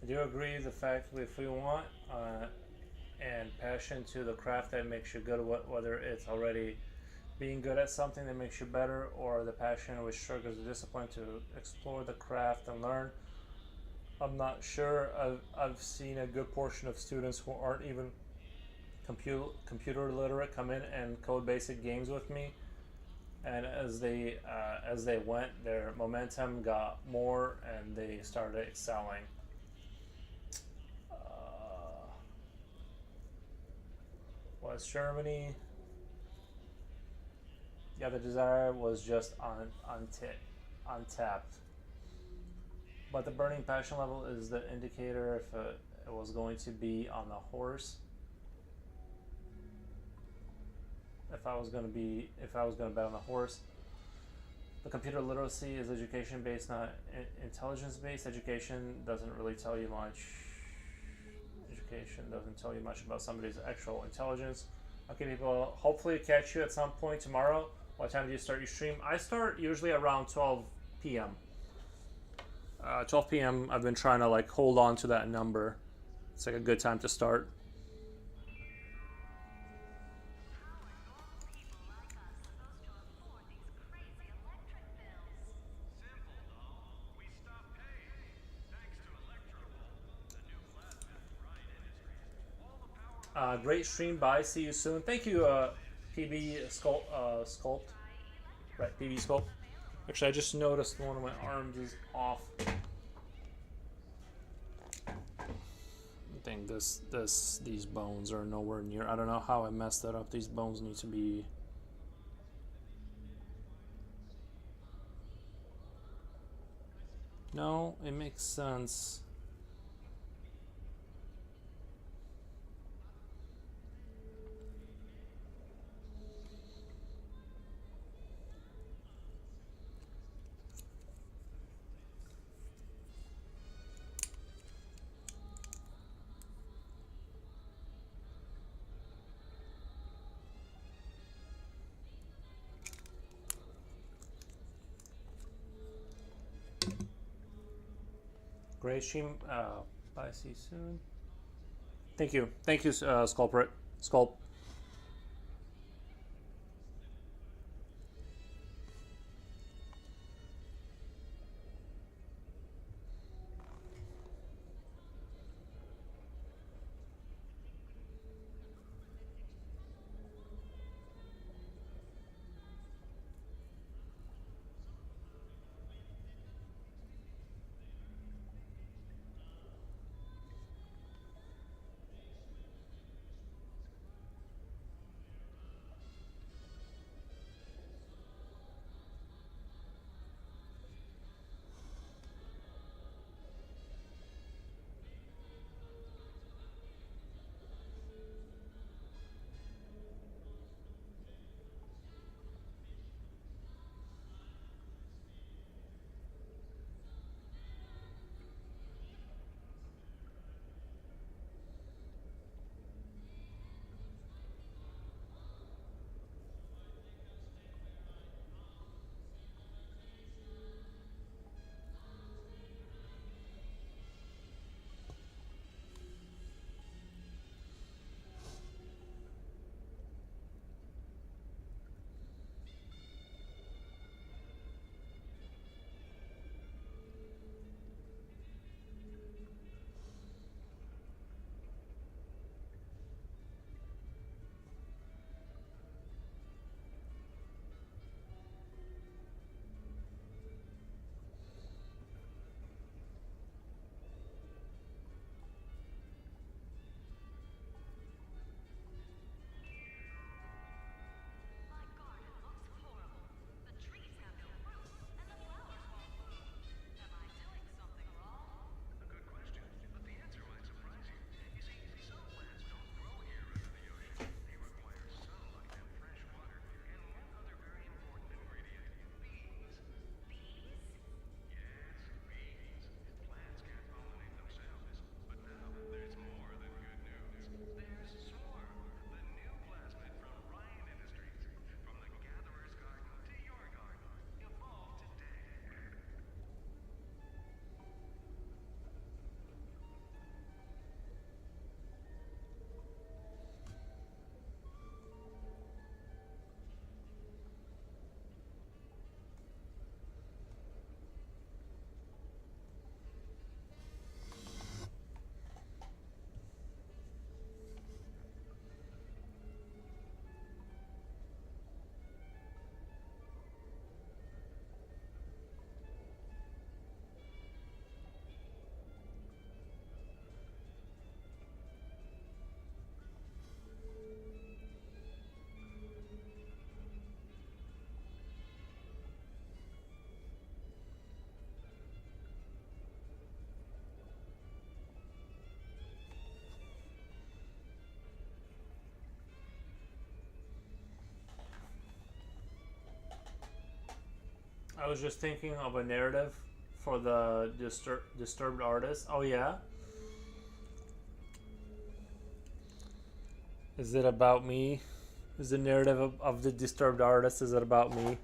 Speaker 1: I do agree the fact if we want and passion to the craft that makes you good, whether it's already being good at something that makes you better, or the passion which triggers the discipline to explore the craft and learn. I'm not sure. I've seen a good portion of students who aren't even computer literate come in and code basic games with me, and as they went, their momentum got more and they started excelling. West Germany. Yeah, the desire was just untapped. But the burning passion level is the indicator if it was going to be on the horse. If I was going to bet on the horse. The computer literacy is education based, not intelligence based. Education doesn't really tell you much. Education doesn't tell you much about somebody's actual intelligence. Okay, people, hopefully catch you at some point tomorrow. What time do you start your stream? I start usually around 12 p.m. 12 p.m. I've been trying to like hold on to that number. It's like a good time to start. Great stream. Bye. See you soon. Thank you, PB Sculpt. Right, PB Sculpt. Actually, I just noticed one of my arms is off. I think these bones are nowhere near. I don't know how I messed that up. These bones need to be. No, it makes sense. Great stream. Bye. See you soon. Thank you. Thank you, Sculprit. Sculpt. I was just thinking of a narrative for the disturbed artist. Oh yeah, is it about me? Is the narrative of the disturbed artist? Is it about me?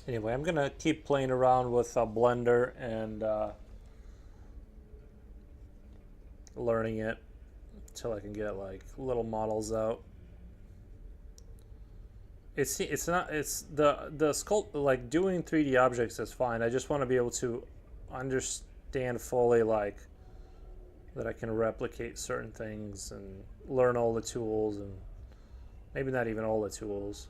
Speaker 1: Anyway, I'm gonna keep playing around with Blender and learning it until I can get like little models out. It's not it's the sculpt, like doing 3D objects is fine. I just want to be able to understand fully like that I can replicate certain things and learn all the tools, and maybe not even all the tools.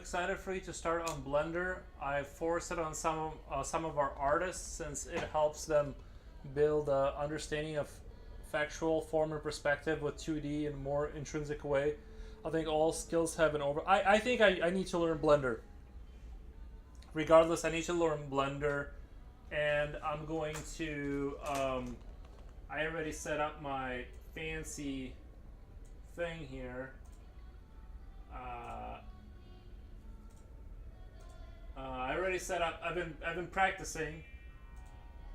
Speaker 1: excited for you to start on Blender. I forced it on some of our artists since it helps them build a understanding of factual form and perspective with 2D in a more intrinsic way. I think all skills have an over. I think I need to learn Blender. Regardless, I need to learn Blender, and I'm going to. I already set up my fancy thing here. I already set up. I've been practicing.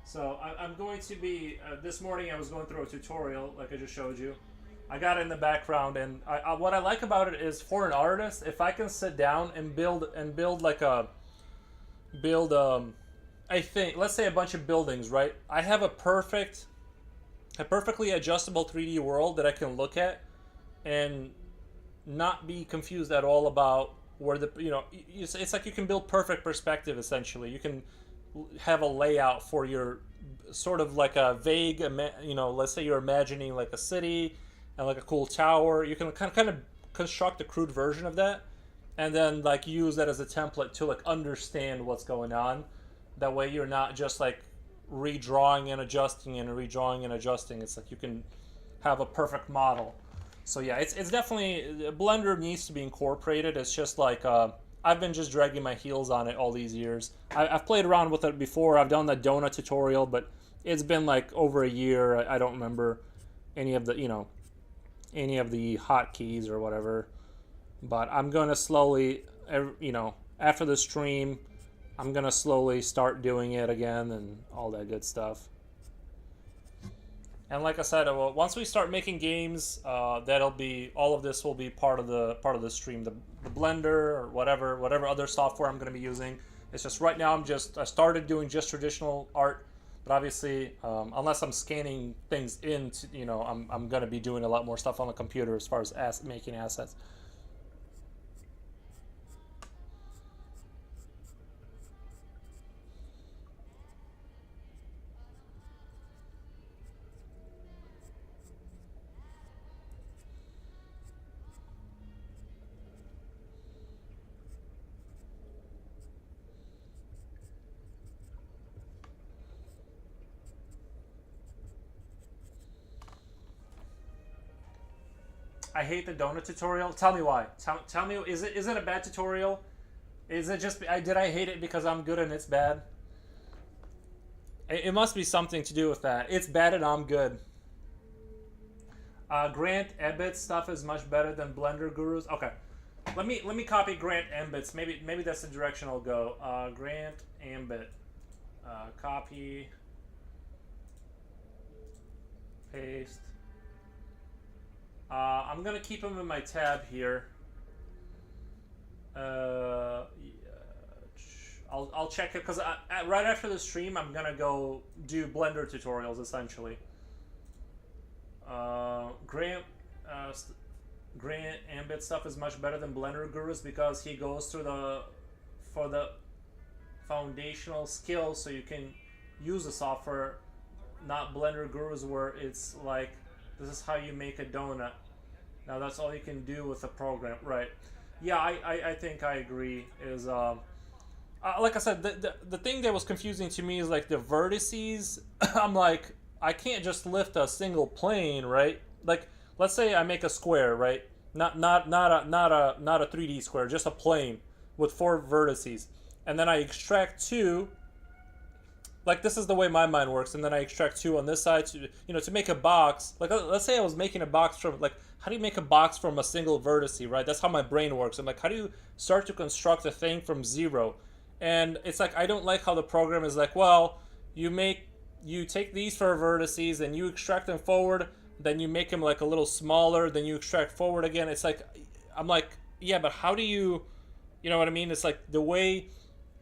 Speaker 1: So I'm going to be this morning. I was going through a tutorial, like I just showed you. I got it in the background, and what I like about it is for an artist, if I can sit down and build like a I think let's say a bunch of buildings, right? I have a perfectly adjustable 3D world that I can look at and not be confused at all about where it's like you can build perfect perspective essentially. You can have a layout for your sort of like a vague, let's say you're imagining like a city and like a cool tower. You can kind of construct a crude version of that and then like use that as a template to like understand what's going on. That way you're not just like redrawing and adjusting and redrawing and adjusting. It's like you can have a perfect model. So yeah, it's definitely, Blender needs to be incorporated. It's just like I've been just dragging my heels on it all these years. I've played around with it before. I've done the donut tutorial, but it's been like over a year. I don't remember any of the hotkeys or whatever. But I'm gonna slowly, after the stream, I'm gonna slowly start doing it again and all that good stuff. And like I said, once we start making games, that'll be, all of this will be part of the stream. The Blender or whatever other software I'm going to be using. It's just right now I started doing just traditional art, but obviously unless I'm scanning things into, I'm going to be doing a lot more stuff on the computer as far as making assets. I hate the donut tutorial. Tell me why. Tell me, is it a bad tutorial? Is it just, did I hate it because I'm good and it's bad? It must be something to do with that. It's bad and I'm good. Grant Ebbets stuff is much better than Blender Gurus. Okay, let me copy Grant Ebbets. Maybe that's the direction I'll go. Grant Ambit, copy, paste. I'm gonna keep them in my tab here. I'll check it because right after the stream I'm gonna go do Blender tutorials essentially. Grant Ambit stuff is much better than Blender Gurus because he goes through for the foundational skills so you can use the software, not Blender Gurus where it's like, this is how you make a donut. Now that's all you can do with the program, right? Yeah, I think I agree. Is like I said, the thing that was confusing to me is like the vertices. I'm like, I can't just lift a single plane, right? Like, let's say I make a square, right? Not a 3D square, just a plane with 4 vertices, and then I extract 2. Like, this is the way my mind works, and then I extract 2 on this side to make a box. Like, let's say I was making a box from, like, how do you make a box from a single vertice, right? That's how my brain works. I'm like, how do you start to construct a thing from 0? And it's like, I don't like how the program is like, well, you take these 4 vertices and you extract them forward, then you make them like a little smaller, then you extract forward again. It's like, I'm like, yeah, but how do you know what I mean? It's like the way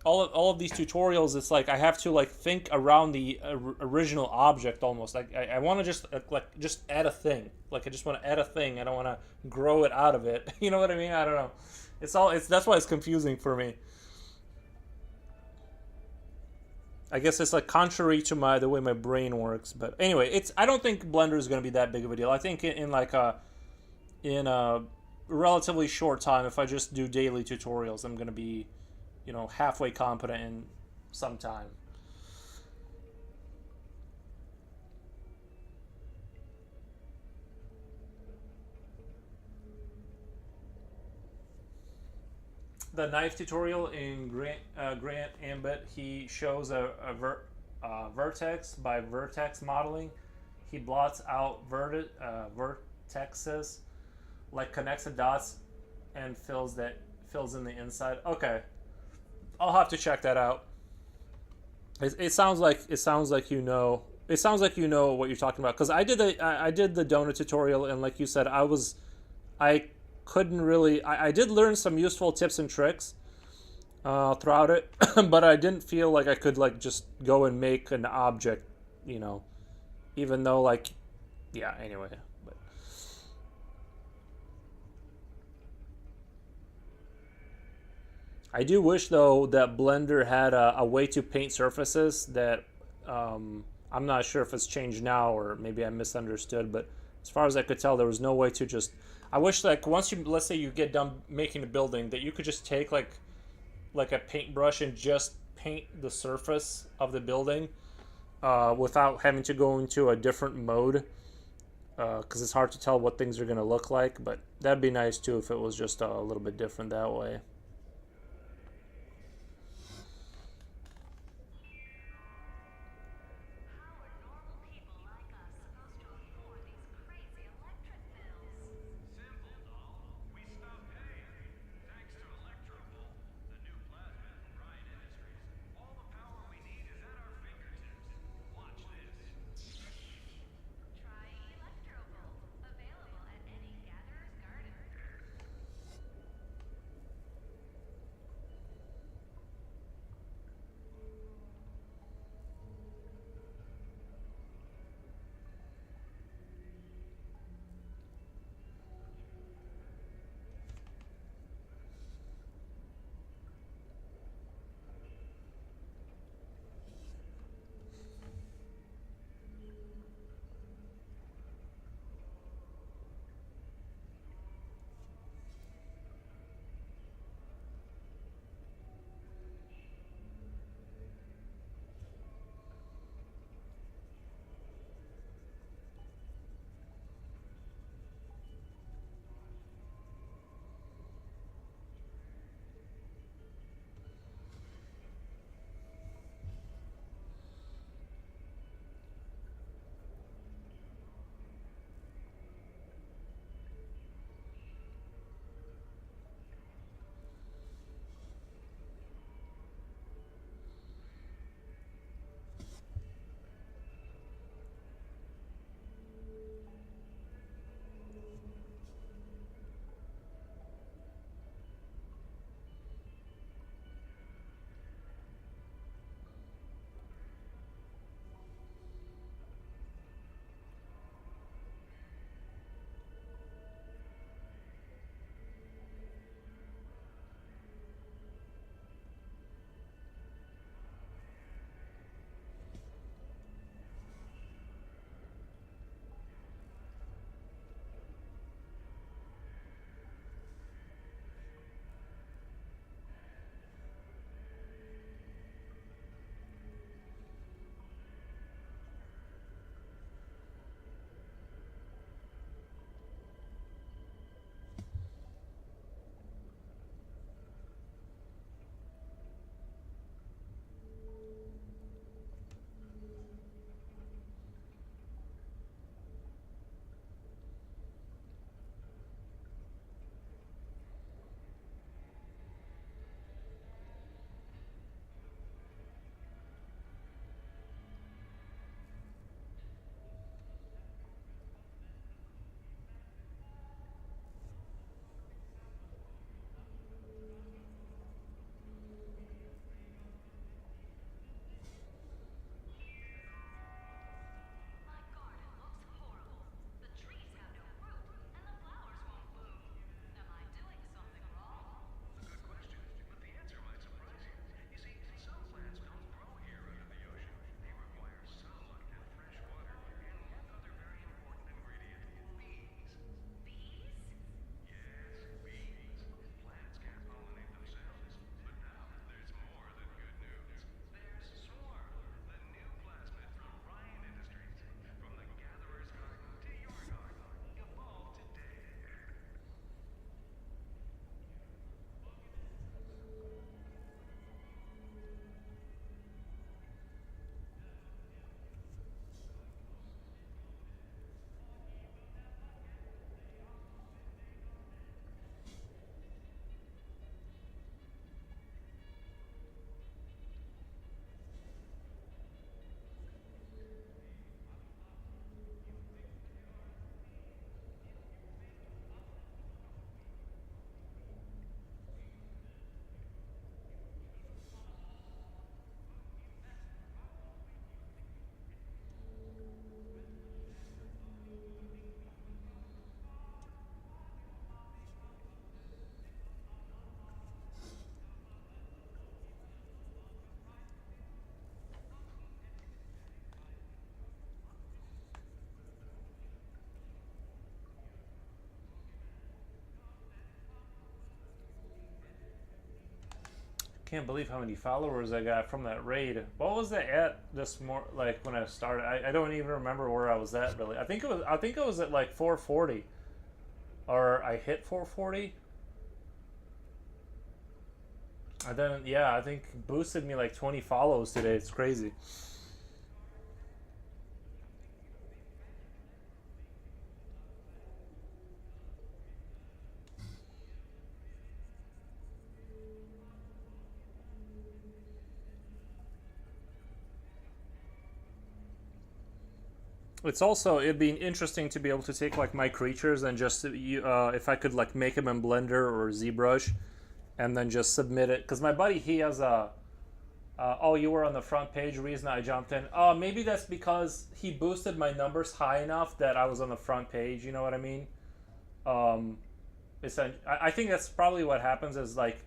Speaker 1: all of these tutorials, it's like I have to like think around the original object almost. Like I want to just add a thing. Like I just want to add a thing. I don't want to grow it out of it. You know what I mean? I don't know. That's why it's confusing for me. I guess it's like contrary to the way my brain works. But anyway, I don't think Blender is going to be that big of a deal. I think in relatively short time. If I just do daily tutorials, I'm gonna be, halfway competent in some time. The knife tutorial in Grant Ambit, he shows vertex by vertex modeling. He blots out vertexes, like connects the dots and fills in the inside. Okay, I'll have to check that out. It sounds like you know. It sounds like you know what you're talking about because I did the donut tutorial, and like you said, I couldn't really. I did learn some useful tips and tricks throughout it, but I didn't feel like I could like just go and make an object, you know, even though like, yeah. Anyway, but I do wish though that Blender had a way to paint surfaces that I'm not sure if it's changed now or maybe I misunderstood, but as far as I could tell, there was no way to just. I wish like once you let's say you get done making a building that you could just take like a paintbrush and just paint the surface of the building without having to go into a different mode because it's hard to tell what things are going to look like. But that'd be nice too if it was just a little bit different that way. can't believe how many followers I got from that raid. What was that at this like when I started? I don't even remember where I was at really. I think it was at like 440. Or I hit 440. And then yeah, I think boosted me like 20 follows today. It's crazy. It's also, it'd be interesting to be able to take like my creatures and just if I could like make them in Blender or ZBrush and then just submit it, because my buddy, he has a oh, you were on the front page, reason I jumped in. Oh, maybe that's because he boosted my numbers high enough that I was on the front page, you know what I mean? I think that's probably what happens is like,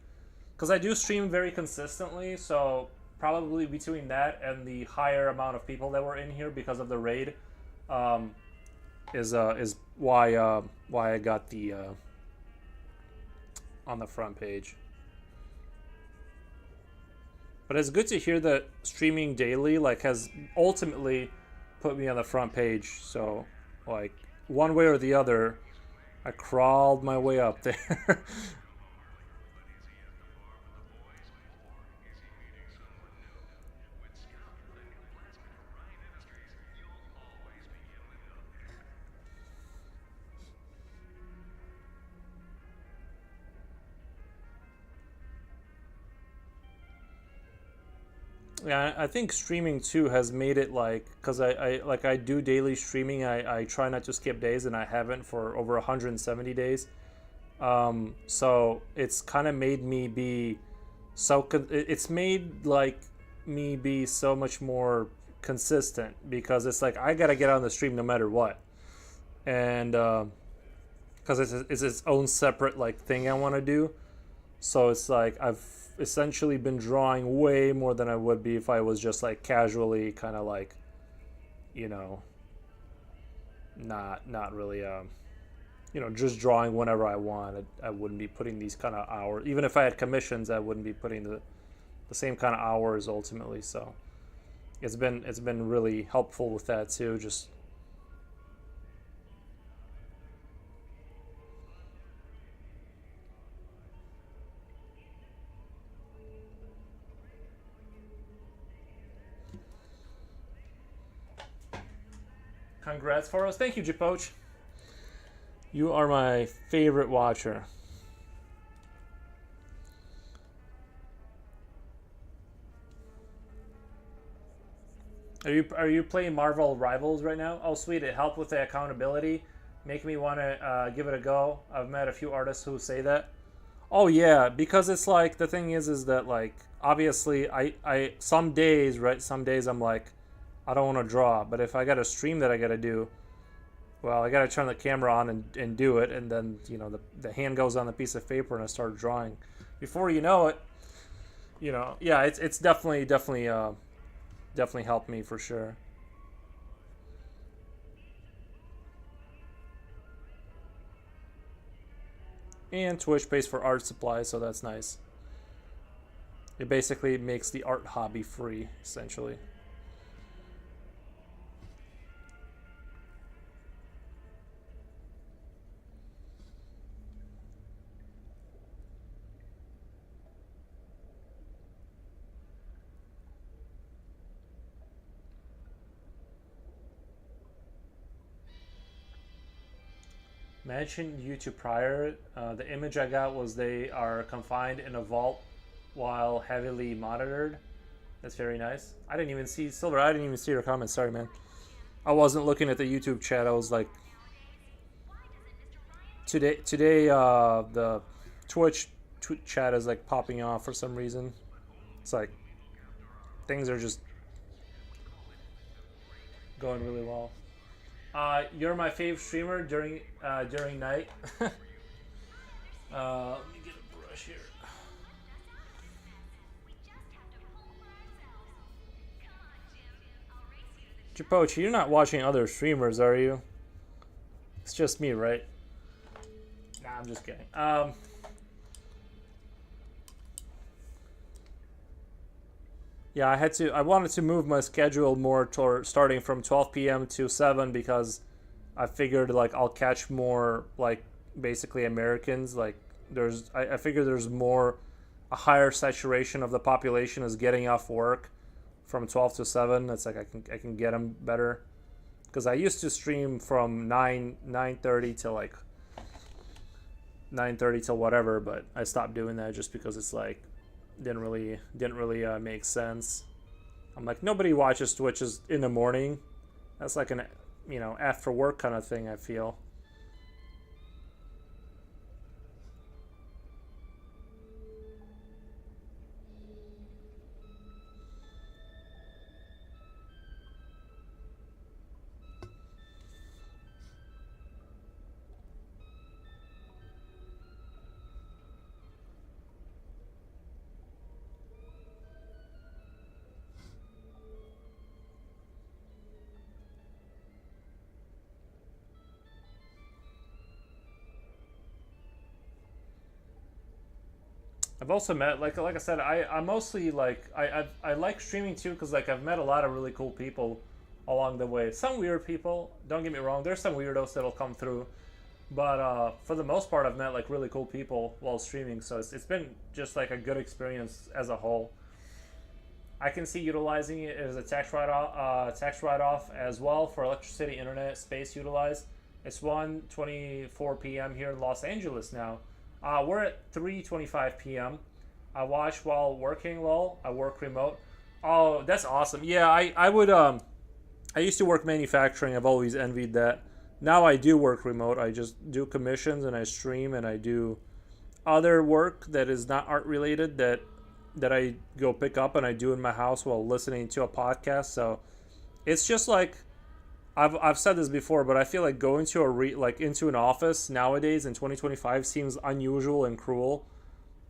Speaker 1: because I do stream very consistently, so probably between that and the higher amount of people that were in here because of the raid, is why I got the on the front page. But it's good to hear that streaming daily like has ultimately put me on the front page. So like one way or the other, I crawled my way up there. Yeah, I think streaming too has made it like, because I do daily streaming. I try not to skip days, and I haven't for over 170 days. So it's kind of made me be it's made like me be so much more consistent, because it's like I gotta get on the stream no matter what, and because it's its own separate like thing I want to do. So it's like I've essentially been drawing way more than I would be if I was just like casually kind of like, you know, not really just drawing whenever I want. I wouldn't be putting these kind of hours. Even if I had commissions, I wouldn't be putting the same kind of hours ultimately. So it's been really helpful with that too. Just congrats for us. Thank you, Japoch. You are my favorite watcher. Are you playing Marvel Rivals right now? Oh, sweet! It helped with the accountability, make me want to give it a go. I've met a few artists who say that. Oh yeah, because it's like the thing is that like obviously I some days, right? Some days I'm like I don't want to draw, but if I got a stream that I got to do, well, I got to turn the camera on and do it, and then the hand goes on the piece of paper and I start drawing. Before you know it, yeah, it's definitely helped me for sure. And Twitch pays for art supplies, so that's nice. It basically makes the art hobby free, essentially. Mentioned you to prior. The image I got was they are confined in a vault while heavily monitored. That's very nice. I didn't even see Silver. I didn't even see your comments. Sorry, man. I wasn't looking at the YouTube chat. I was like, today the Twitch chat is like popping off for some reason. It's like things are just going really well. You're my fave streamer during night. Let me get a brush here. Japochi, you're not watching other streamers, are you? It's just me, right? Nah, I'm just kidding. Yeah, I wanted to move my schedule more toward starting from 12 p.m. to 7 because I figured like I'll catch more like basically Americans. Like I figure there's more a higher saturation of the population is getting off work from 12 to 7. It's like I can get them better because I used to stream from 9:30 to like 9:30 till whatever, but I stopped doing that just because it's like didn't really make sense. I'm like nobody watches Twitches in the morning. That's like an after work kind of thing. I feel. I've also met like I said I mostly like I like streaming too because like I've met a lot of really cool people along the way. Some weird people. Don't get me wrong. There's some weirdos that'll come through, but for the most part, I've met like really cool people while streaming. So it's been just like a good experience as a whole. I can see utilizing it as a tax write off as well for electricity, internet, space utilized. It's 1:24 p.m. here in Los Angeles now. We're at 3:25 p.m. I watch while working. Well, I work remote. Oh, that's awesome. Yeah, I would I used to work manufacturing. I've always envied that. Now I do work remote. I just do commissions and I stream and I do other work that is not art related that I go pick up and I do in my house while listening to a podcast. So it's just like I've said this before, but I feel like going to like into an office nowadays in 2025 seems unusual and cruel.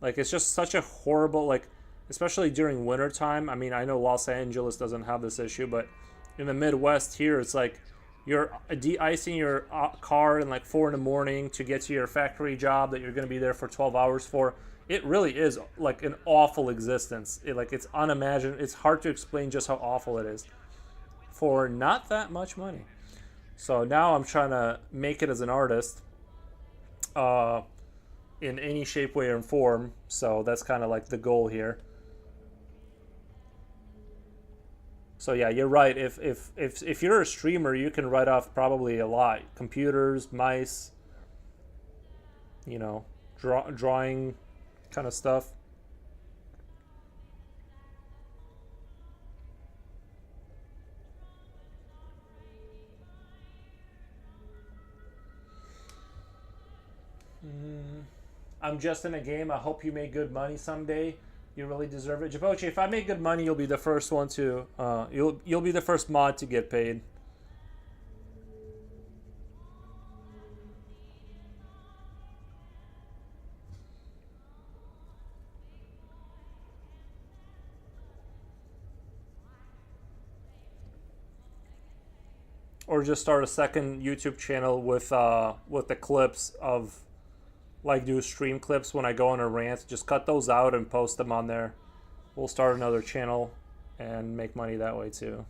Speaker 1: Like it's just such a horrible like, especially during winter time. I mean, I know Los Angeles doesn't have this issue, but in the Midwest here, it's like you're de-icing your car in like 4 in the morning to get to your factory job that you're going to be there for 12 hours for. It really is like an awful existence. Like it's unimaginable. It's hard to explain just how awful it is for not that much money. So now I'm trying to make it as an artist uh, in any shape, way, or form. So that's kind of like the goal here. So yeah, you're right. If you're a streamer, you can write off probably a lot. Computers, mice, drawing kind of stuff. I'm just in a game. I hope you make good money someday. You really deserve it, Japoche. If I make good money, you'll be the first one to. You'll be the first mod to get paid, or just start a second YouTube channel with the clips of like do stream clips when I go on a rant. Just cut those out and post them on there. We'll start another channel and make money that way too.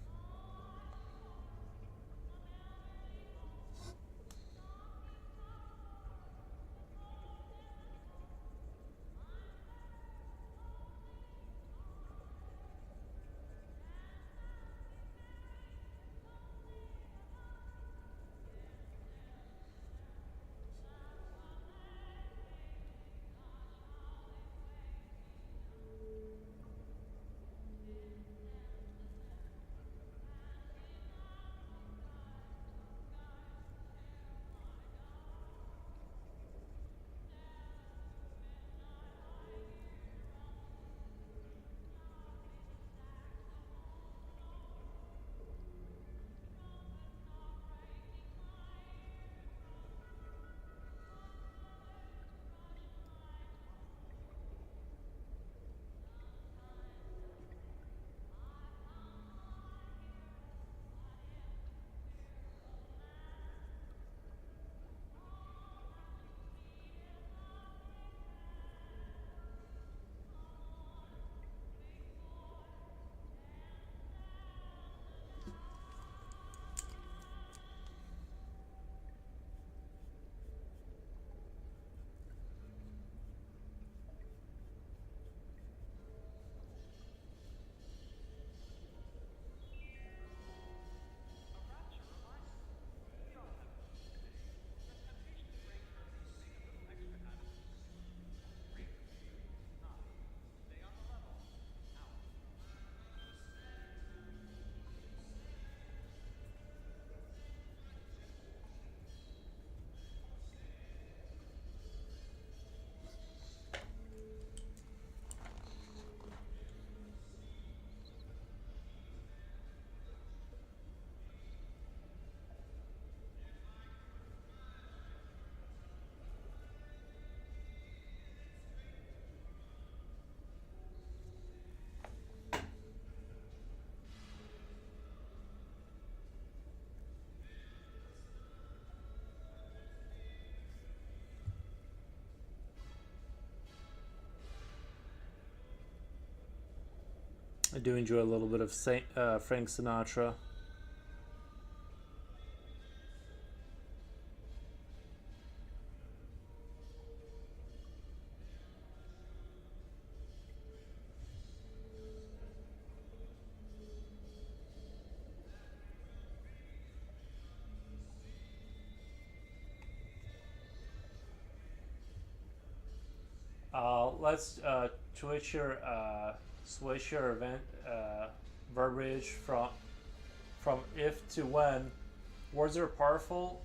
Speaker 1: I do enjoy a little bit of Frank Sinatra. Let's switch your event verbiage from if to when. Words are powerful.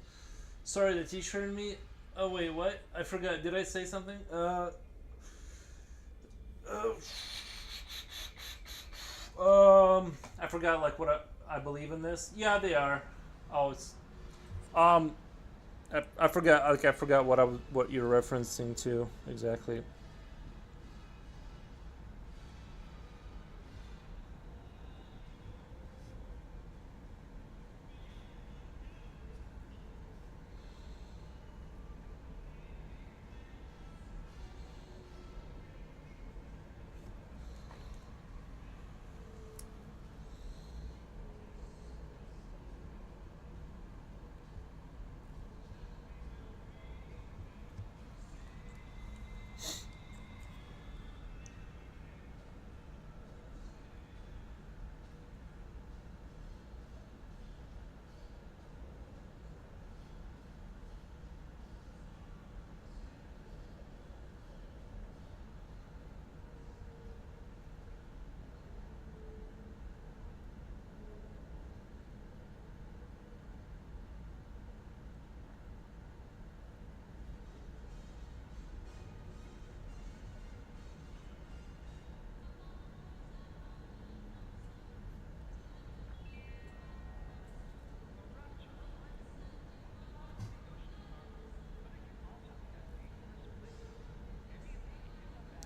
Speaker 1: Sorry, the T-shirt in me. Oh wait, what? I forgot. Did I say something? I forgot like what I believe in this. Yeah, they are. Oh, it's um. I forgot. Like I forgot what you're referencing to exactly.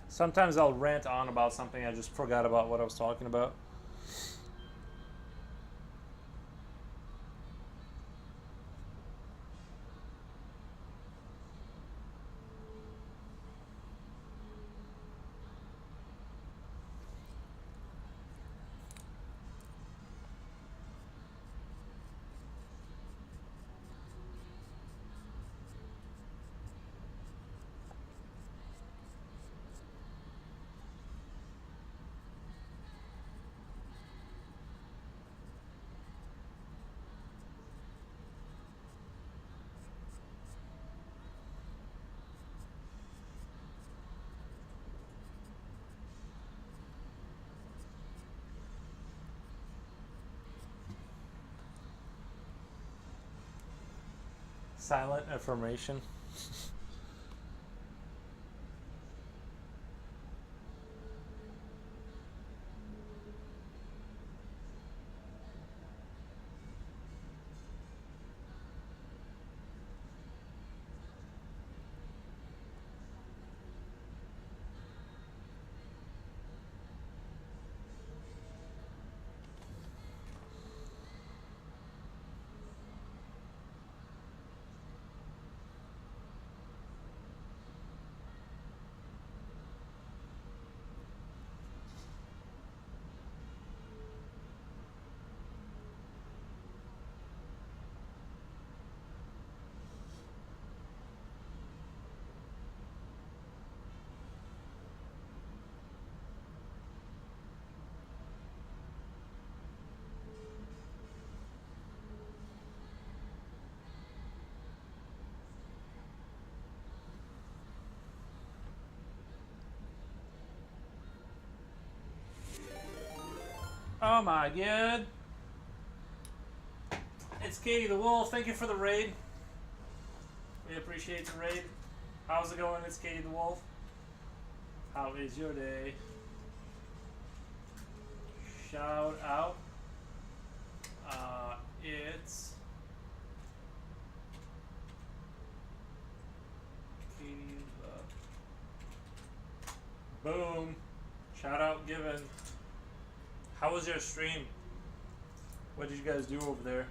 Speaker 1: Sometimes I'll rant on about something I just forgot about what I was talking about. Silent affirmation. Oh my god. It's Katie the Wolf. Thank you for the raid. We appreciate the raid. How's it going? It's Katie the Wolf. How is your day? Shout out. It's Katie the... Boom. Shout out given. How was your stream? What did you guys do over there?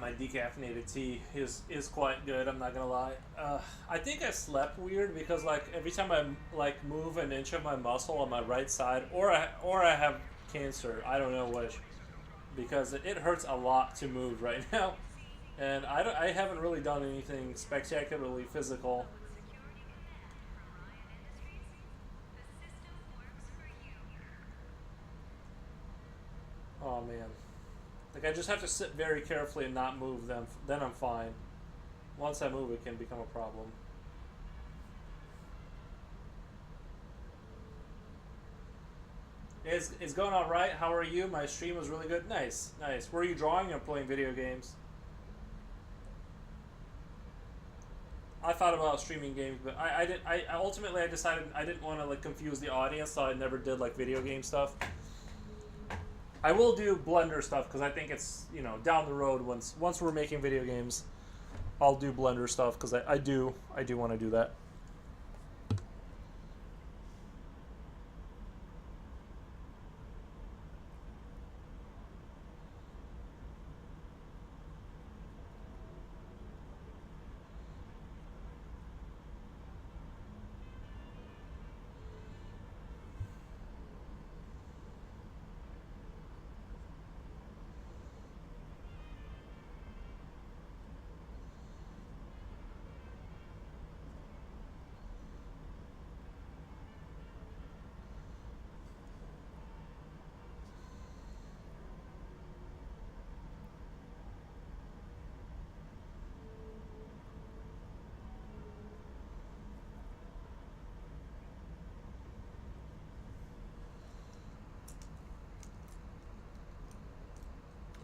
Speaker 1: my decaffeinated tea is quite good. I'm not gonna lie. I think I slept weird because like every time I like move an inch of my muscle on my right side, or I have cancer. I don't know which, because it hurts a lot to move right now, and I haven't really done anything spectacularly physical. Oh man, like I just have to sit very carefully and not move them. Then I'm fine. Once I move, it can become a problem. It's going all right. How are you? My stream was really good. Nice, nice. Were you drawing or playing video games? I thought about streaming games, but I did. I ultimately I decided I didn't want to like confuse the audience, so I never did like video game stuff. I will do Blender stuff because I think it's down the road once we're making video games, I'll do Blender stuff because I do want to do that.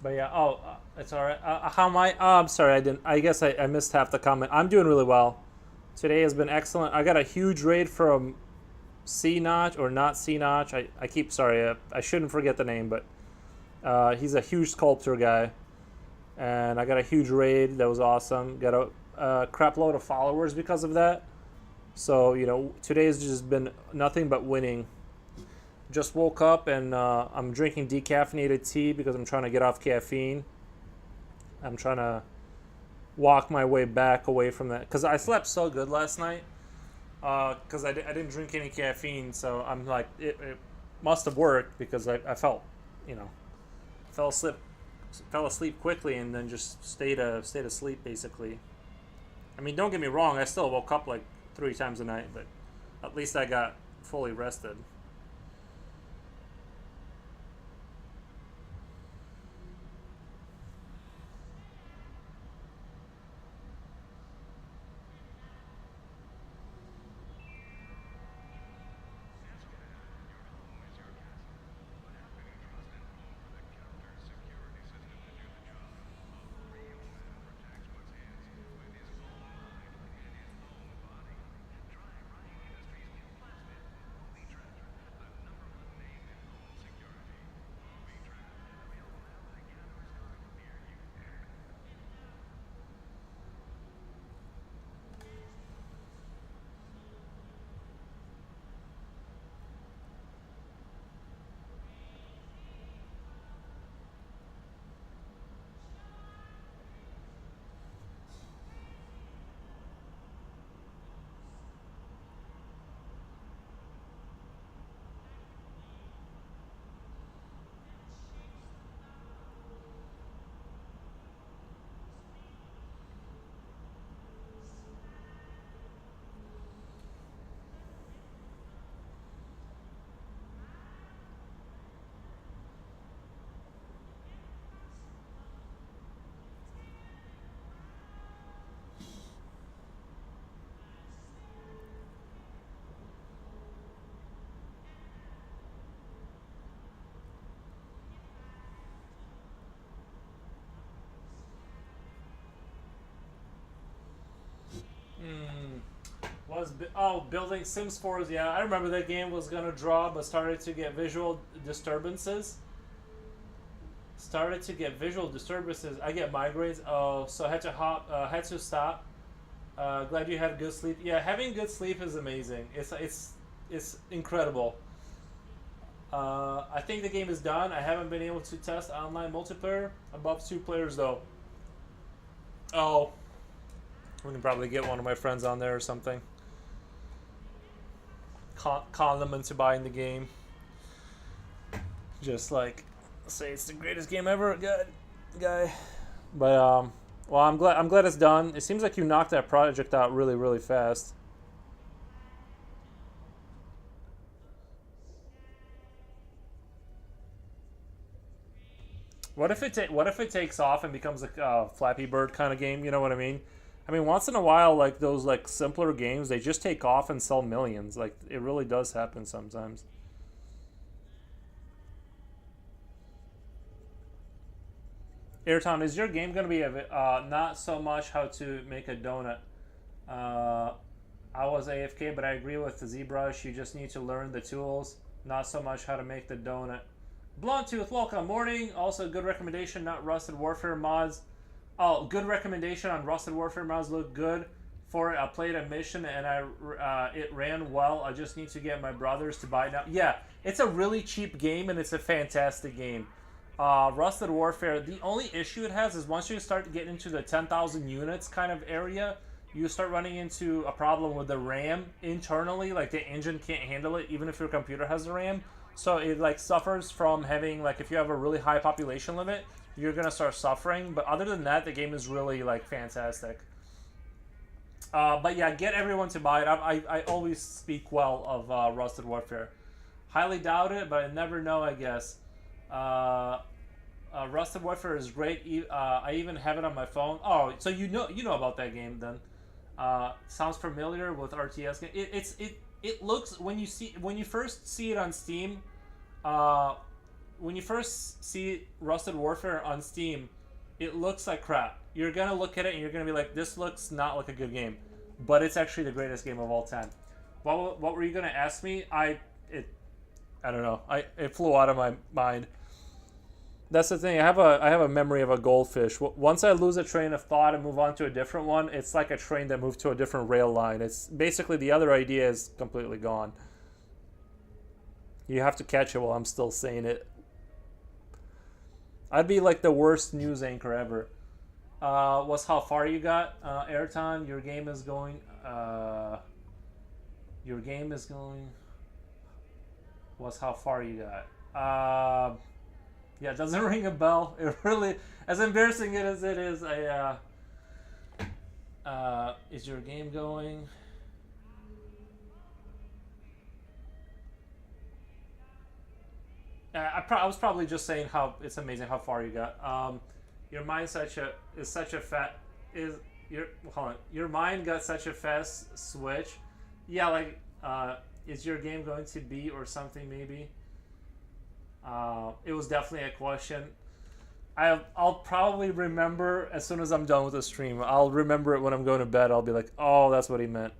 Speaker 1: But yeah, it's all right. How am I? Oh, I'm sorry, I didn't. I guess I missed half the comment. I'm doing really well. Today has been excellent. I got a huge raid from C Notch or not C Notch. I keep sorry. I shouldn't forget the name, but he's a huge sculptor guy, and I got a huge raid. That was awesome. Got a crap load of followers because of that. So today has just been nothing but winning. Just woke up and I'm drinking decaffeinated tea because I'm trying to get off caffeine. I'm trying to walk my way back away from that because I slept so good last night because I didn't drink any caffeine, so I'm like it must have worked because I felt fell asleep quickly and then just stayed asleep basically. I mean, don't get me wrong, I still woke up like 3 times a night, but at least I got fully rested. Hmm. Building Sims 4? Yeah, I remember that game was gonna draw, but started to get visual disturbances. I get migraines. Oh, so I had to had to stop. Glad you had good sleep. Yeah, having good sleep is amazing. It's incredible. I think the game is done. I haven't been able to test online multiplayer above 2 players though. Oh, we can probably get one of my friends on there or something. Con them into buying the game. Just like say it's the greatest game ever, good guy. But well, I'm glad it's done. It seems like you knocked that project out really really fast. What if it takes off and becomes a Flappy Bird kind of game? You know what I mean? I mean, once in a while, like those like simpler games, they just take off and sell millions. Like it really does happen sometimes. Airton, is your game gonna be not so much how to make a donut? Uh, I was AFK, but I agree with the ZBrush. You just need to learn the tools, not so much how to make the donut. Bluntooth, welcome. Morning. Also, good recommendation, not Rusted Warfare mods. Oh, good recommendation on Rusted Warfare mods. Look good for it. I played a mission and it ran well. I just need to get my brothers to buy it now. Yeah, it's a really cheap game and it's a fantastic game. Rusted Warfare, the only issue it has is once you start to get into the 10,000 units kind of area, you start running into a problem with the RAM internally. Like the engine can't handle it, even if your computer has the RAM. So it like suffers from having like if you have a really high population limit, you're gonna start suffering. But other than that, the game is really like fantastic. But yeah, get everyone to buy it. I always speak well of Rusted Warfare. Highly doubt it, but I never know. I guess. Uh, Rusted Warfare is great. I even have it on my phone. Oh, so you know about that game then? Sounds familiar with RTS game. It looks when you first see it on Steam, uh, when you first see Rusted Warfare on Steam, it looks like crap. You're gonna look at it and you're gonna be like, this looks not like a good game, but it's actually the greatest game of all time. What were you gonna ask me? I don't know. It flew out of my mind. That's the thing. I have a memory of a goldfish. Once I lose a train of thought and move on to a different one, it's like a train that moved to a different rail line. It's basically the other idea is completely gone. You have to catch it while I'm still saying it. I'd be like the worst news anchor ever. Was how far you got, Airton? Your game is going. Your game is going. Was how far you got. Yeah, it doesn't ring a bell. It really, as embarrassing it as it is, is your game going? I was probably just saying how it's amazing how far you got. Your mind such a fat is your hold on. Your mind got such a fast switch. Yeah, like is your game going to be or something maybe? It was definitely a question. I'll probably remember as soon as I'm done with the stream. I'll remember it when I'm going to bed. I'll be like, oh, that's what he meant.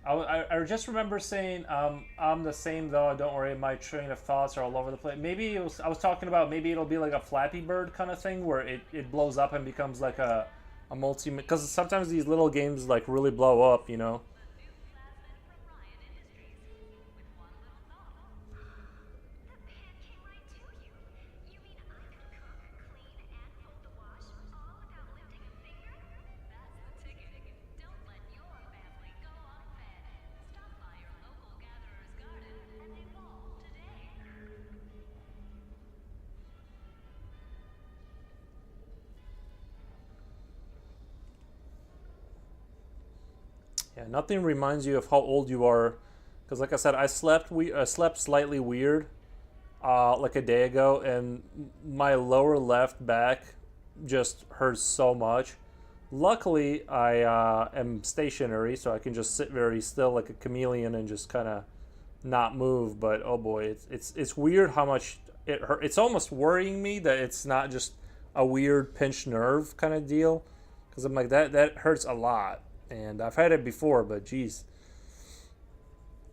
Speaker 1: I just remember saying, I'm the same though. Don't worry, my train of thoughts are all over the place. Maybe I was talking about maybe it'll be like a Flappy Bird kind of thing where it blows up and becomes like a multi. Because sometimes these little games like really blow up, you know. Yeah, nothing reminds you of how old you are. Because like I said, I slept slightly weird, like a day ago, and my lower left back just hurts so much. Luckily, I am stationary, so I can just sit very still like a chameleon and just kind of not move. But oh boy, it's weird how much it hurt. It's almost worrying me that it's not just a weird pinched nerve kind of deal, because I'm like that hurts a lot, and I've had it before. But geez,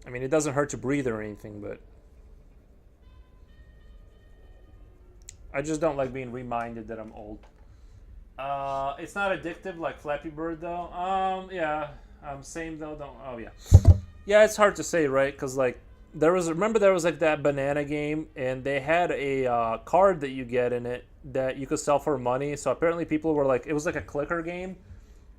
Speaker 1: I mean, it doesn't hurt to breathe or anything, but I just don't like being reminded that I'm old. It's not addictive like Flappy Bird though. Yeah. Same though. Don't. Oh yeah. Yeah, it's hard to say, right? Because like there was like that banana game, and they had a card that you get in it that you could sell for money. So apparently people were like, it was like a clicker game,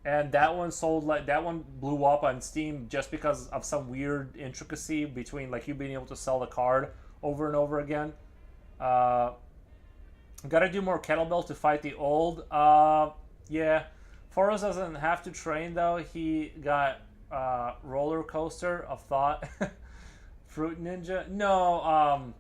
Speaker 1: and that one blew up on Steam just because of some weird intricacy between like you being able to sell the card over and over again. Uh, Got to do more kettlebell to fight the old. Yeah. Forrest doesn't have to train though. He got roller coaster of thought. Fruit Ninja. No.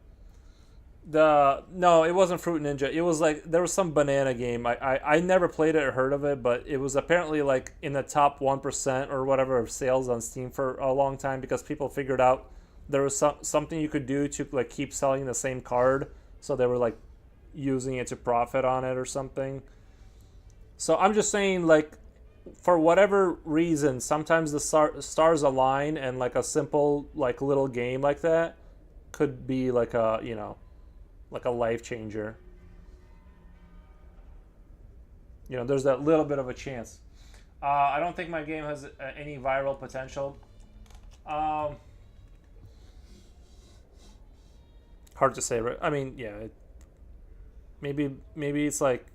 Speaker 1: No, it wasn't Fruit Ninja. It was like there was some banana game. I never played it or heard of it, but it was apparently like in the top 1% or whatever of sales on Steam for a long time because people figured out there was something you could do to like keep selling the same card. So they were like using it to profit on it or something. So I'm just saying, like, for whatever reason, sometimes the stars align, and like a simple like little game like that could be like a like a life changer. There's that little bit of a chance. I don't think my game has any viral potential. Um, Hard to say, right? I mean, yeah. Maybe it's like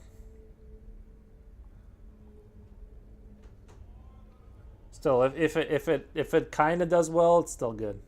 Speaker 1: still if it kind of does well, it's still good.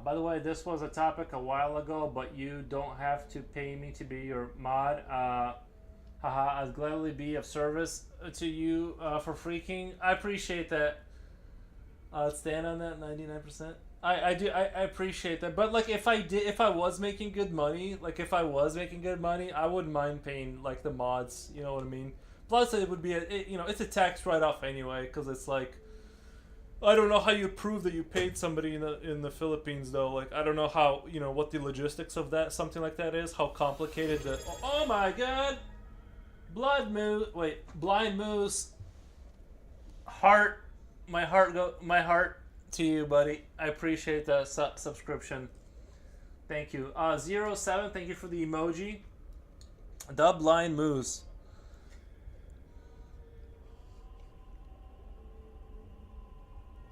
Speaker 1: By the way, this was a topic a while ago, but you don't have to pay me to be your mod. Haha, I'd gladly be of service to you for freaking. I appreciate that. Stand on that 99%. I do I appreciate that, but like if I was making good money, I wouldn't mind paying like the mods. You know what I mean? Plus, it would be it's a tax write off anyway because it's like I don't know how you prove that you paid somebody in the Philippines though. Like I don't know how what the logistics of that something like that is. How complicated that. Oh my God, blind moose. Heart, my heart to you, buddy. I appreciate the subscription. Thank you. 07, thank you for the emoji. The blind moose.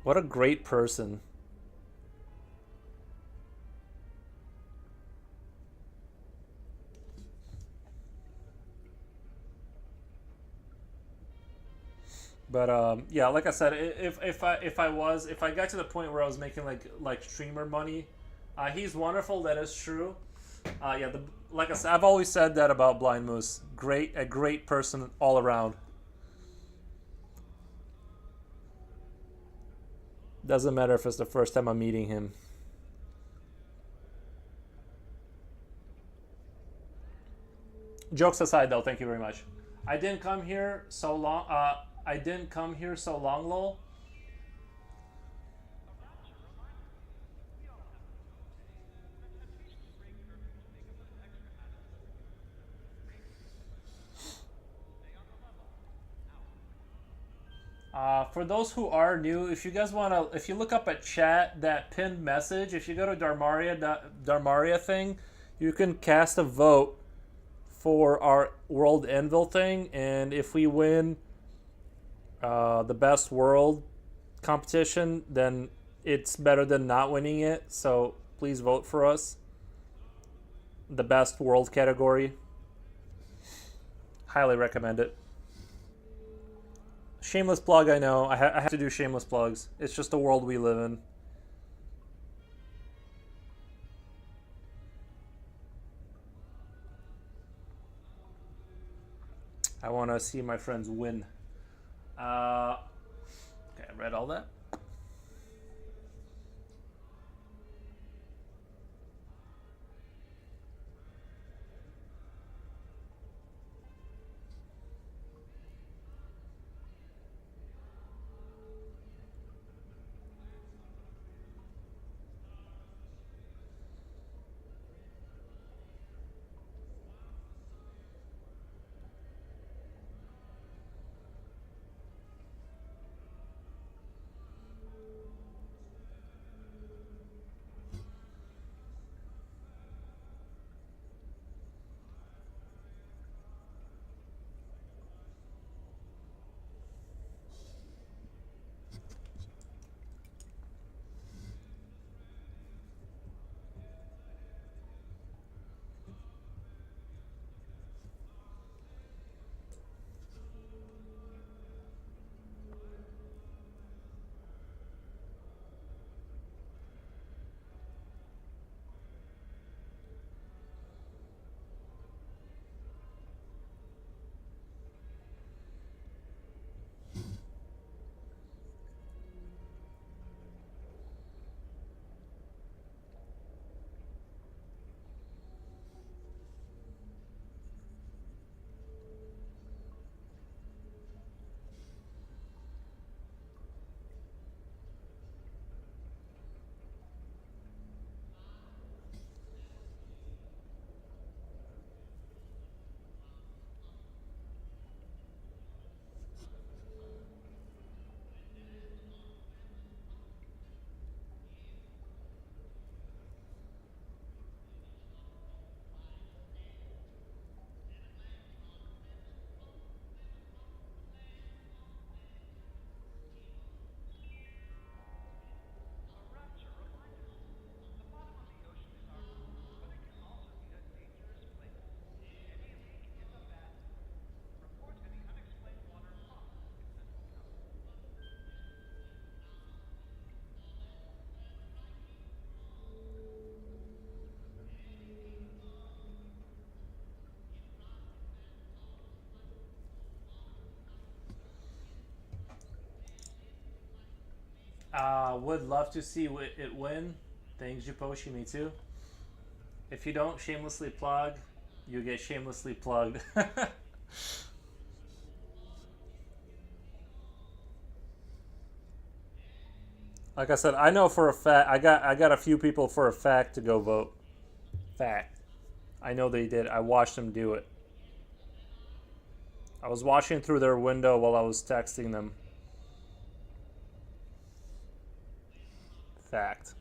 Speaker 1: What a great person. But yeah, like I said, if I got to the point where I was making like streamer money, he's wonderful. That is true. Yeah, like I said, I've always said that about Blind Moose. A great person all around. Doesn't matter if it's the first time I'm meeting him. Jokes aside, though, thank you very much. I didn't come here so long. I didn't come here so long, lol. For those who are new, if you guys want to, if you look up at chat that pinned message, if you go to Darmaria thing, you can cast a vote for our World Anvil thing, and if we win the best world competition, then it's better than not winning it. So please vote for us. The best world category. Highly recommend it. Shameless plug, I know. I have to do shameless plugs. It's just the world we live in. I want to see my friends win. Okay, I read all that. Would love to see it win. Thanks, Jiposhi. Me too. If you don't shamelessly plug, you get shamelessly plugged. Like I said, I know for a fact. I got a few people for a fact to go vote. Fact. I know they did. I watched them do it. I was watching through their window while I was texting them. Fact.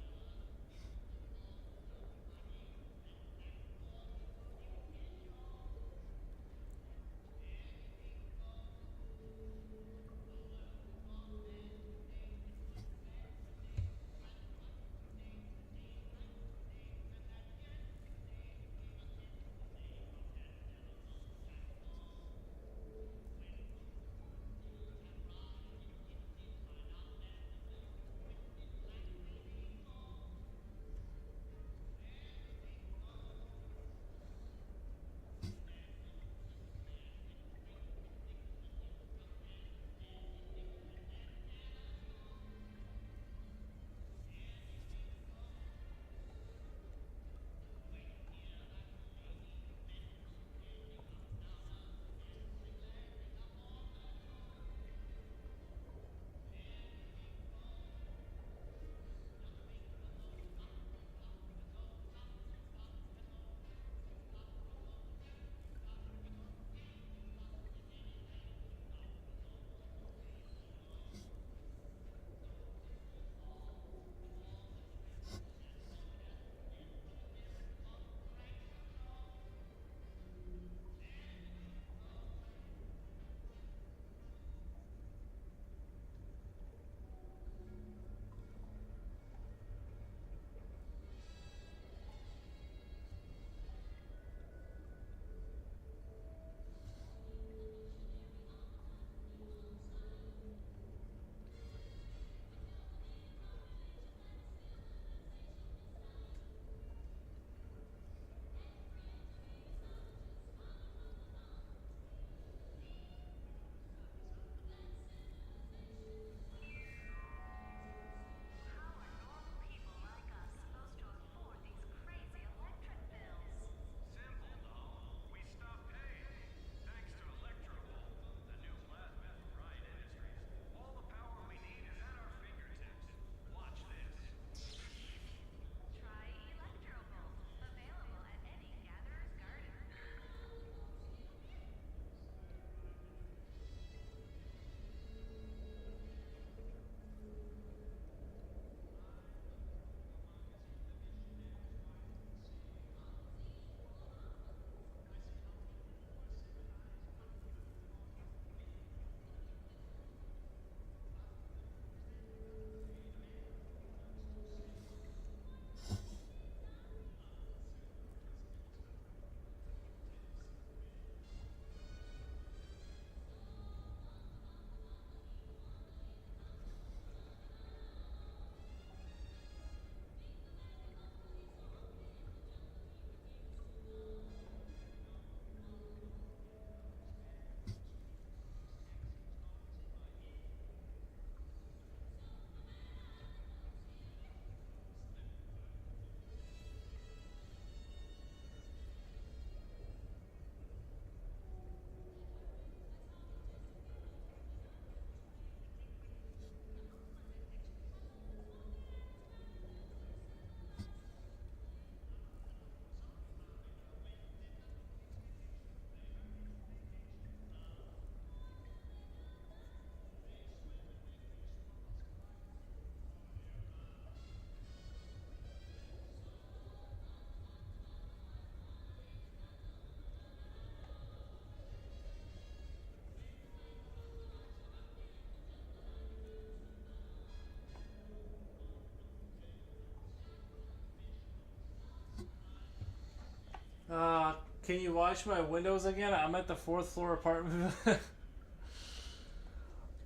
Speaker 1: Can you wash my windows again? I'm at the fourth floor apartment.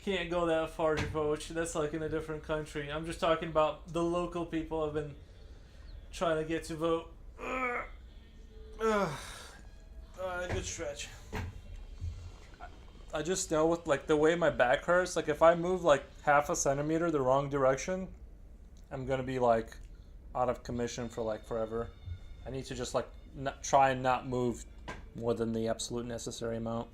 Speaker 1: Can't go that far, Poach. That's like in a different country. I'm just talking about the local people I've been trying to get to vote. Good stretch. I just know with like the way my back hurts, like if I move like half a centimeter the wrong direction, I'm gonna be like out of commission for like forever. I need to just like try and not move more than the absolute necessary amount.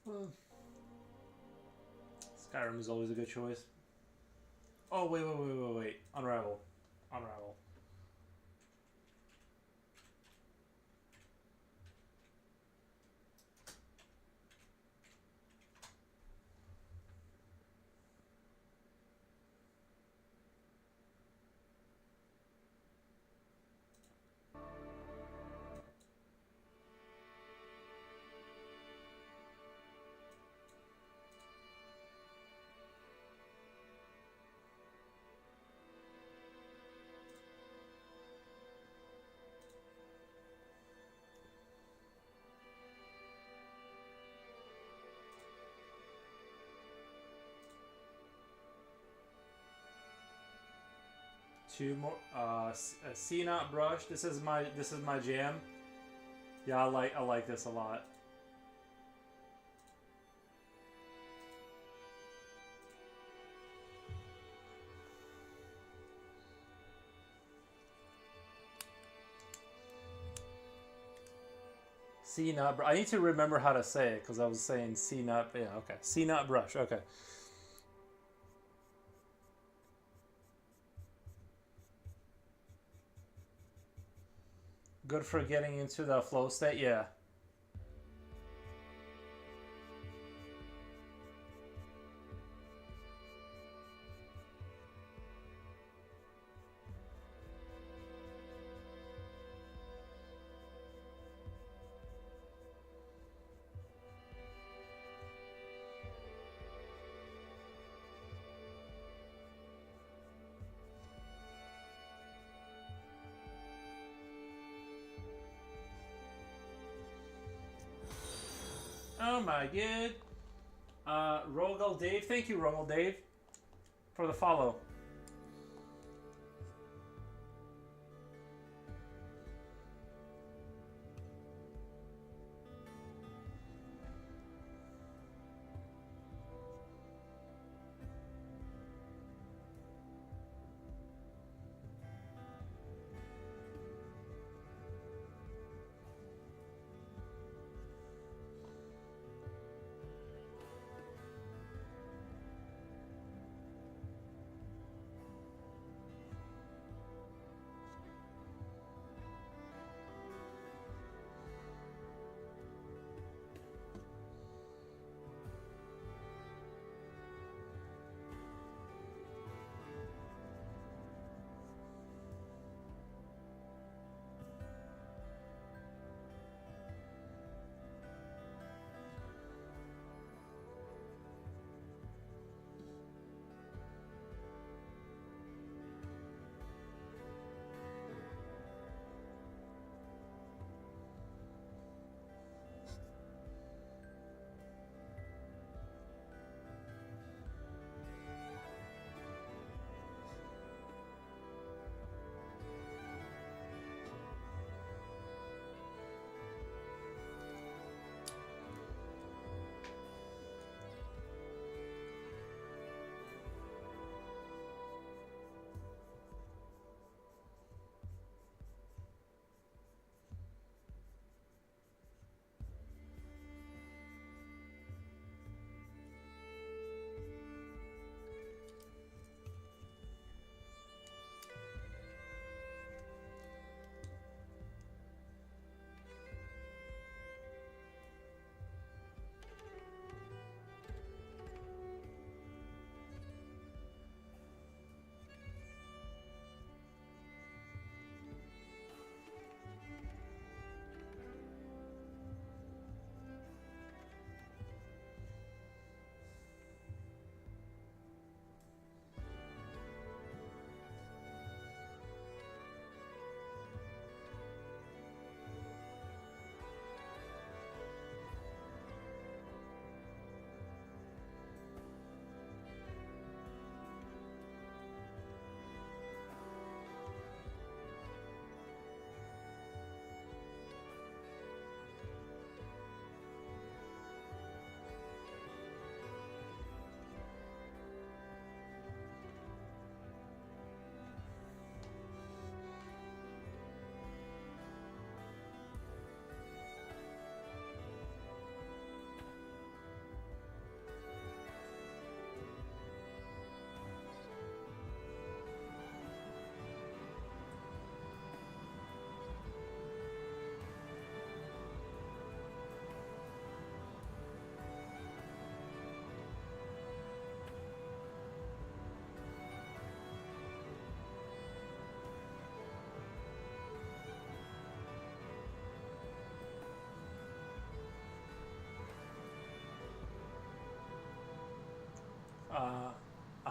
Speaker 1: Mm. Skyrim is always a good choice. Oh, wait. Unravel. Unravel. Two more. A C knot brush. This is my jam. Yeah, I like this a lot. C nut. I need to remember how to say it because I was saying C nut. Yeah, okay. C nut brush. Okay. Good for getting into the flow state. Yeah. Oh my god. Rogel Dave. Thank you, Rogel Dave, for the follow.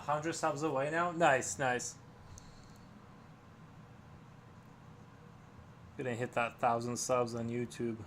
Speaker 1: 100 subs away now. Nice, nice. Gonna hit that 1,000 subs on YouTube.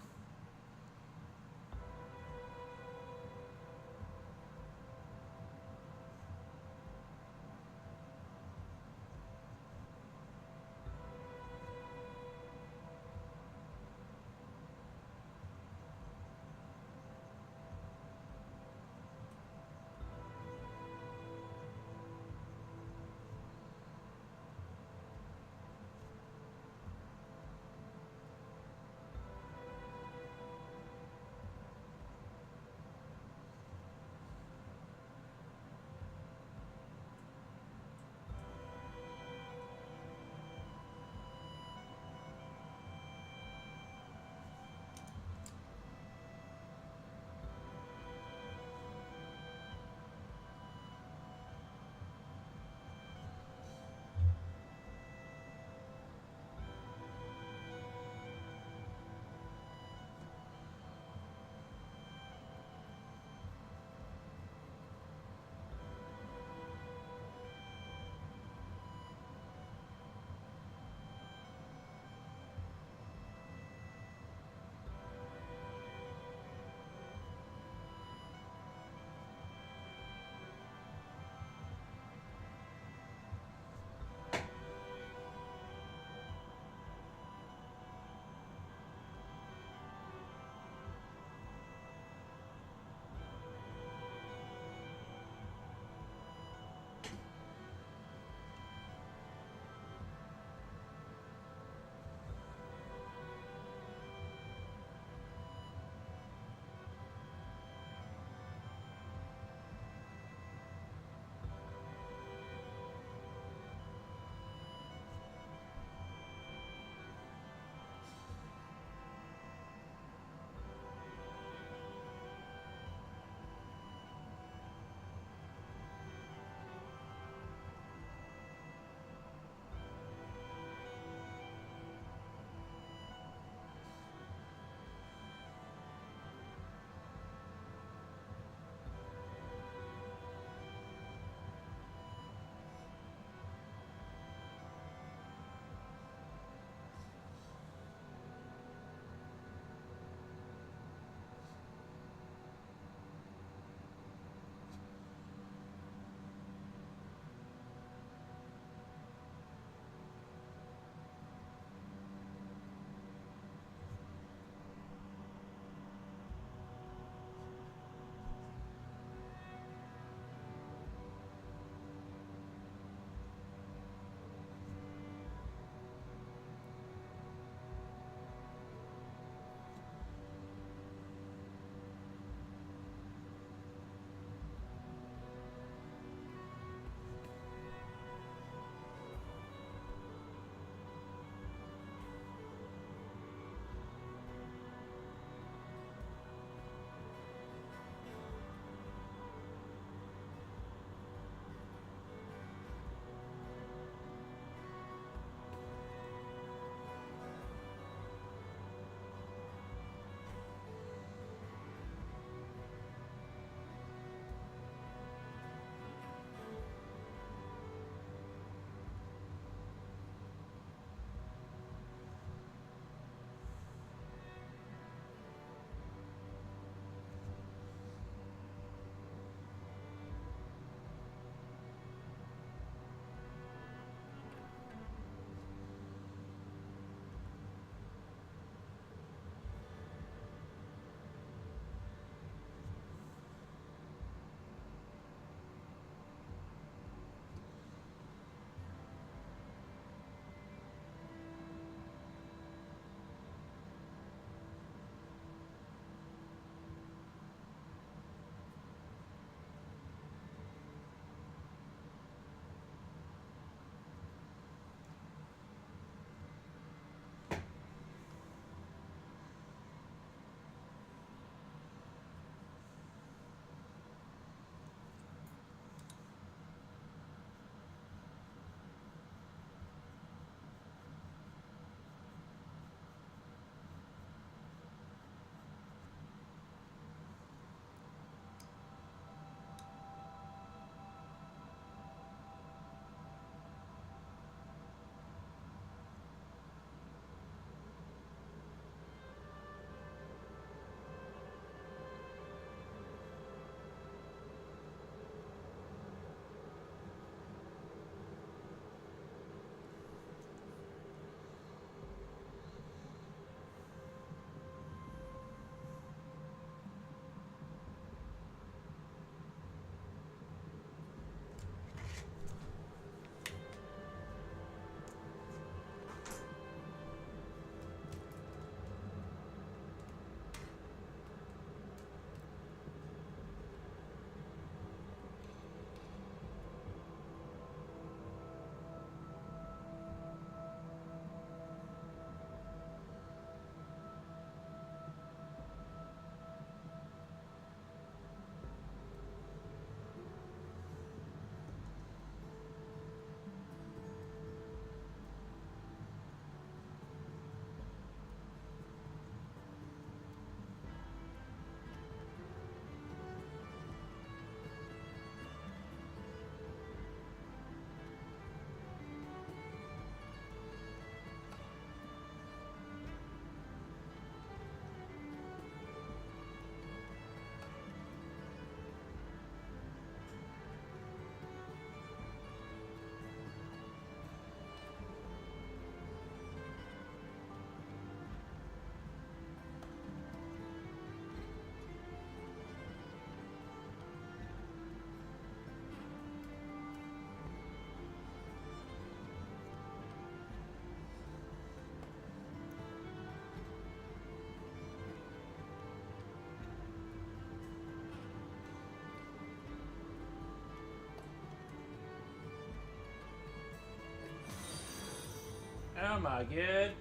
Speaker 1: Oh my god.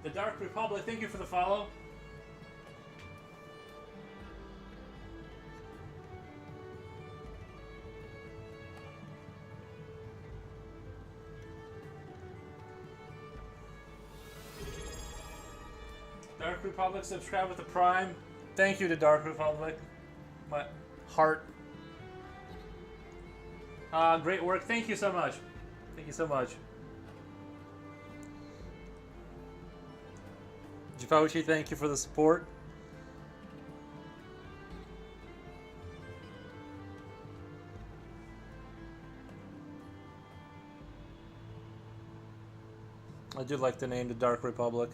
Speaker 1: The Dark Republic, thank you for the follow. Dark Republic, subscribe with the Prime. Thank you to Dark Republic. My heart. Great work. Thank you so much. Thank you so much. Jafauchi, thank you for the support. I do like the name, the Dark Republic.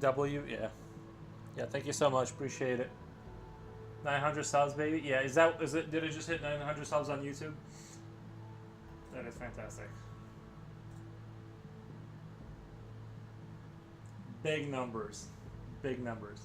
Speaker 1: W, yeah. Yeah, thank you so much. Appreciate it. 900 subs, baby. Yeah, is it, did it just hit 900 subs on YouTube? That is fantastic. Big numbers. Big numbers.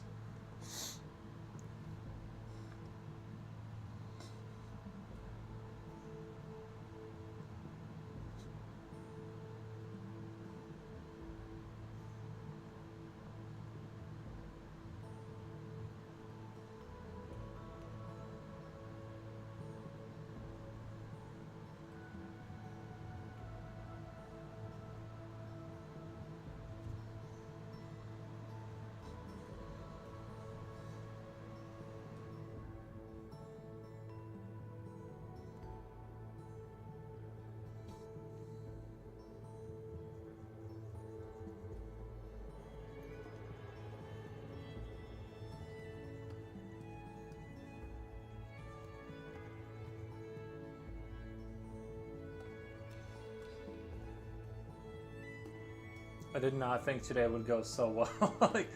Speaker 1: I did not think today would go so well. Like,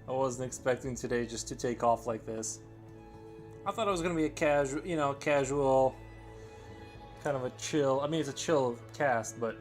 Speaker 1: I wasn't expecting today just to take off like this. I thought it was gonna be a casual, casual, kind of a chill. I mean, it's a chill cast, but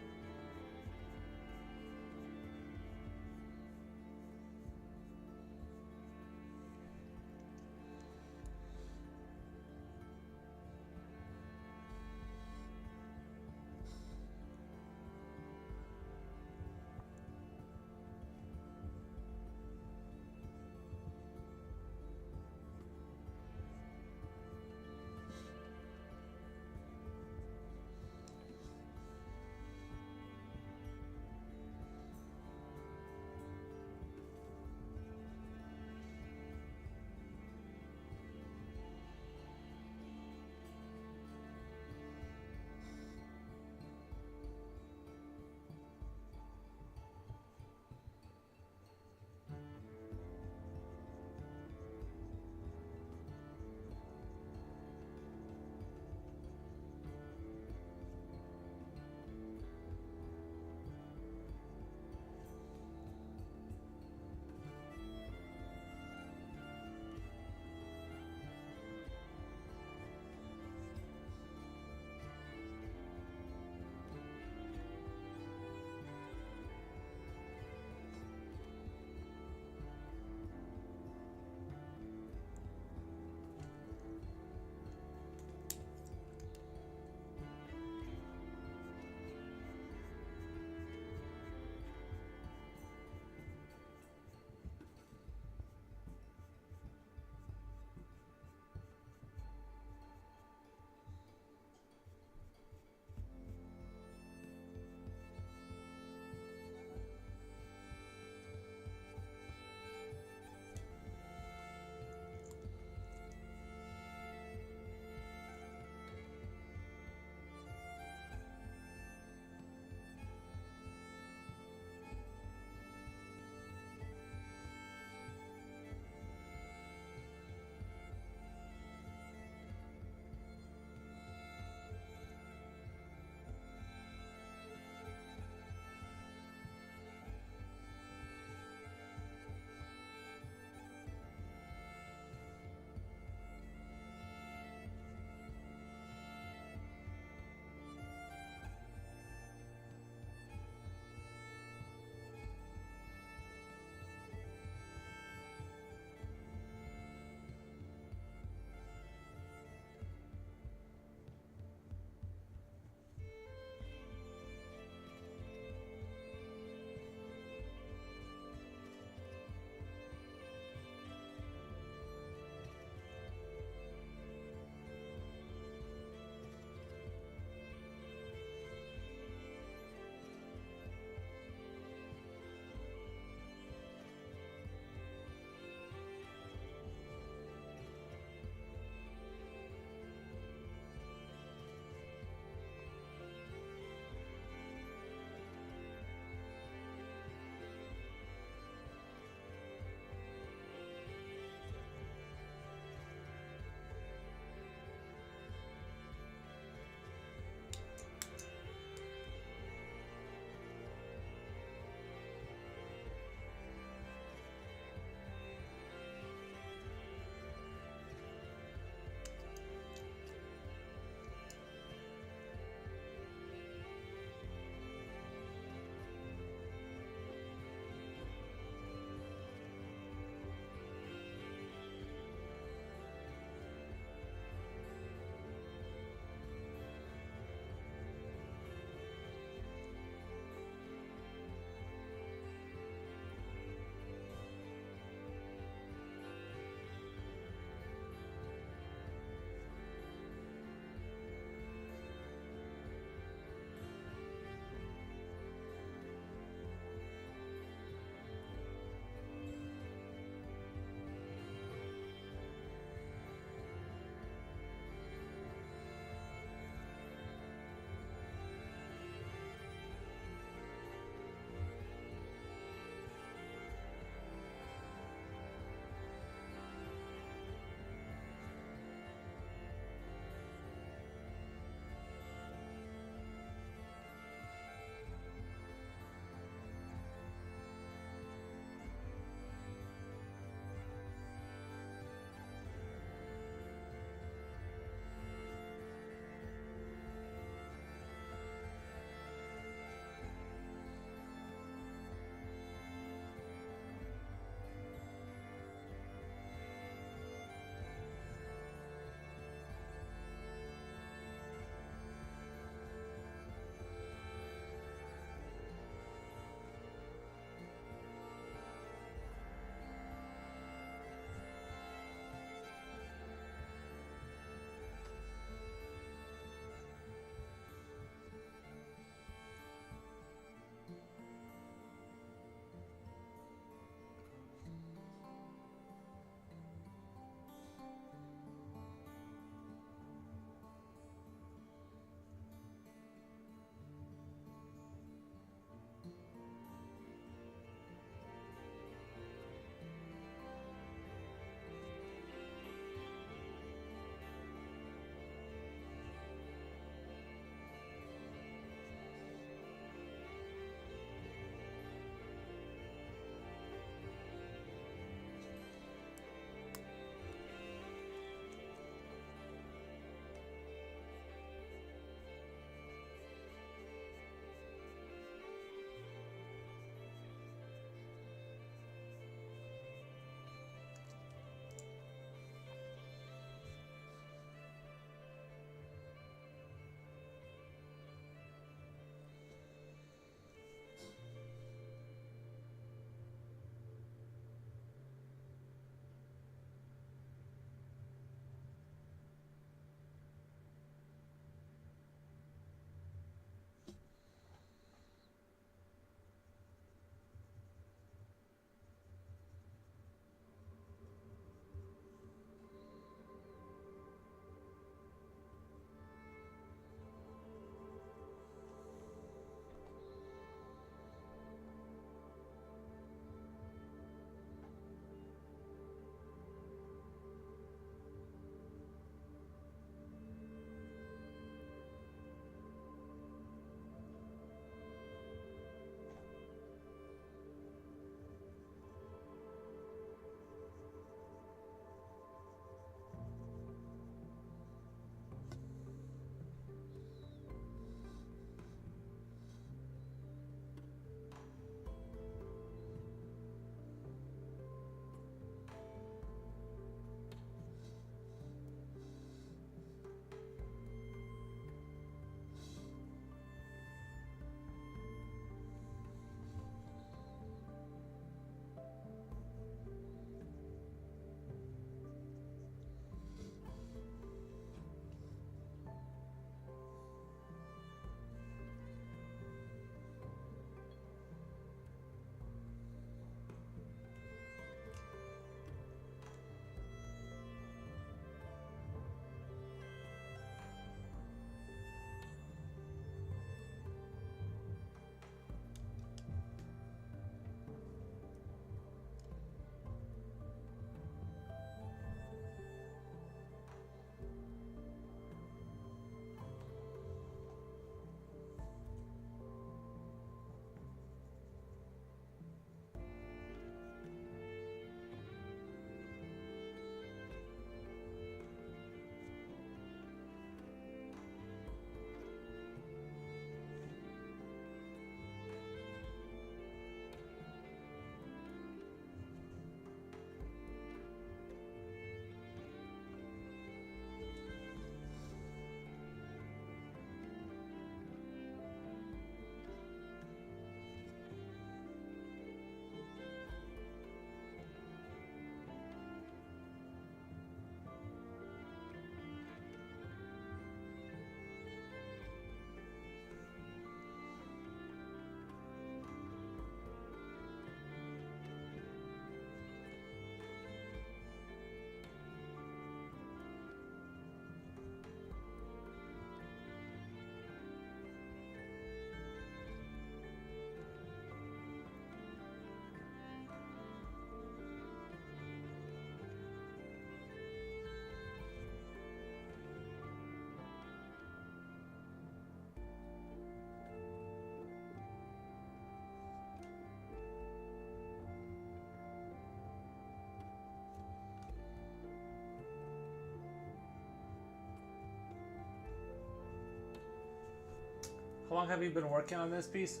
Speaker 1: How long have you been working on this piece?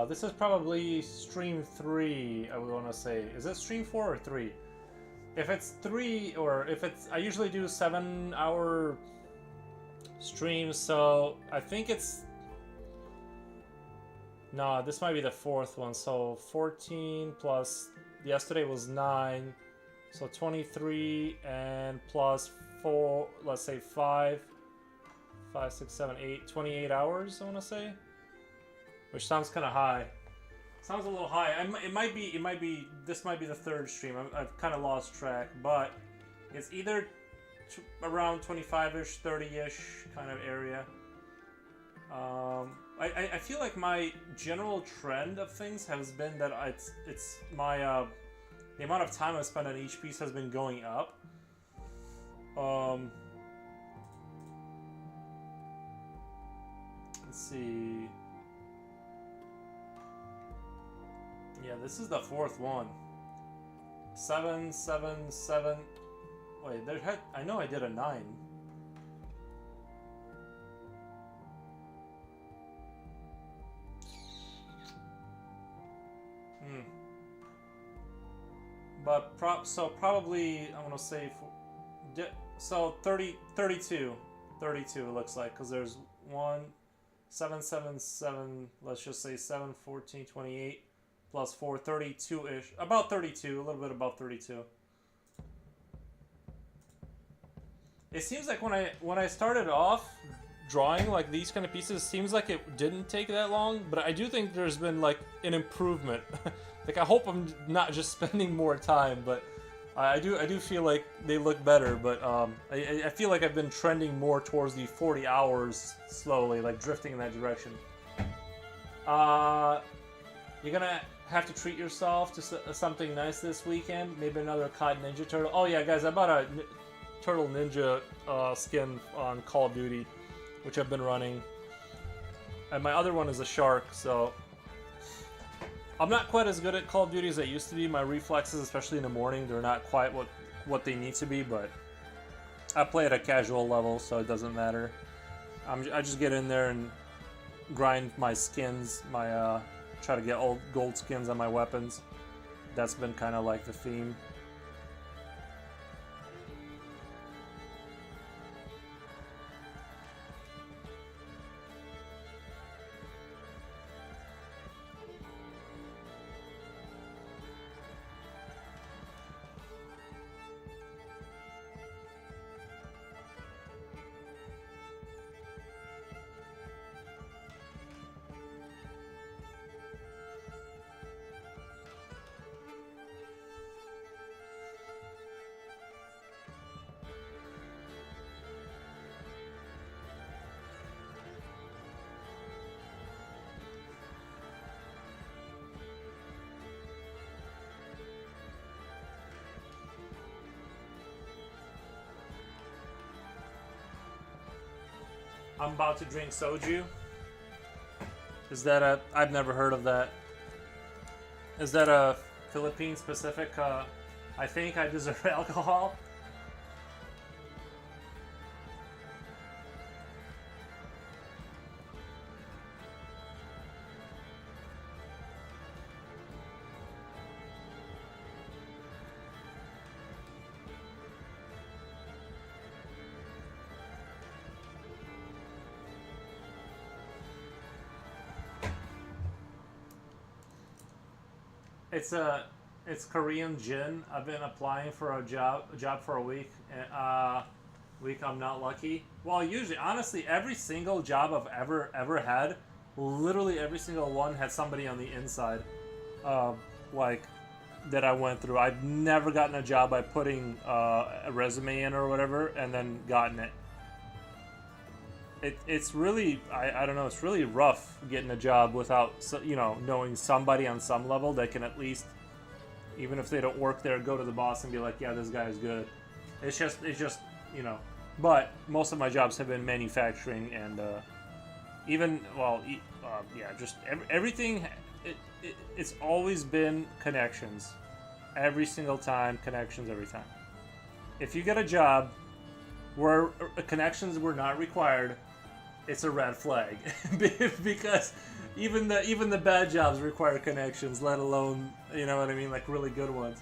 Speaker 1: This is probably stream 3, I would want to say. Is it stream 4 or 3? If it's 3, or if it's... I usually do 7-hour streams, so I think it's... No, this might be the 4th one, so 14 plus... Yesterday was 9, so 23, and plus 4, let's say 5, 6, 7, 8, 28 hours, I want to say. Which sounds kind of high. Sounds a little high. It might be, this might be the 3rd stream. I've kind of lost track, but it's either around 25-ish, 30-ish kind of area. I feel like my general trend of things has been that it's my, the amount of time I spend on each piece has been going up. Let's see. Yeah, this is the 4th one. 7, 7, 7. Wait, I know I did a 9. But probably I'm gonna say so 32 it looks like, because there's 1 7 7 7, let's just say 7 14 28 plus 4 32-ish, about 32, a little bit above 32. It seems like when I started off drawing like these kind of pieces, it seems like it didn't take that long, but I do think there's been like an improvement. Like, I hope I'm not just spending more time, but I do feel like they look better. But I feel like I've been trending more towards the 40 hours slowly, like drifting in that direction. You're gonna have to treat yourself to something nice this weekend. Maybe another cod ninja turtle. Oh yeah, guys, I bought a turtle ninja skin on Call of Duty, which I've been running, and my other one is a shark. So I'm not quite as good at Call of Duty as I used to be. My reflexes, especially in the morning, they're not quite what they need to be, but I play at a casual level, so it doesn't matter. I just get in there and grind my skins, try to get old gold skins on my weapons. That's been kind of like the theme. I'm about to drink soju. Is that a... I've never heard of that. Is that a Philippine specific, I think I deserve alcohol? It's Korean gin. I've been applying for a job for a week. I'm not lucky. Well, usually, honestly, every single job I've ever had, literally every single one had somebody on the inside, like that I went through. I've never gotten a job by putting a resume in or whatever and then gotten it. It's really, I don't know, it's really rough getting a job without, you know, knowing somebody on some level that can at least, even if they don't work there, go to the boss and be like, yeah, this guy is good. It's just, you know. But most of my jobs have been manufacturing and even, well, yeah, just everything, it's always been connections. Every single time, connections every time. If you get a job where connections were not required, it's a red flag because even the bad jobs require connections, let alone, you know what I mean, like really good ones.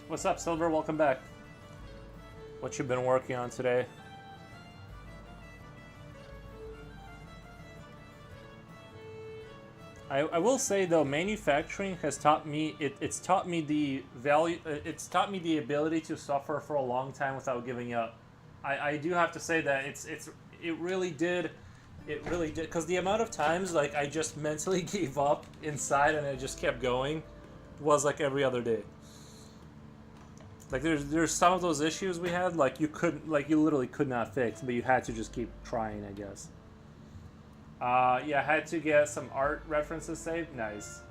Speaker 1: What's up, Silver? Welcome back. What you been working on today? I will say though, manufacturing has taught me it's taught me the value. It's taught me the ability to suffer for a long time without giving up. I do have to say that it really did. It really did, because the amount of times like I just mentally gave up inside and I just kept going was like every other day. Like there's some of those issues we had, like you literally could not fix, but you had to just keep trying, I guess. Yeah, I had to get some art references saved. Nice.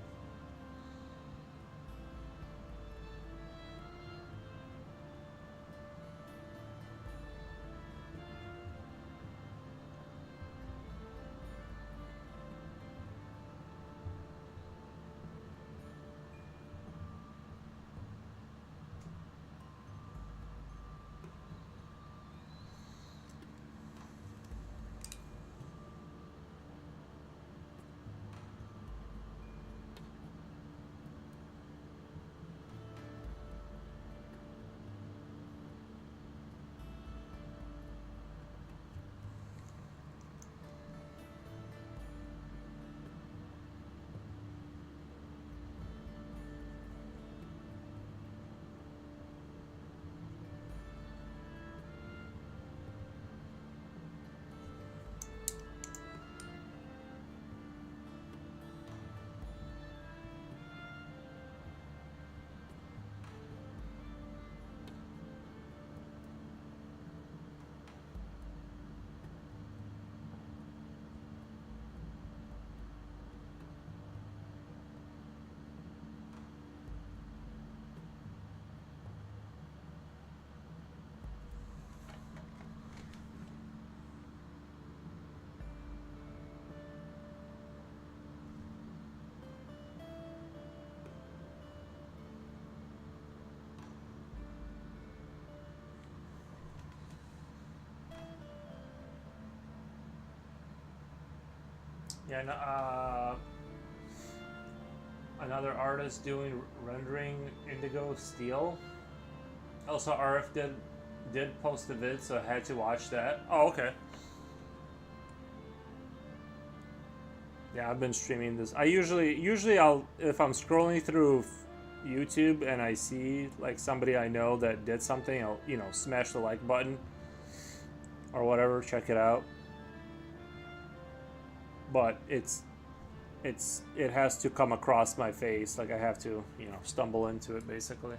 Speaker 1: Yeah, another artist doing rendering indigo steel. Also, RF did post a vid, so I had to watch that. Oh, okay. Yeah, I've been streaming this. I usually I'll, if I'm scrolling through YouTube and I see like somebody I know that did something, I'll, you know, smash the like button or whatever, check it out. But it has to come across my face, like I have to, you know, stumble into it basically.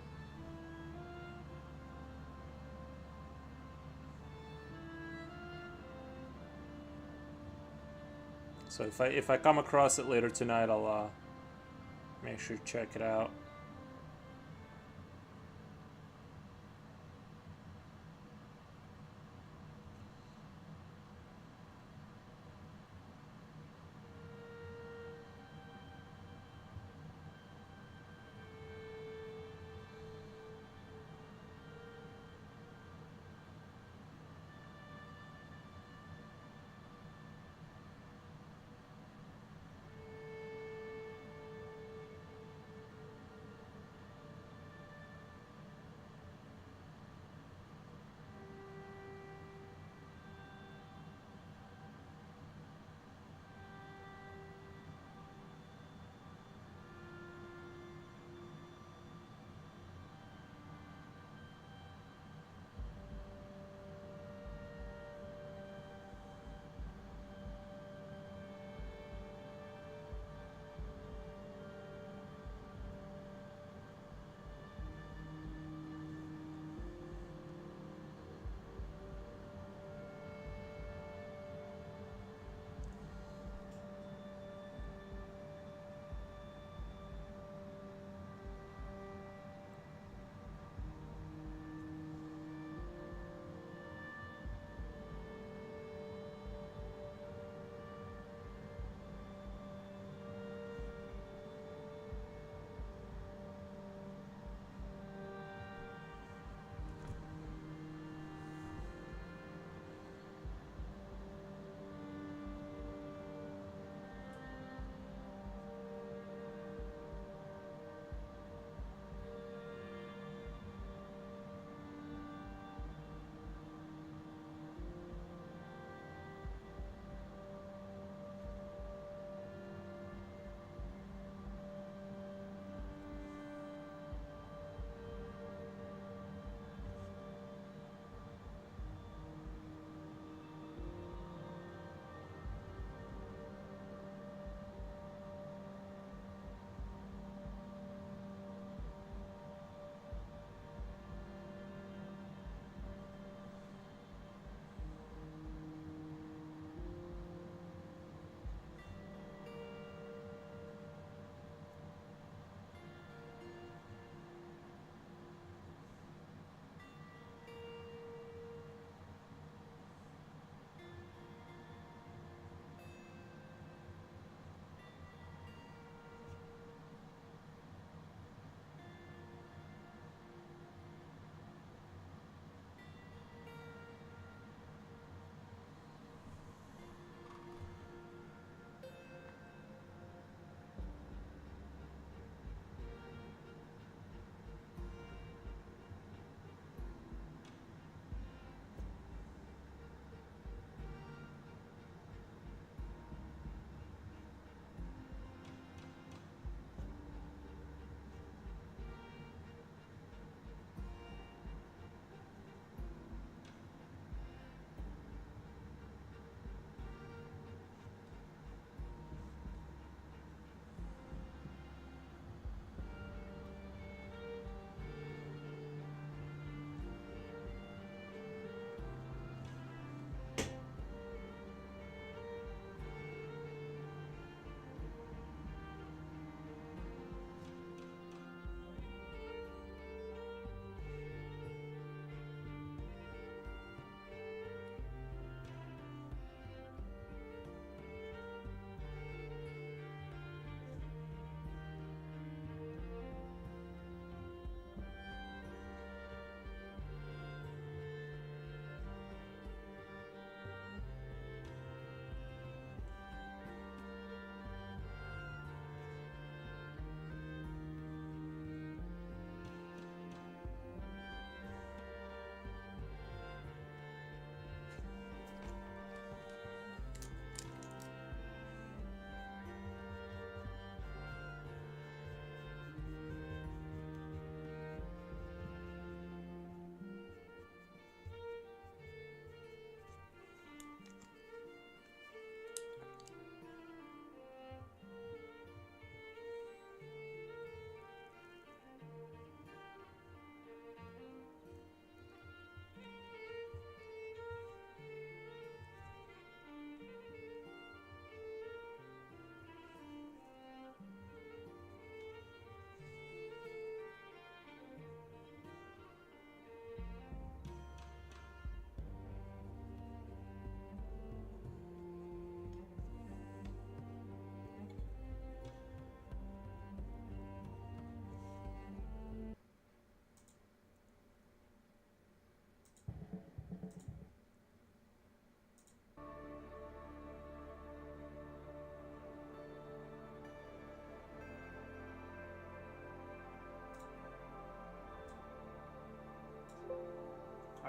Speaker 1: So if I come across it later tonight, I'll make sure to check it out.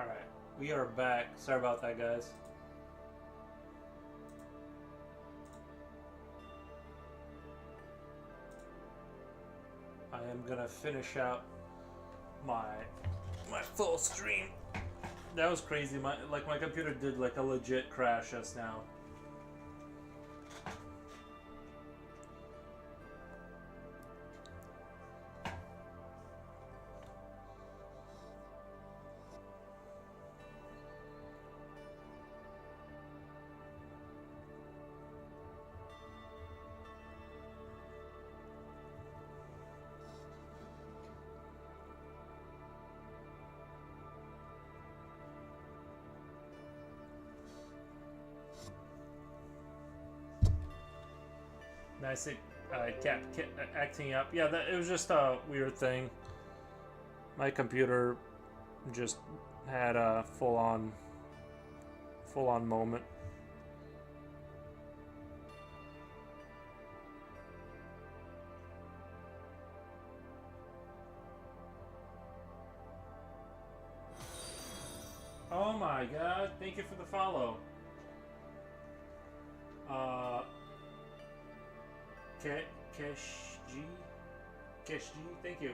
Speaker 1: Alright, we are back. Sorry about that, guys. I am gonna finish out my full stream. That was crazy. My computer did like a legit crash just now. Nice, kept acting up. Yeah, it was just a weird thing. My computer just had a full-on moment. Oh my god, thank you for the follow. Kesh G, thank you.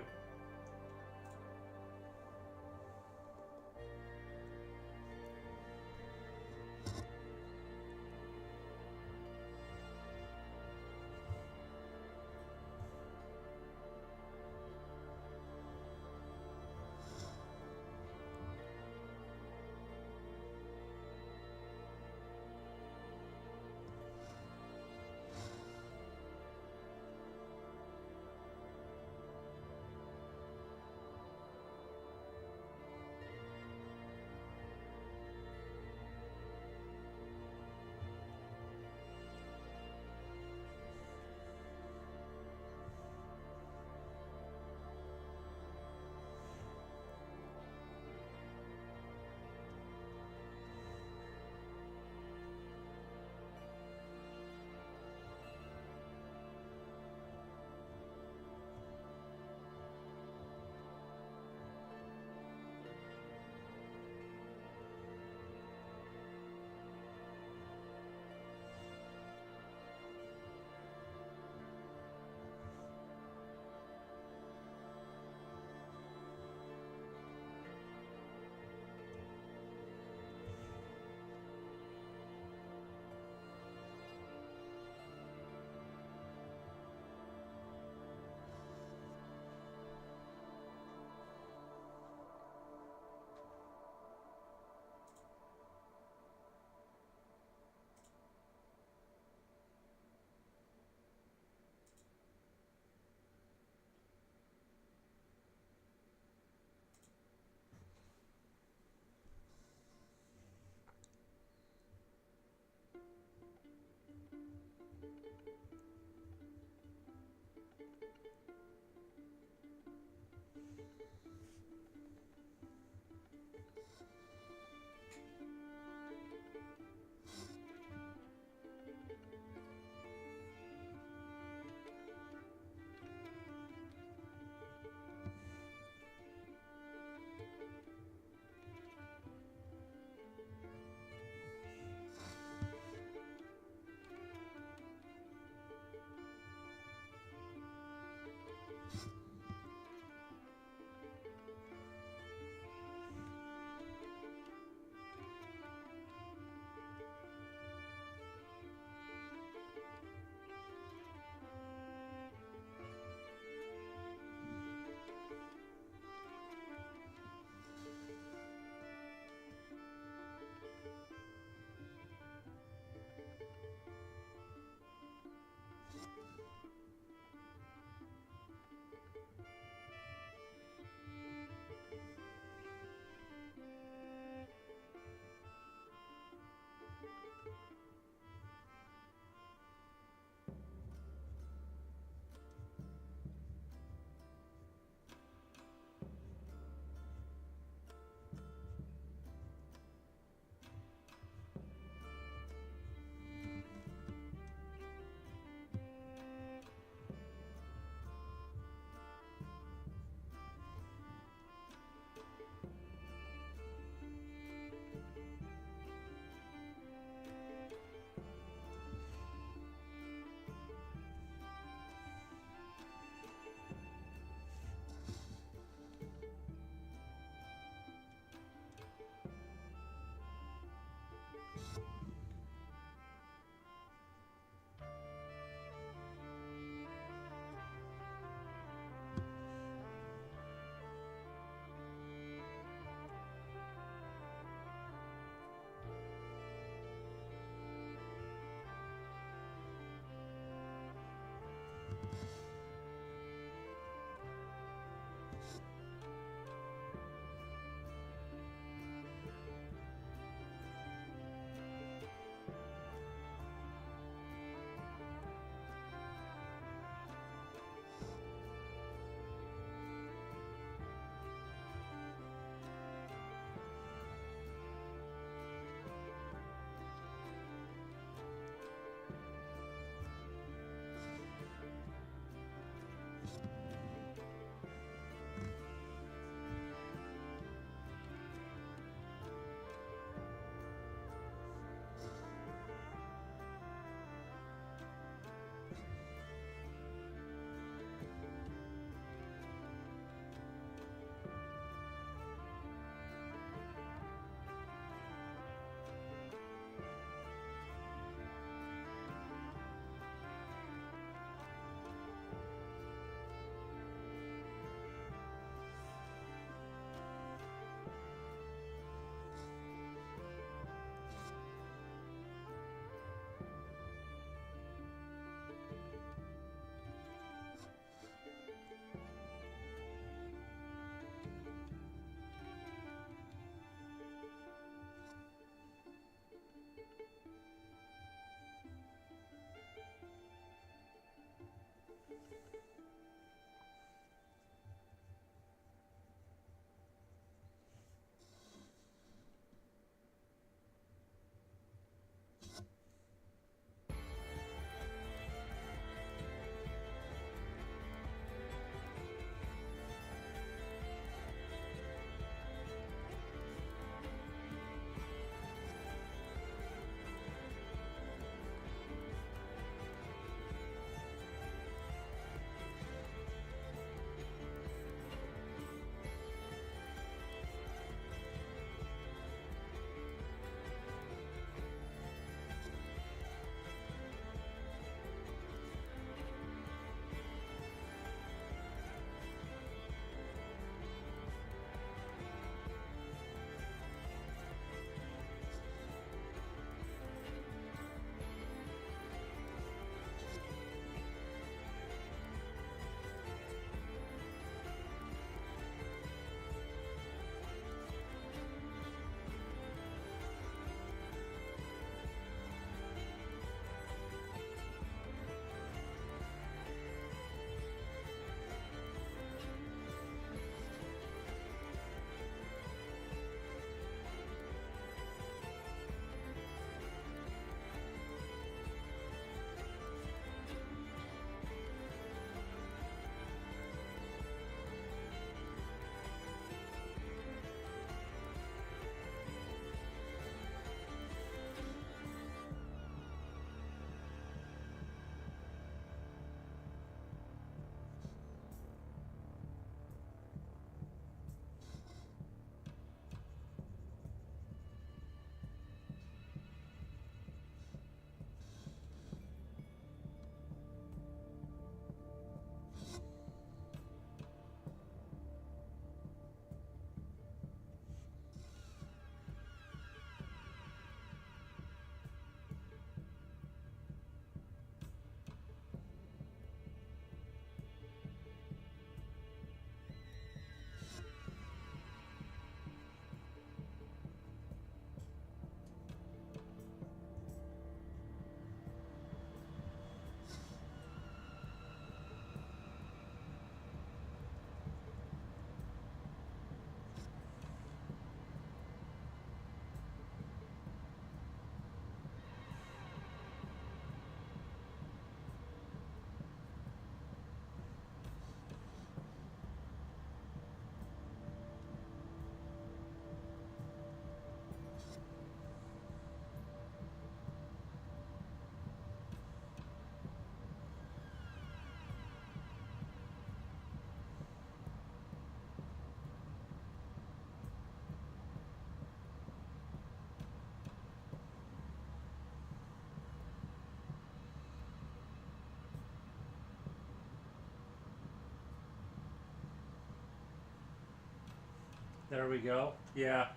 Speaker 1: There we go. Yeah.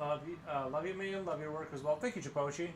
Speaker 1: Love you, man. Love your work as well. Thank you, Chipochi.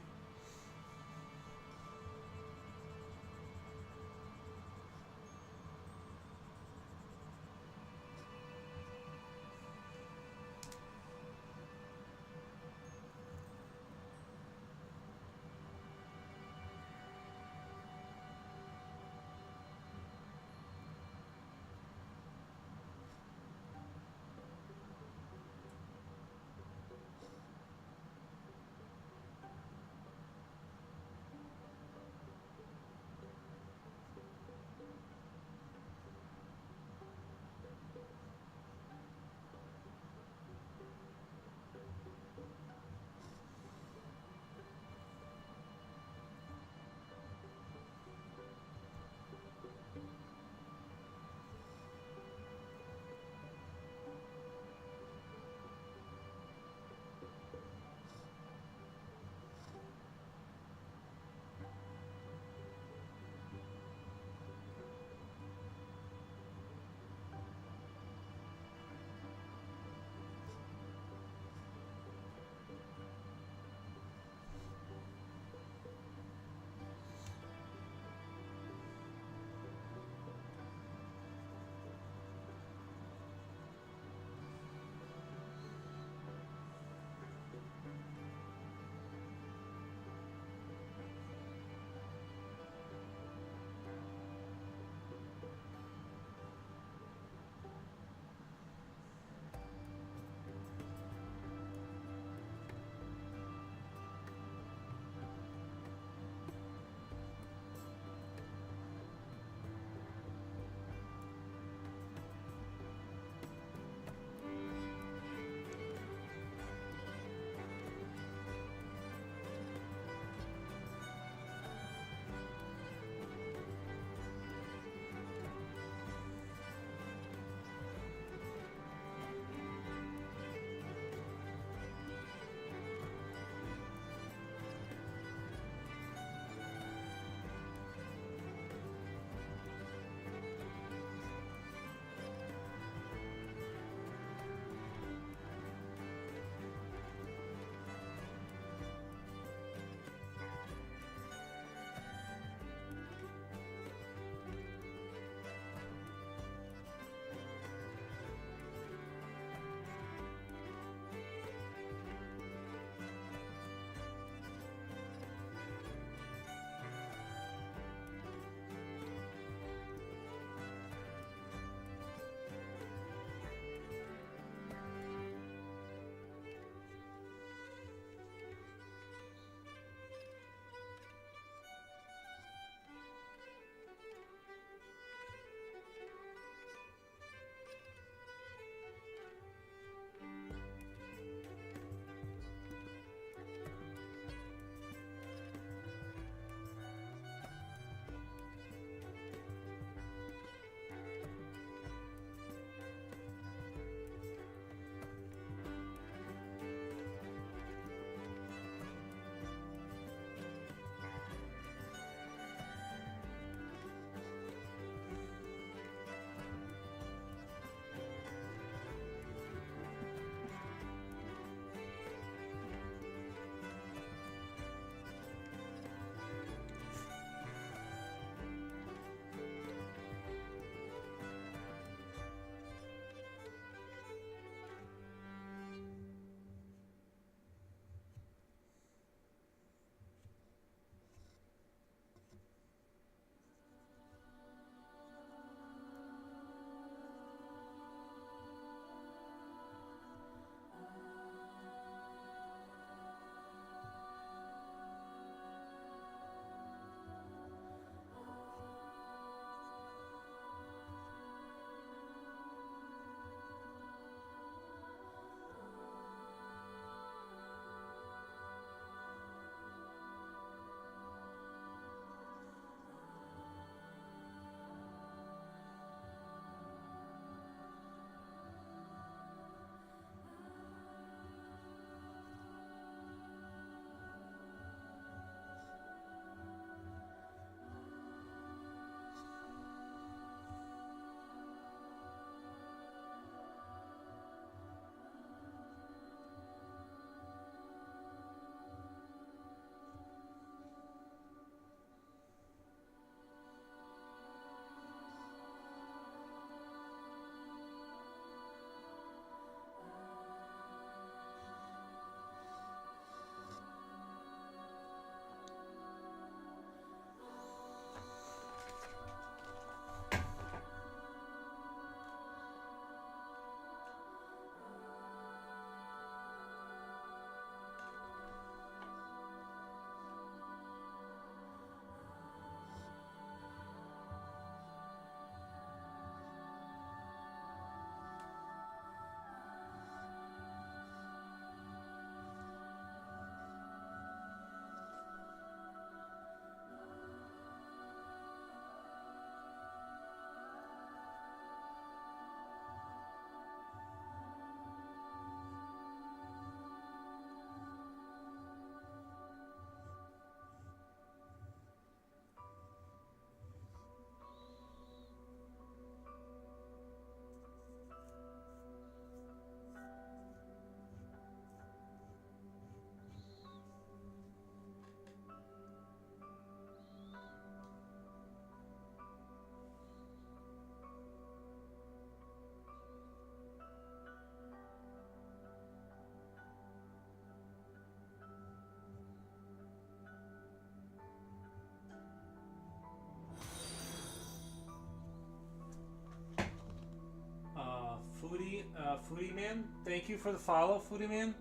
Speaker 1: Foodie Man. Thank you for the follow, Foodie Man.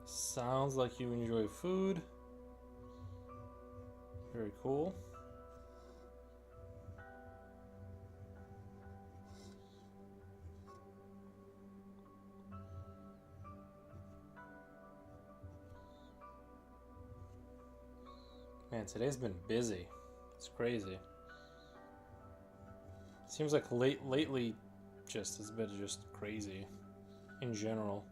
Speaker 1: Sounds like you enjoy food. Very cool. Man, today's been busy. It's crazy. Seems like lately just has been just crazy in general.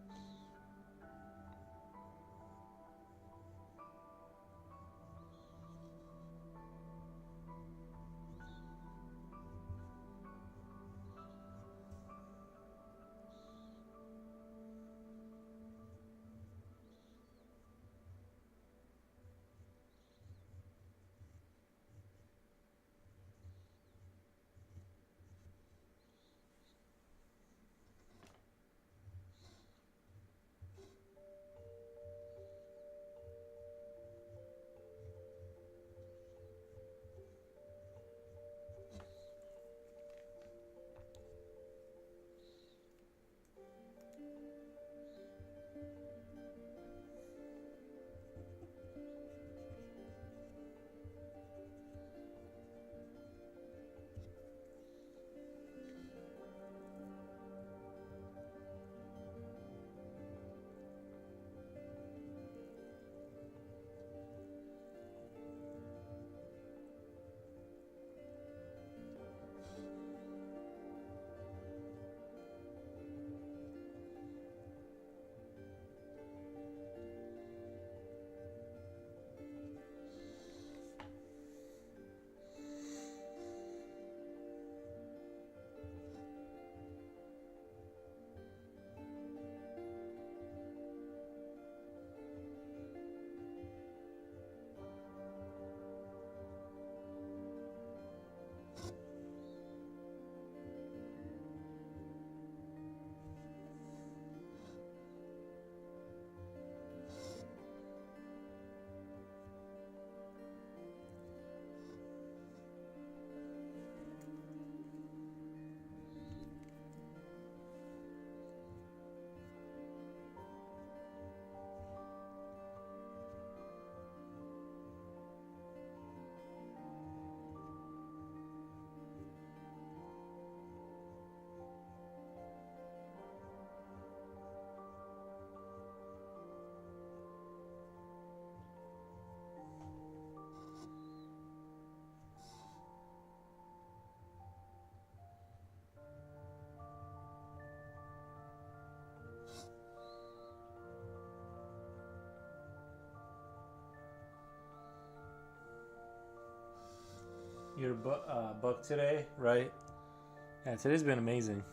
Speaker 1: Your book today, right? Yeah, today's been amazing.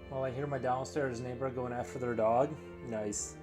Speaker 1: Well, I hear my downstairs neighbor going after their dog. Nice.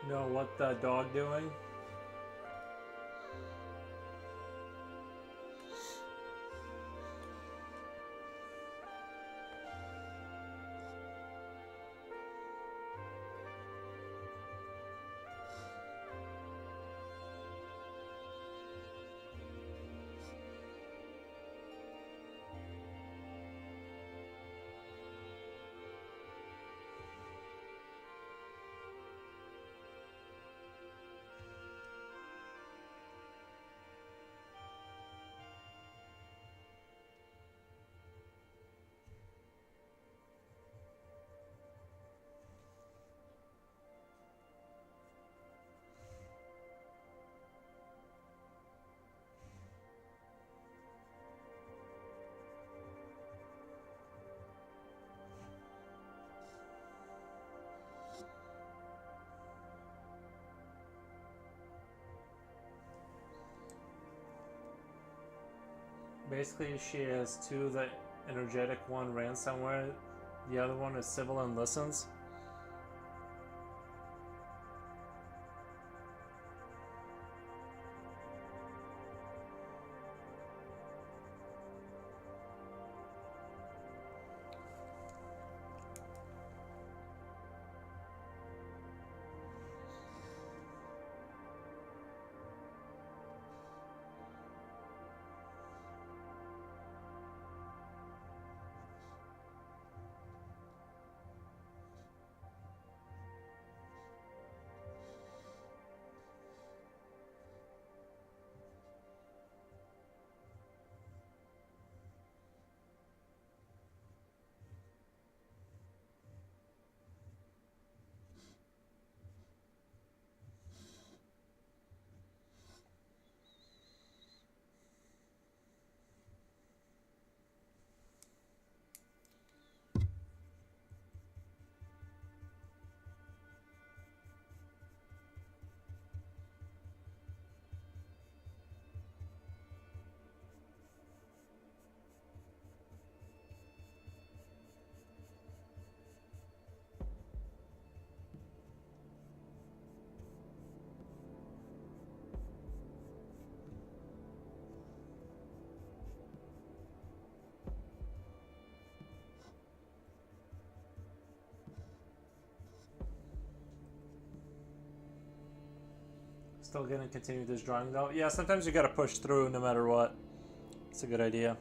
Speaker 1: Know what the dog doing? Basically, she has two. The energetic one ran somewhere. The other one is civil and listens. Still gonna continue this drawing though. Yeah, sometimes you gotta push through no matter what. It's a good idea.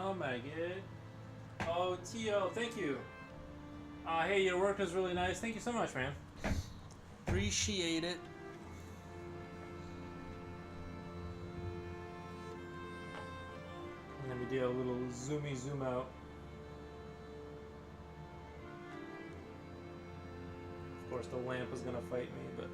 Speaker 1: Oh my god. Oh, Tio, thank you. Hey, your work is really nice. Thank you so much, man. Appreciate it. Let me do a little zoomy zoom out. Of course, the lamp is gonna fight me, but.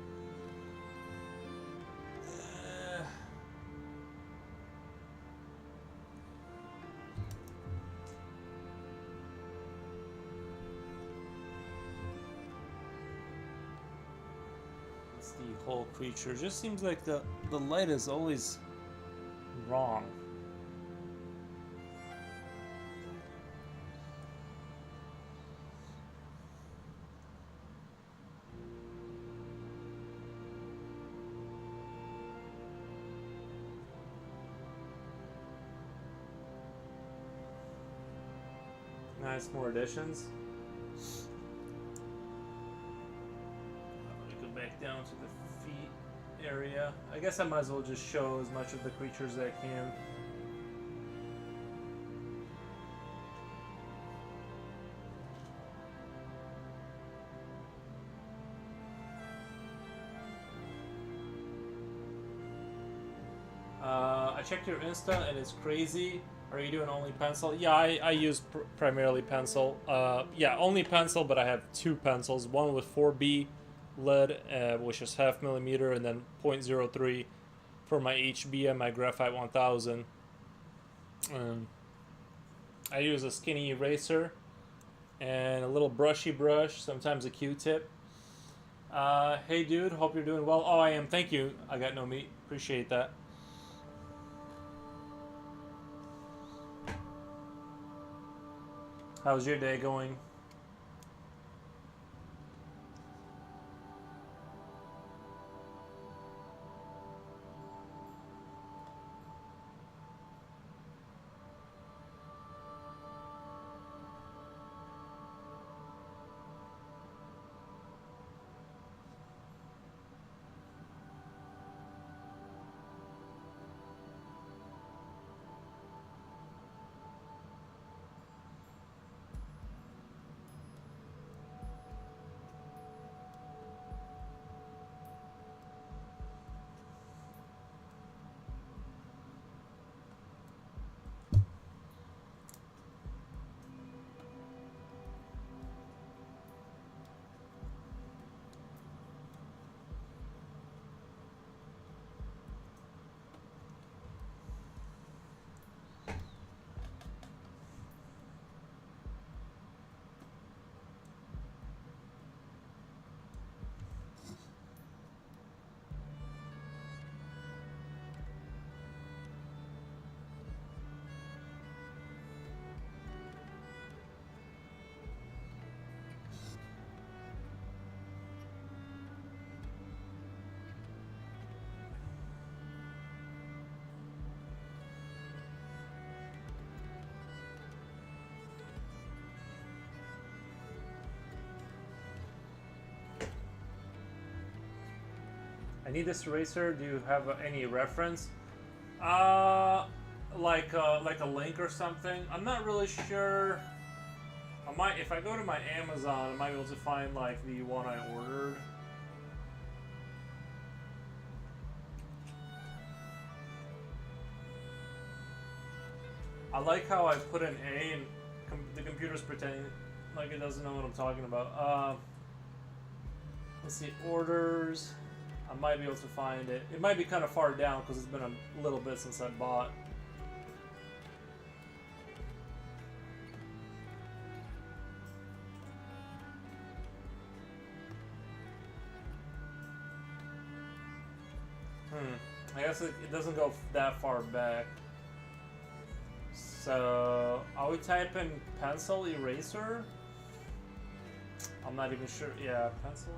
Speaker 1: It's the whole creature. Just seems like the light is always wrong. Nice, more additions. Go back down to the feet area. I guess I might as well just show as much of the creatures as I can. I checked your Insta and it's crazy. Are you doing only pencil? Yeah, I use primarily pencil. Yeah, only pencil, but I have two pencils. One with 4B lead, which is 0.5 millimeter, and then 0.03 for my HB and my Graphite 1000. I use a skinny eraser and a little brushy brush, sometimes a Q-tip. Hey dude, hope you're doing well. Oh, I am. Thank you. I got no meat. Appreciate that. How's your day going? I need this eraser. Do you have any reference? Like a link or something. I'm not really sure. I might, if I go to my Amazon, I might be able to find like the one I ordered. I like how I put an A and the computer's pretending like it doesn't know what I'm talking about. Let's see, orders. I might be able to find it. It might be kind of far down because it's been a little bit since I bought. I guess it doesn't go that far back. So, are we typing pencil eraser? I'm not even sure. Yeah, pencil.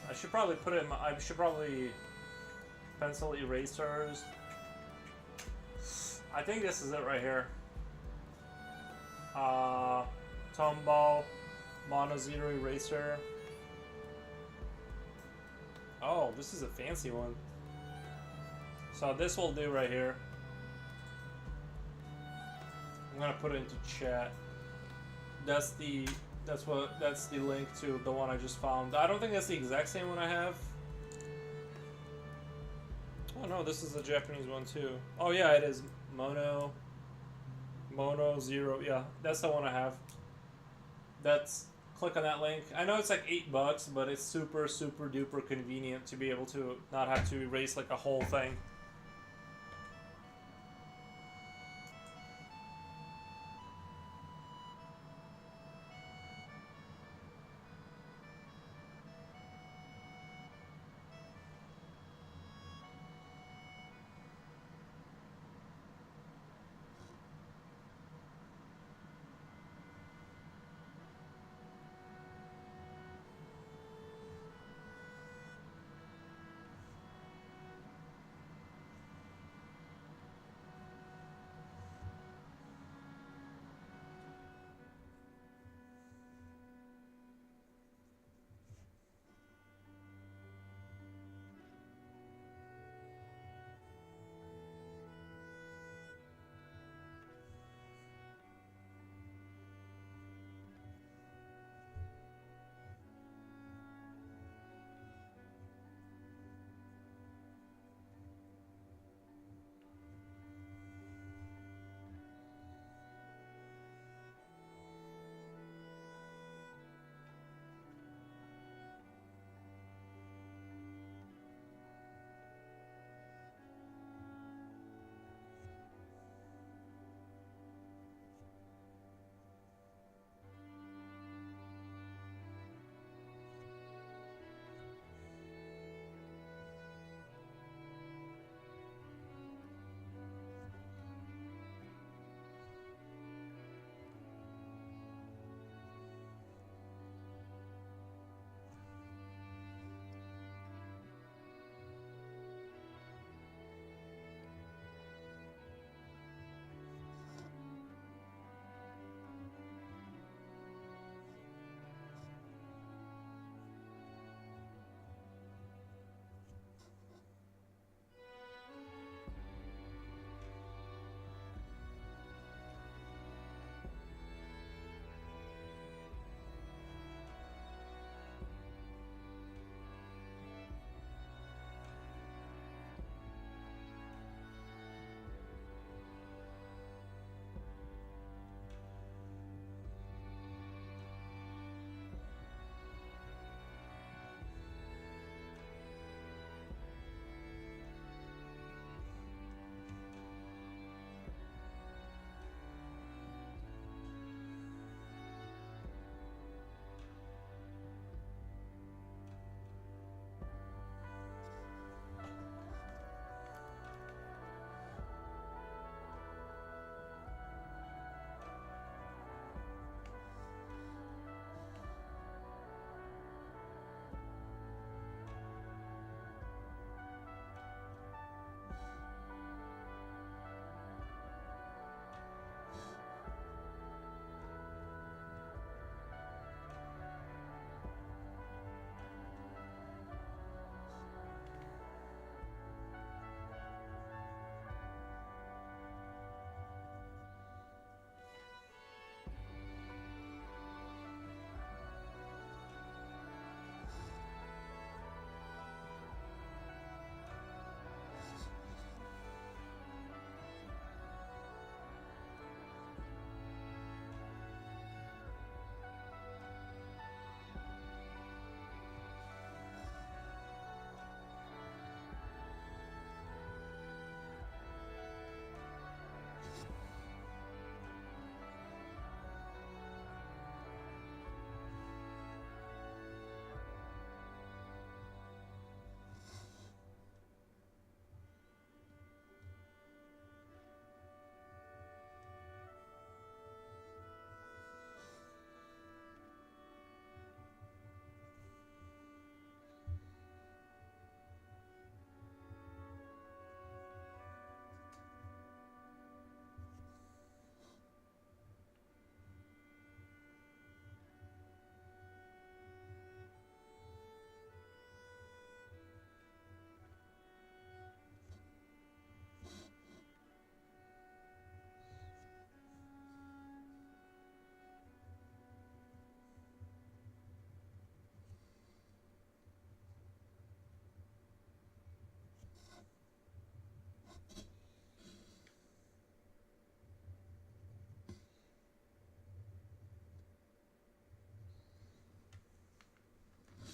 Speaker 1: I should probably put it in my, I should probably pencil erasers. I think this is it right here. Tombow Mono Zero eraser. Oh, this is a fancy one. So this will do right here. I'm gonna put it into chat. That's the link to the one I just found. I don't think that's the exact same one I have. Oh no, this is the Japanese one too. Oh yeah, it is Mono Zero. Yeah, that's the one I have. That's click on that link. I know it's like $8, but it's super duper convenient to be able to not have to erase like a whole thing.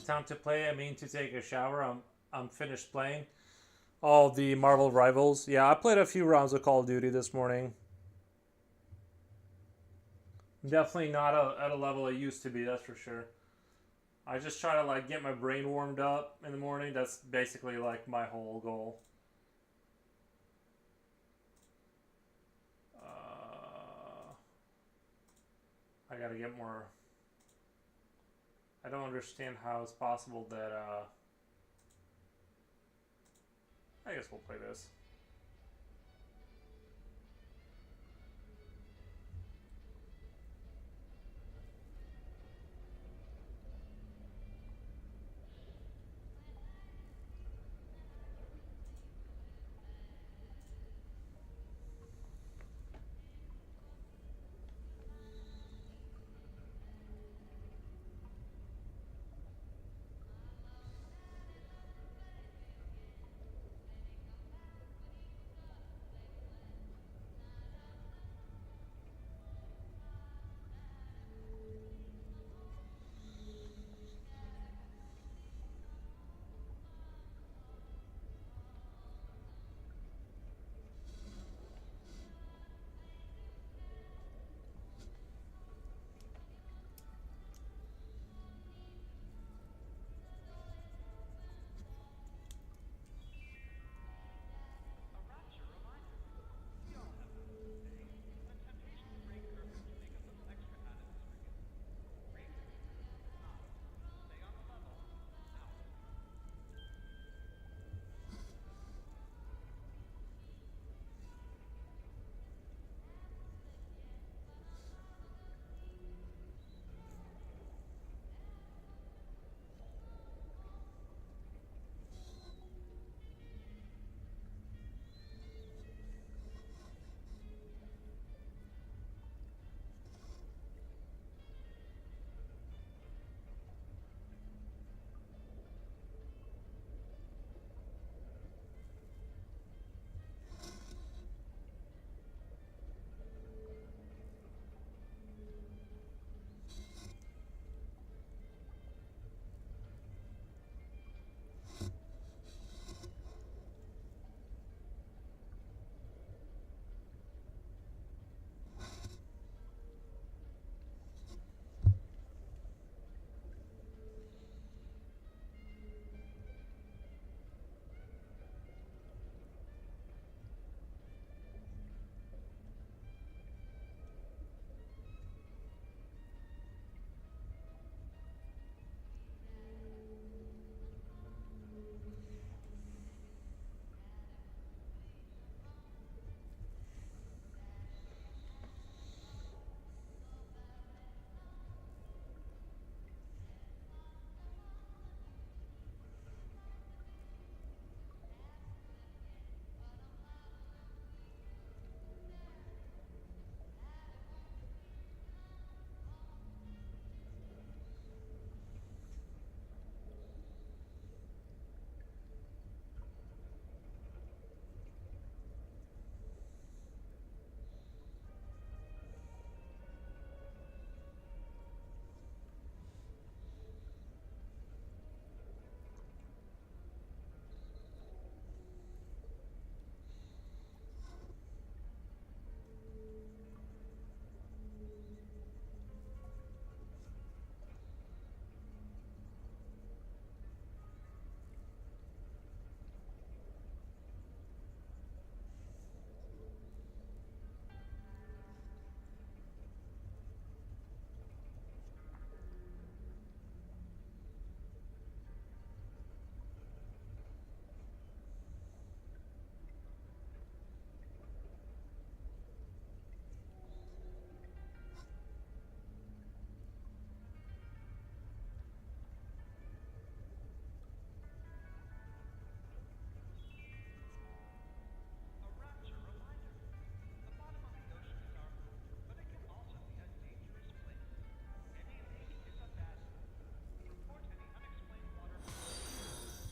Speaker 1: time to play. I mean to take a shower. I'm finished playing all the Marvel Rivals. Yeah, I played a few rounds of Call of Duty this morning. Definitely not at a level I used to be, that's for sure. I just try to like get my brain warmed up in the morning. That's basically like my whole goal. I gotta get more. I don't understand how it's possible that I guess we'll play this.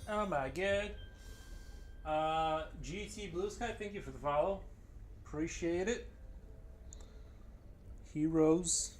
Speaker 1: Oh my god. GT Blue Sky, thank you for the follow. Appreciate it. Heroes.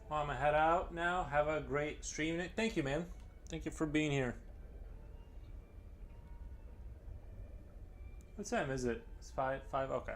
Speaker 1: Well, I'm gonna head out now. Have a great stream. Thank you, man. Thank you for being here. What time is it? It's five. Five. Okay.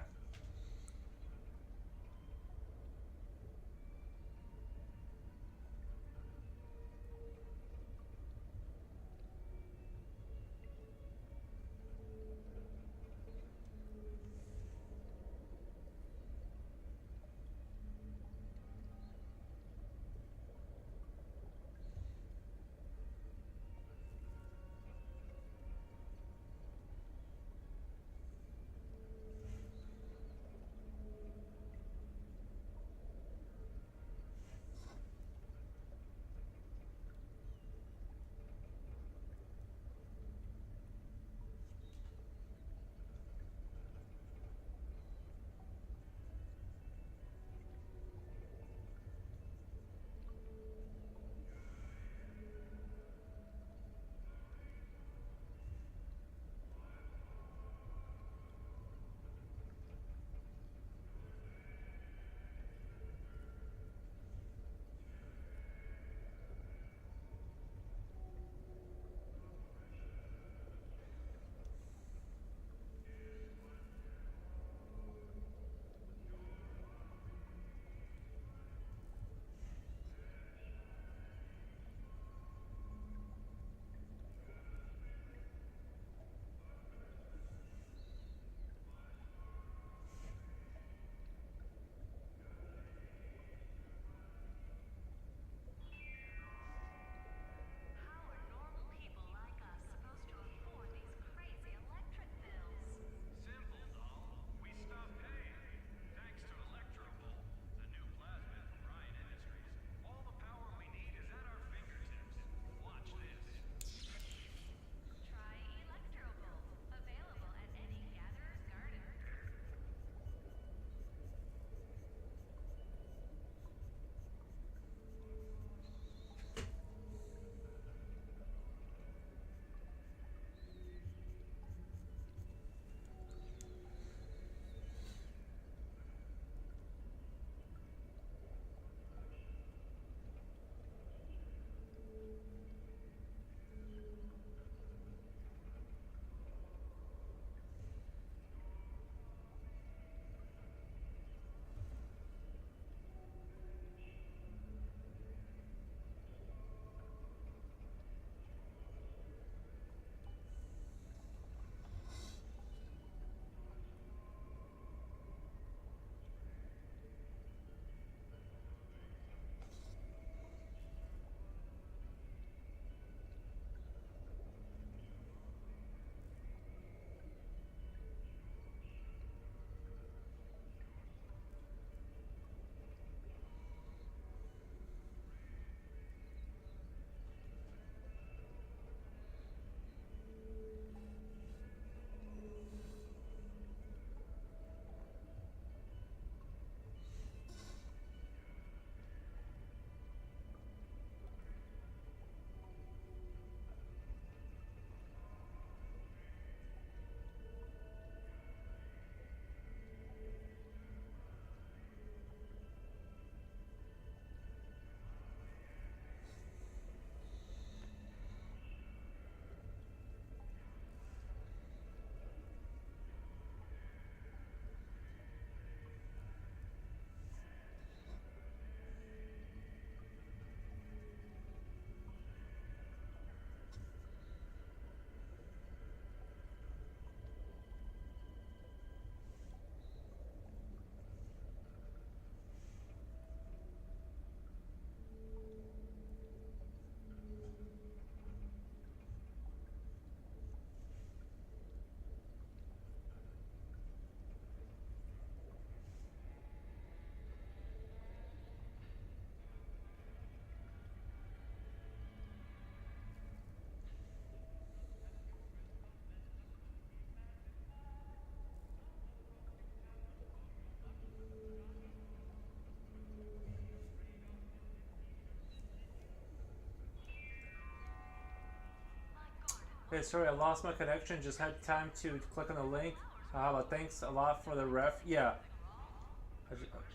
Speaker 1: Okay, sorry, I lost my connection. Just had time to click on the link. But thanks a lot for the ref. Yeah,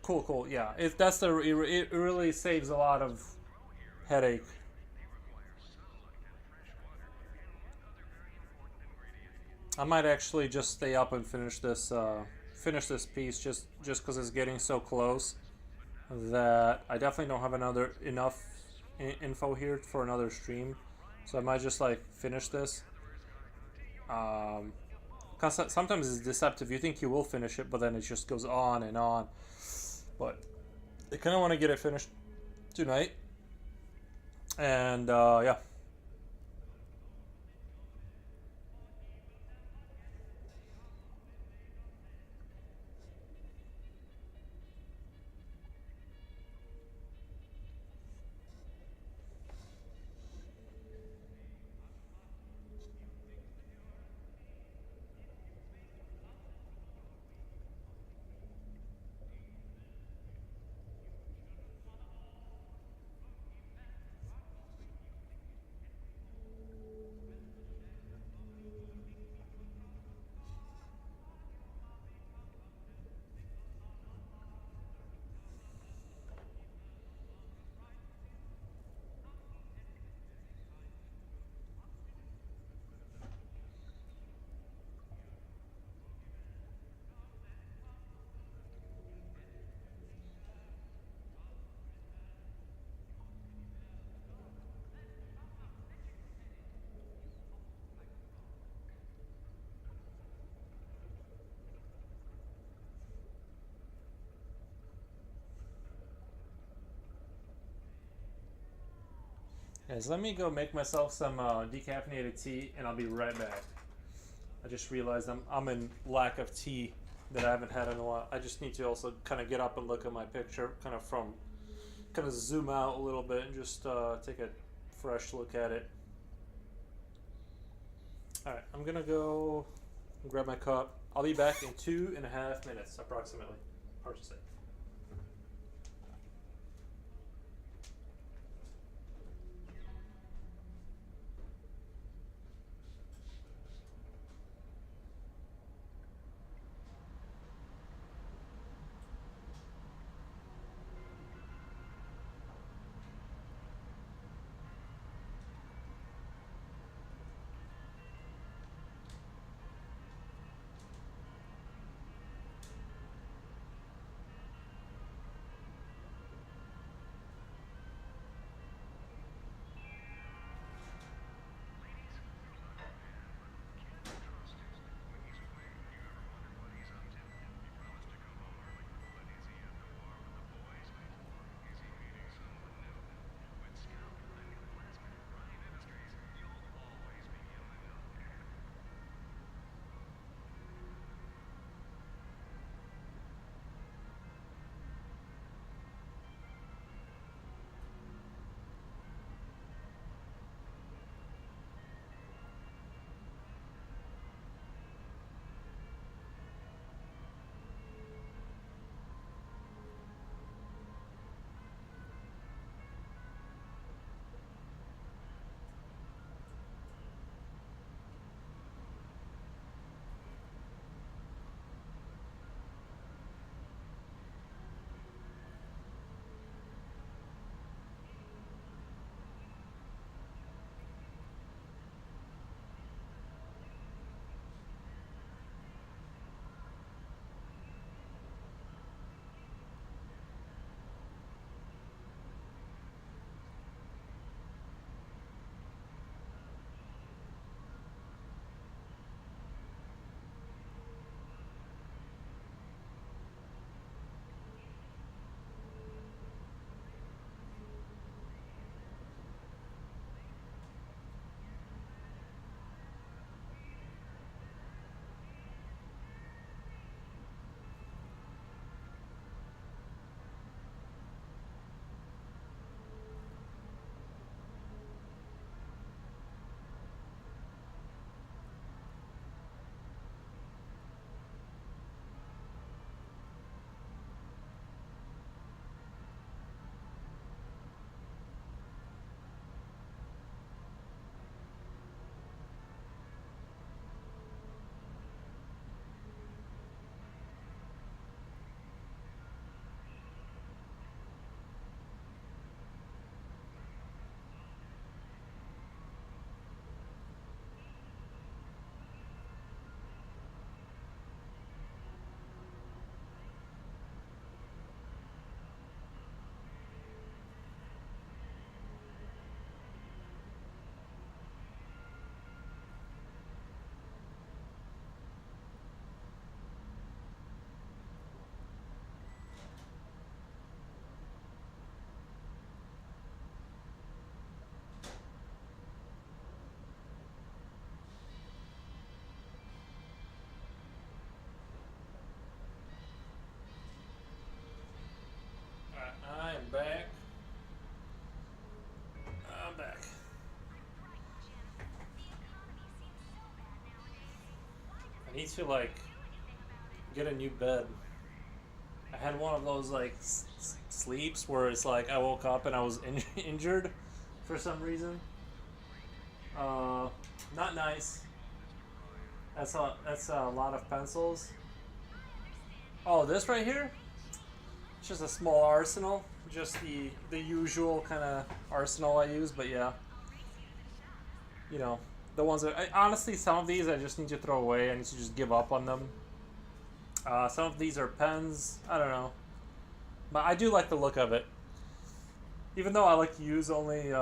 Speaker 1: Cool, cool. Yeah, it really saves a lot of headache. I might actually just stay up and finish this piece just because it's getting so close that I definitely don't have another enough info here for another stream. So I might just like finish this. Cause sometimes it's deceptive. You think you will finish it, but then it just goes on and on. But I kind of want to get it finished tonight. And yeah. Guys, let me go make myself some decaffeinated tea, and I'll be right back. I just realized I'm in lack of tea that I haven't had in a while. I just need to also kind of get up and look at my picture, kind of zoom out a little bit and just take a fresh look at it. All right, I'm gonna go grab my cup. I'll be back in 2.5 minutes, approximately. Hard to say. I need to like get a new bed. I had one of those like sleeps where it's like I woke up and I was injured for some reason. Uh, Not nice. That's a lot of pencils. Oh, this right here? It's just a small arsenal. Just the usual kind of arsenal I use, but yeah. You know, the ones that honestly, some of these I just need to throw away. I need to just give up on them. Some of these are pens. I don't know, but I do like the look of it. Even though I like to use only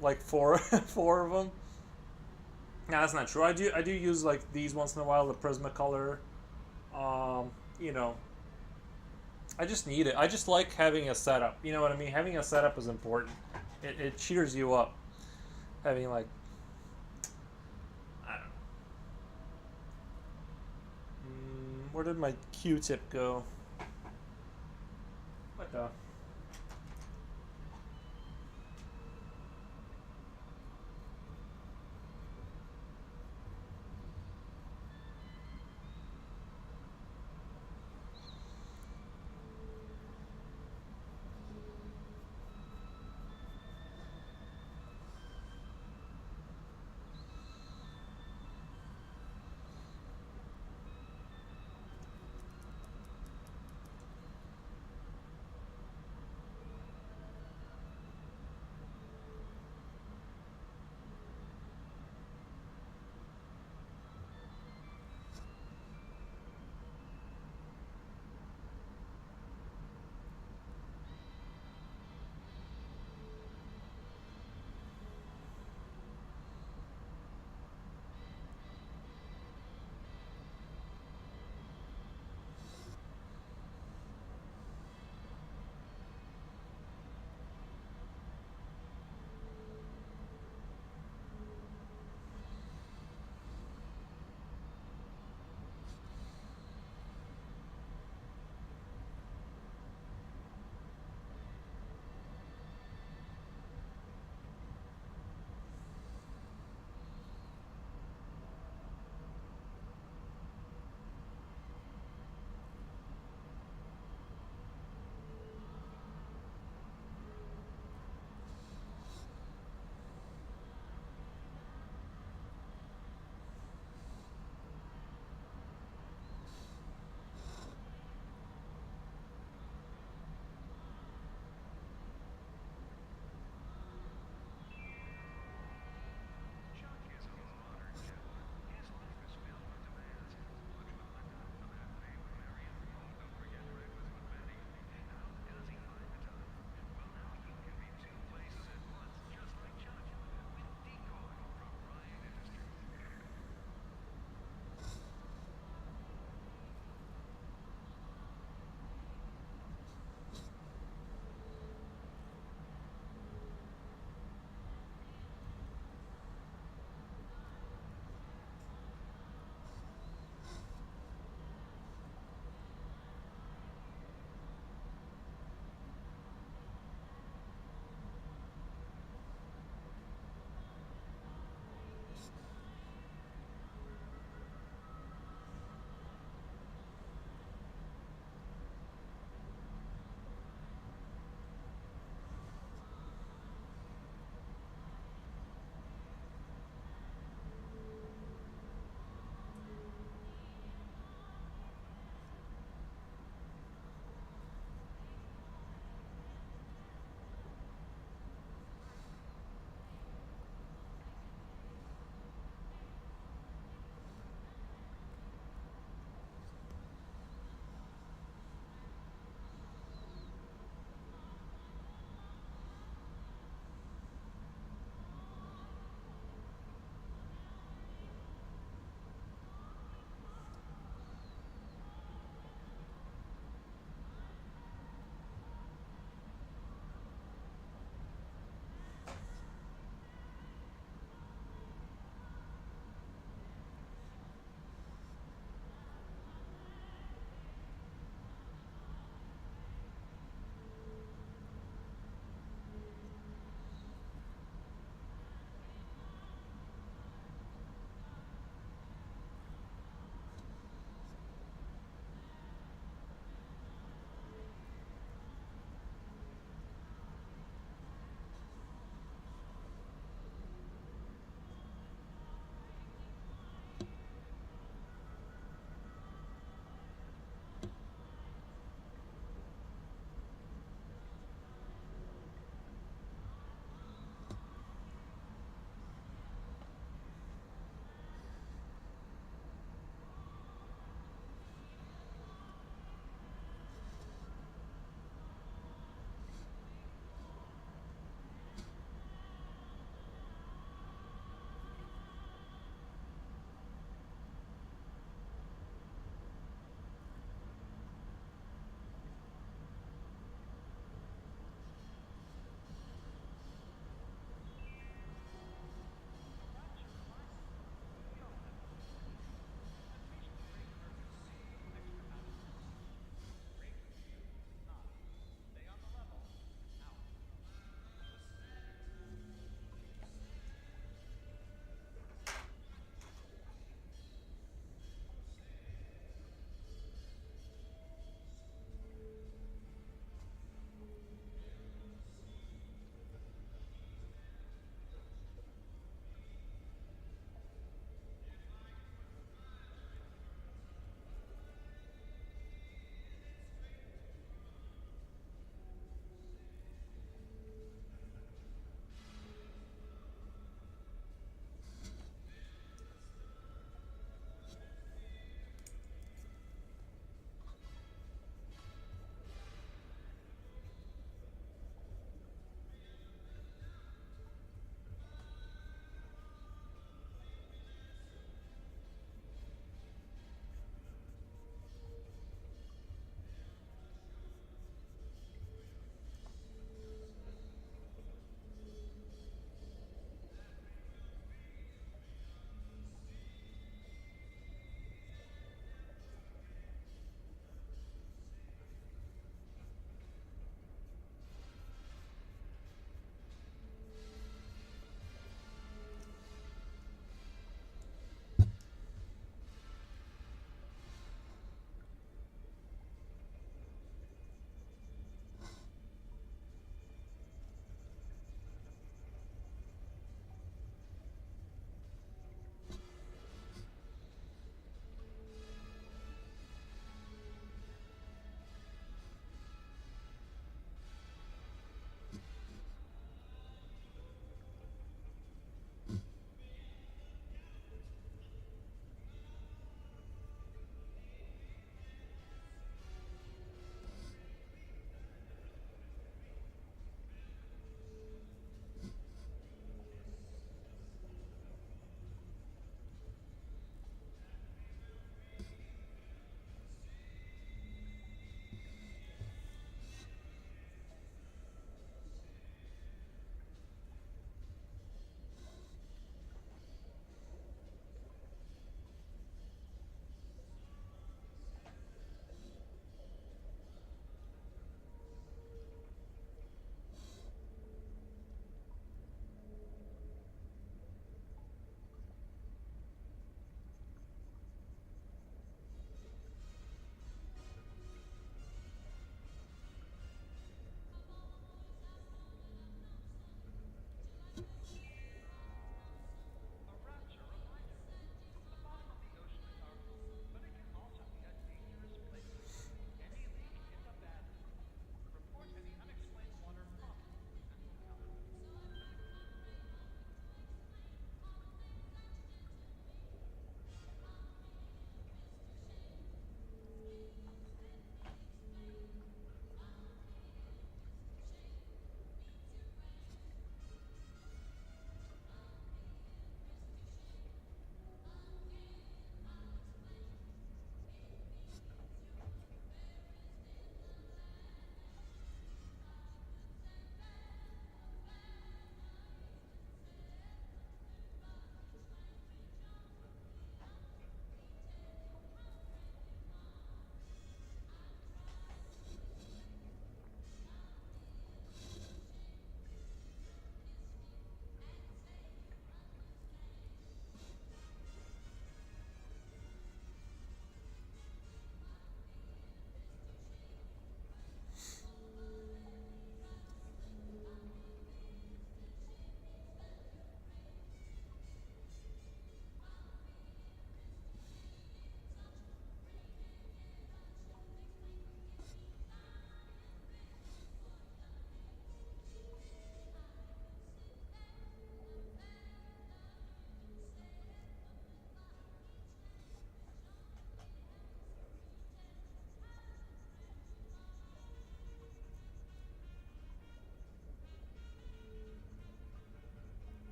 Speaker 1: like four four of them. Nah, that's not true. I do use like these once in a while. The Prismacolor. You know, I just need it. I just like having a setup. You know what I mean? Having a setup is important. It cheers you up. Having like, I don't know. Where did my Q-tip go? What the?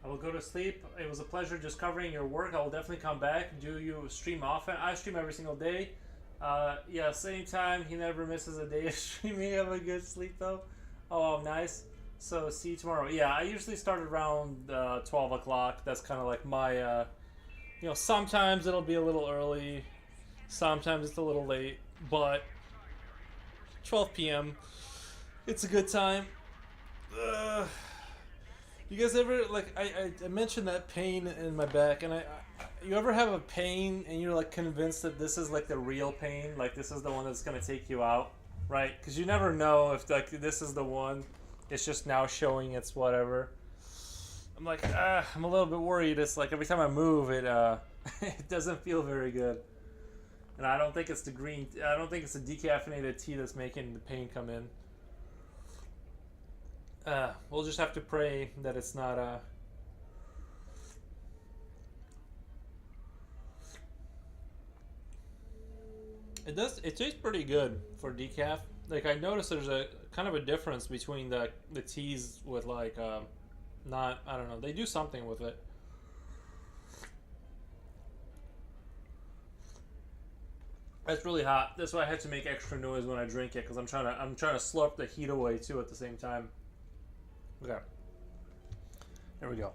Speaker 1: I will go to sleep. It was a pleasure just covering your work. I will definitely come back. Do you stream often? I stream every single day. Yeah, same time. He never misses a day of streaming. Have a good sleep though. Oh, nice. So see you tomorrow. Yeah, I usually start around 12 o'clock. That's kind of like my, sometimes it'll be a little early. Sometimes it's a little late. But 12 p.m. It's a good time. You guys ever like I mentioned that pain in my back, and you ever have a pain and you're like convinced that this is like the real pain, like this is the one that's gonna take you out, right? Because you never know if like this is the one. It's just now showing it's whatever. I'm like I'm a little bit worried. It's like every time I move, it it doesn't feel very good, and I don't think it's the green. I don't think it's the decaffeinated tea that's making the pain come in. We'll just have to pray that it's not It tastes pretty good for decaf. Like I noticed there's a kind of a difference between the teas with like not I don't know. They do something with it. It's really hot. That's why I had to make extra noise when I drink it because I'm trying to slurp the heat away too at the same time. Okay. There we go.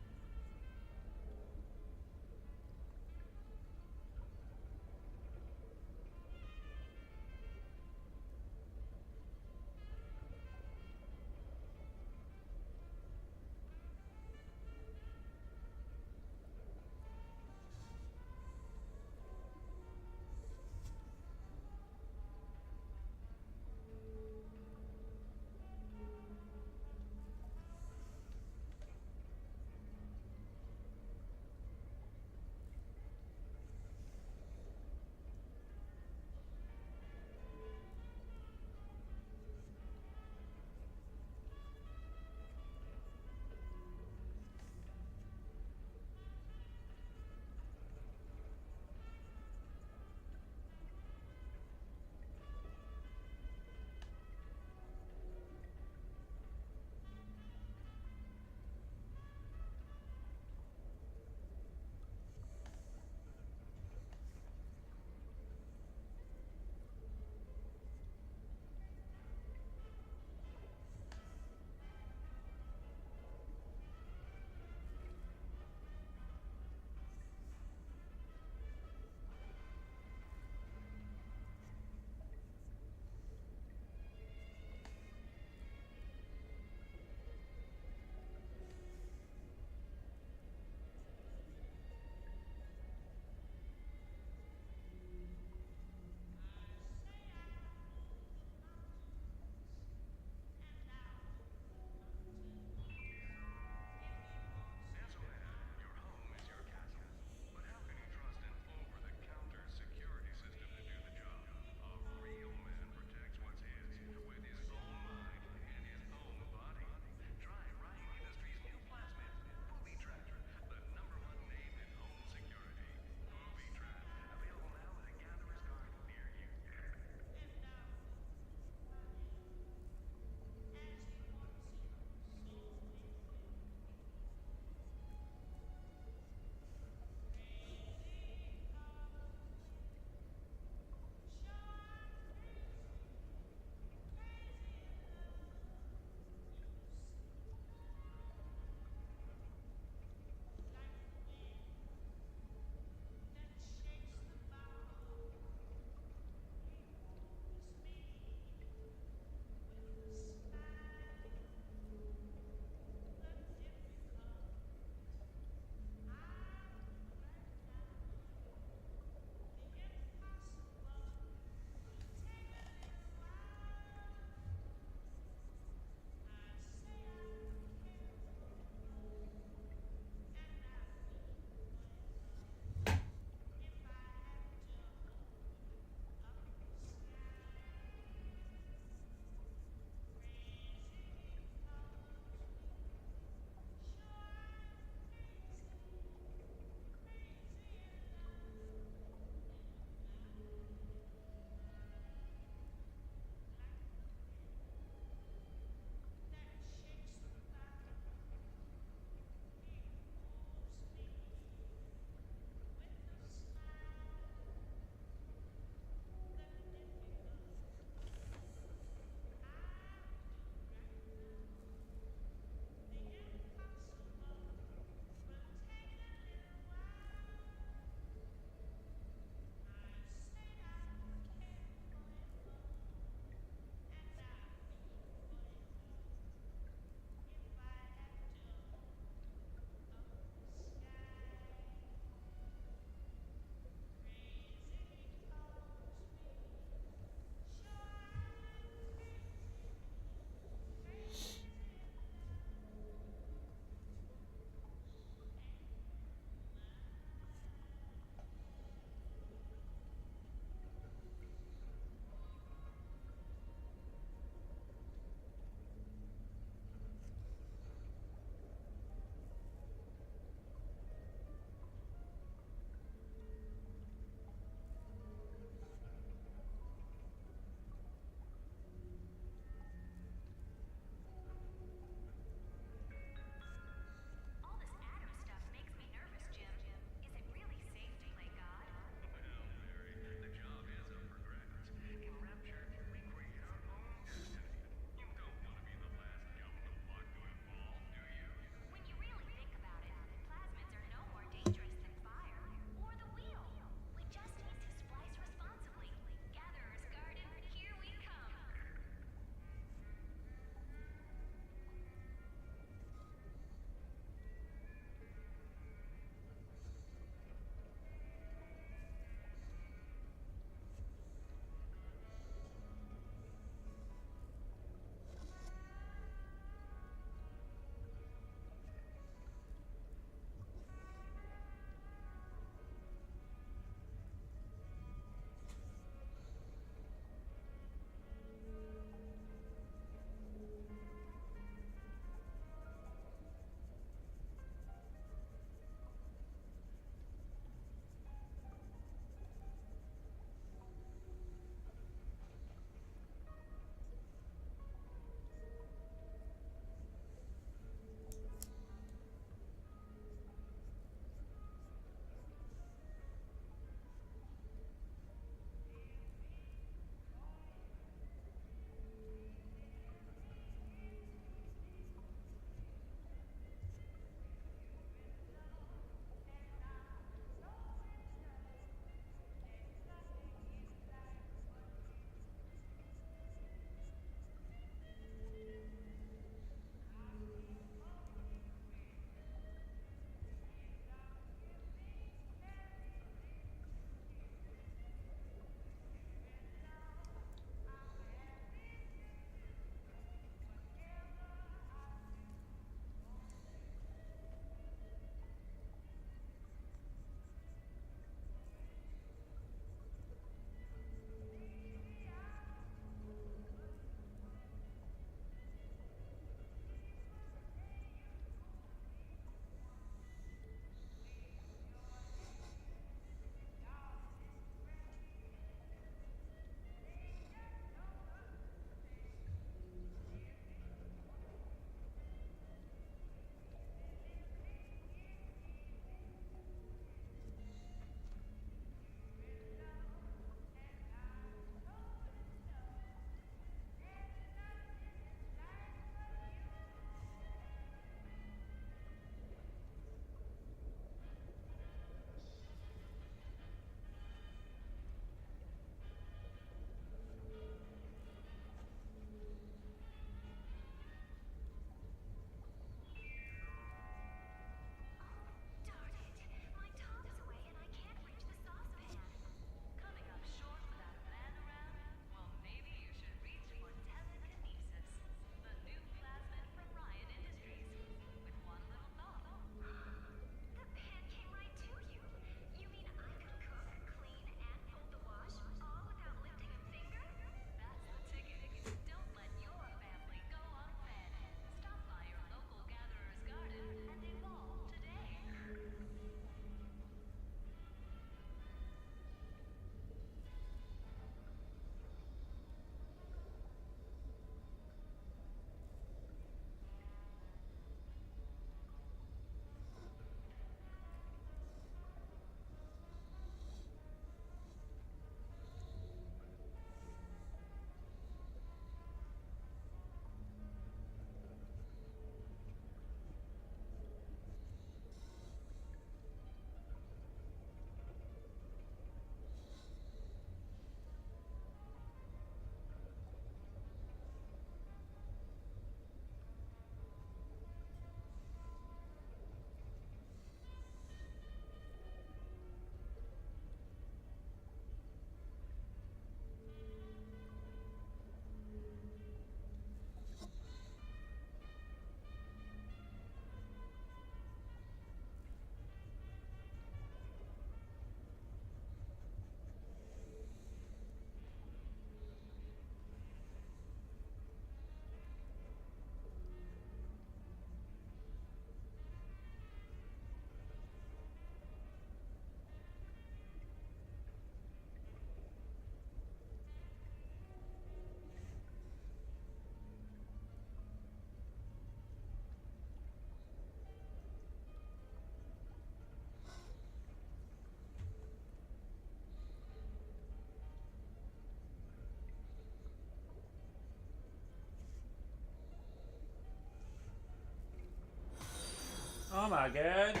Speaker 1: Oh my god.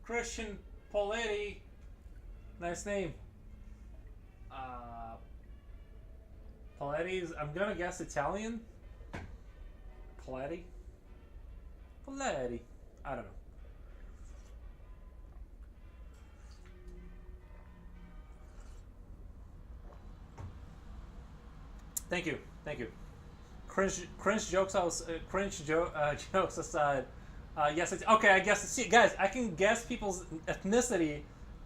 Speaker 1: Christian Poletti. Nice name. Poletti's, I'm gonna guess Italian? Poletti? Poletti. I don't know. Thank you. Thank you. Cringe jokes. Jokes aside. Yes. It's, okay. I guess. See, guys, I can guess people's ethnicity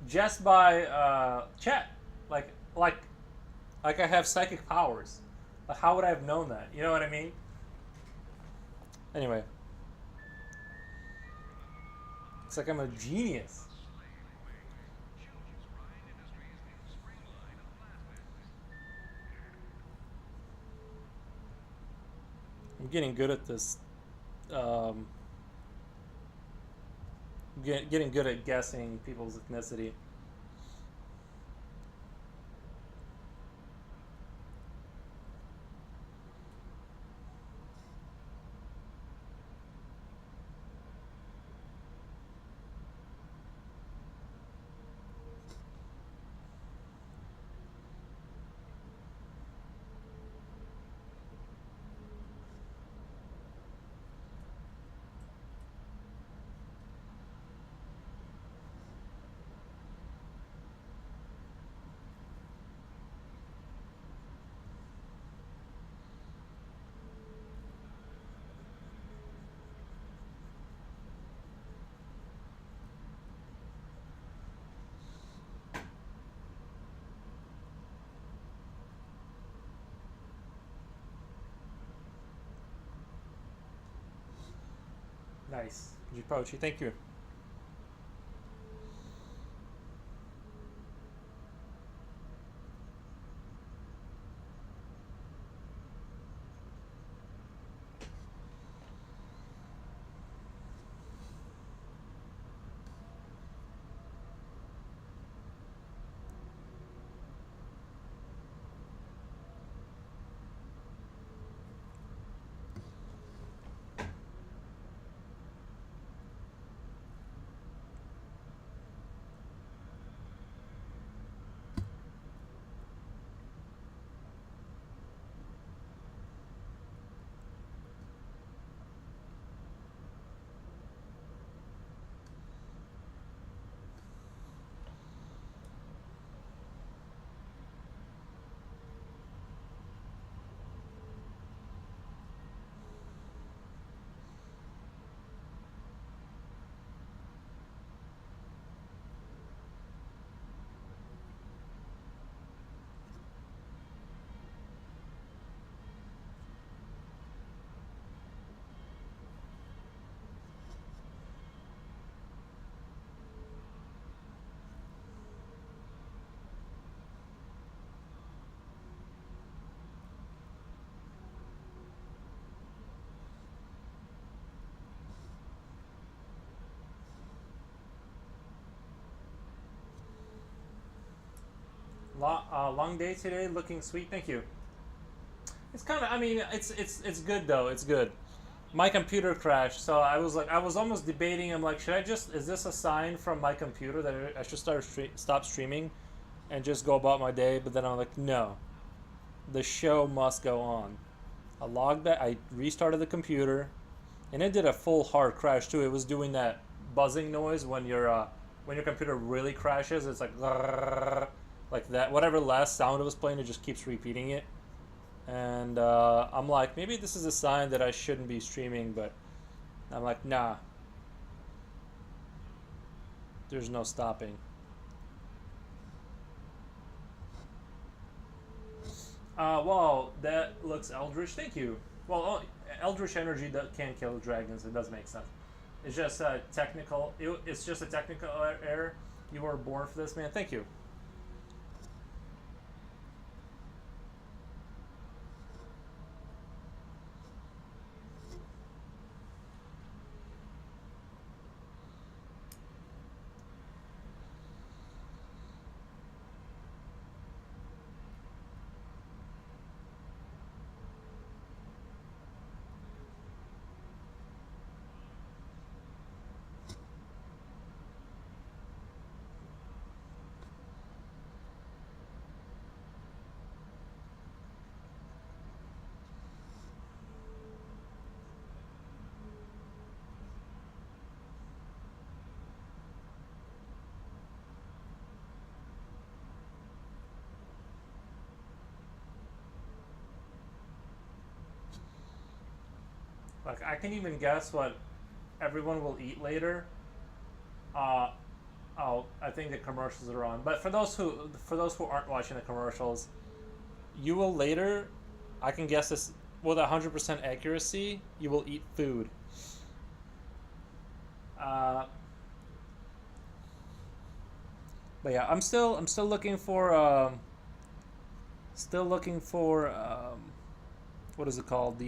Speaker 1: just by chat. Like I have psychic powers. Like, how would I have known that? You know what I mean? Anyway, it's like I'm a genius. I'm getting good at this. Getting good at guessing people's ethnicity. Nice. Jipochi, thank you. Long day today, looking sweet. Thank you. It's kind of. I mean, it's good though. It's good. My computer crashed, so I was almost debating. I'm like, should I just? Is this a sign from my computer that I should stop streaming, and just go about my day? But then I'm like, no. The show must go on. I logged back. I restarted the computer, and it did a full hard crash too. It was doing that buzzing noise when your computer really crashes. It's like that. Whatever last sound it was playing, it just keeps repeating it. And I'm like, maybe this is a sign that I shouldn't be streaming, but I'm like, nah. There's no stopping. Well, that looks eldritch. Thank you. Well, eldritch energy that can kill dragons. It does make sense. It's just a technical. It's just a technical error. You were born for this, man. Thank you. Like I can even guess what everyone will eat later. Uh, oh, I think the commercials are on. But for those who aren't watching the commercials, you will later. I can guess this with 100% accuracy. You will eat food. Uh, but yeah, I'm still looking for what is it called?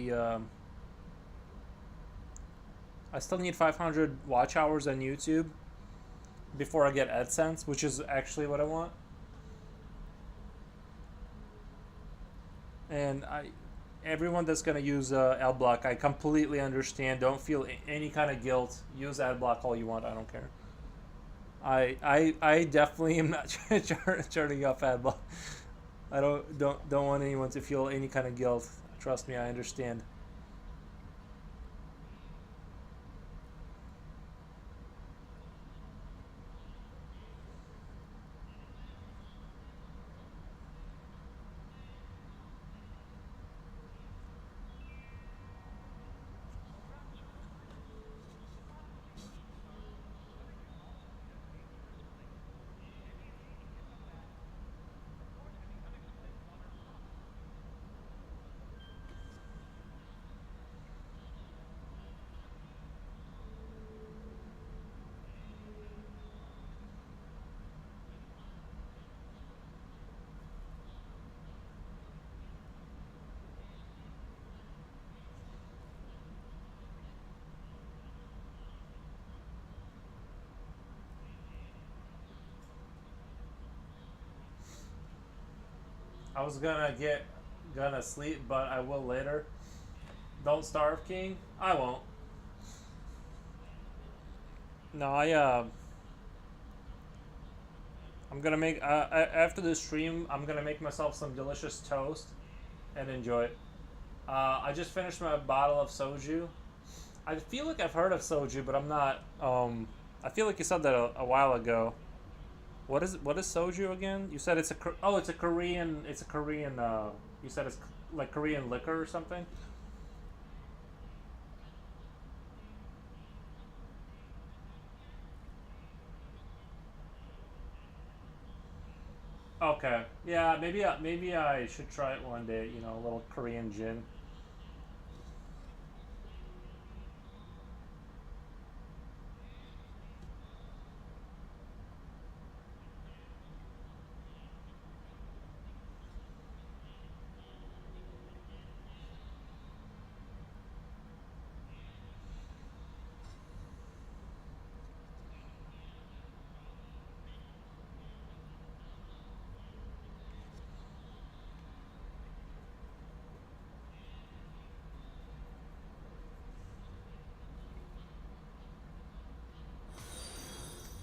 Speaker 1: I still need 500 watch hours on YouTube before I get AdSense, which is actually what I want. And everyone that's gonna use AdBlock, I completely understand. Don't feel any kind of guilt. Use AdBlock all you want. I don't care. I definitely am not turning off AdBlock. I don't want anyone to feel any kind of guilt. Trust me, I understand. I was gonna sleep, but I will later. Don't starve, King. I won't. No, I'm gonna make after the stream. I'm gonna make myself some delicious toast and enjoy it. I just finished my bottle of soju. I feel like I've heard of soju, but I'm not. I feel like you said that a while ago. What is soju again? You said it's a Korean. It's a Korean. You said it's like Korean liquor or something. Okay. Yeah. Maybe I should try it one day. A little Korean gin.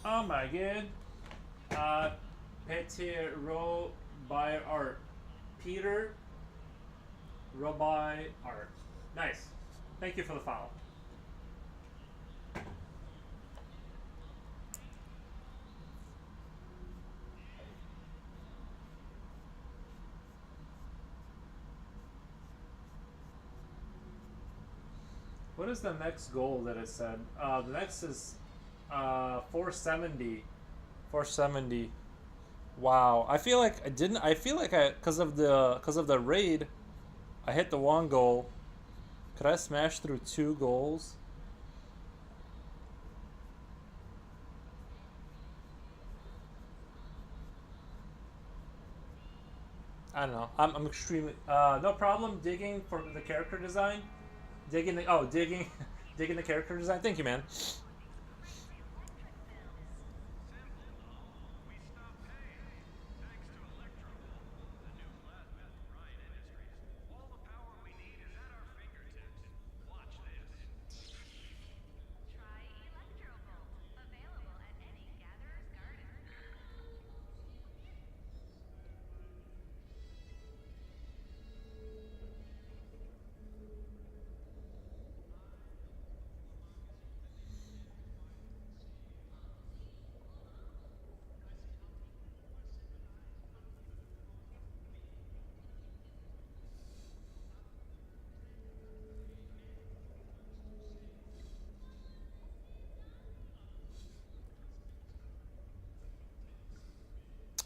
Speaker 1: Oh my god. Uh, Peter Ro by art. Peter Roby art. Nice. Thank you for the follow. What is the next goal that it said? The next is 470. 470. Wow. I feel like I didn't. I feel like because of the raid, I hit the one goal. Could I smash through two goals? I don't know. I'm extremely no problem digging for the character design. Digging digging the character design. Thank you, man.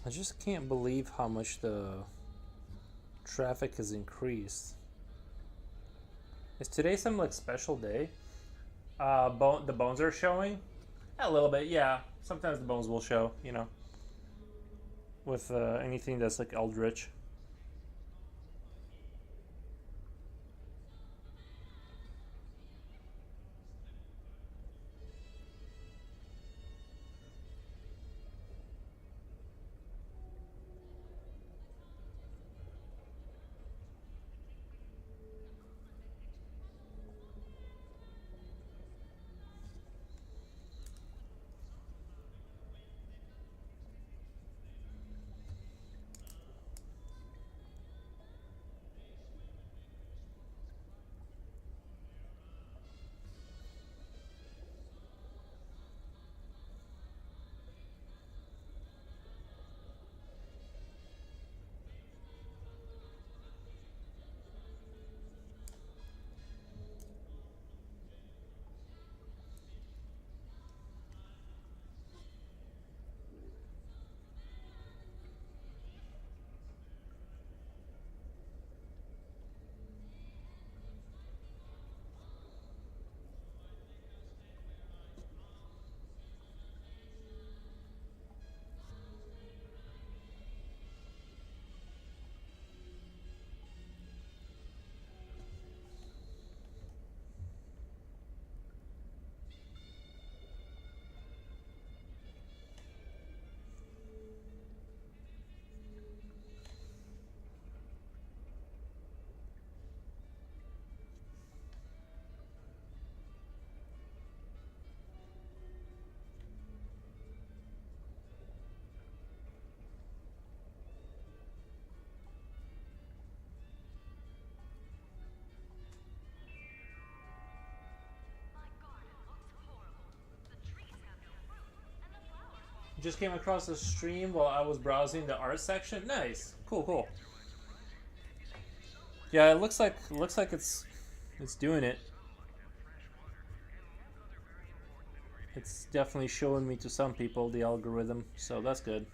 Speaker 1: I just can't believe how much the traffic has increased. Is today some like special day? The bones are showing? A little bit, yeah. Sometimes the bones will show, you know, with anything that's like eldritch. Just came across the stream while I was browsing the art section. Nice, cool, cool. Yeah, it looks like it's doing it. It's definitely showing me to some people the algorithm, so that's good.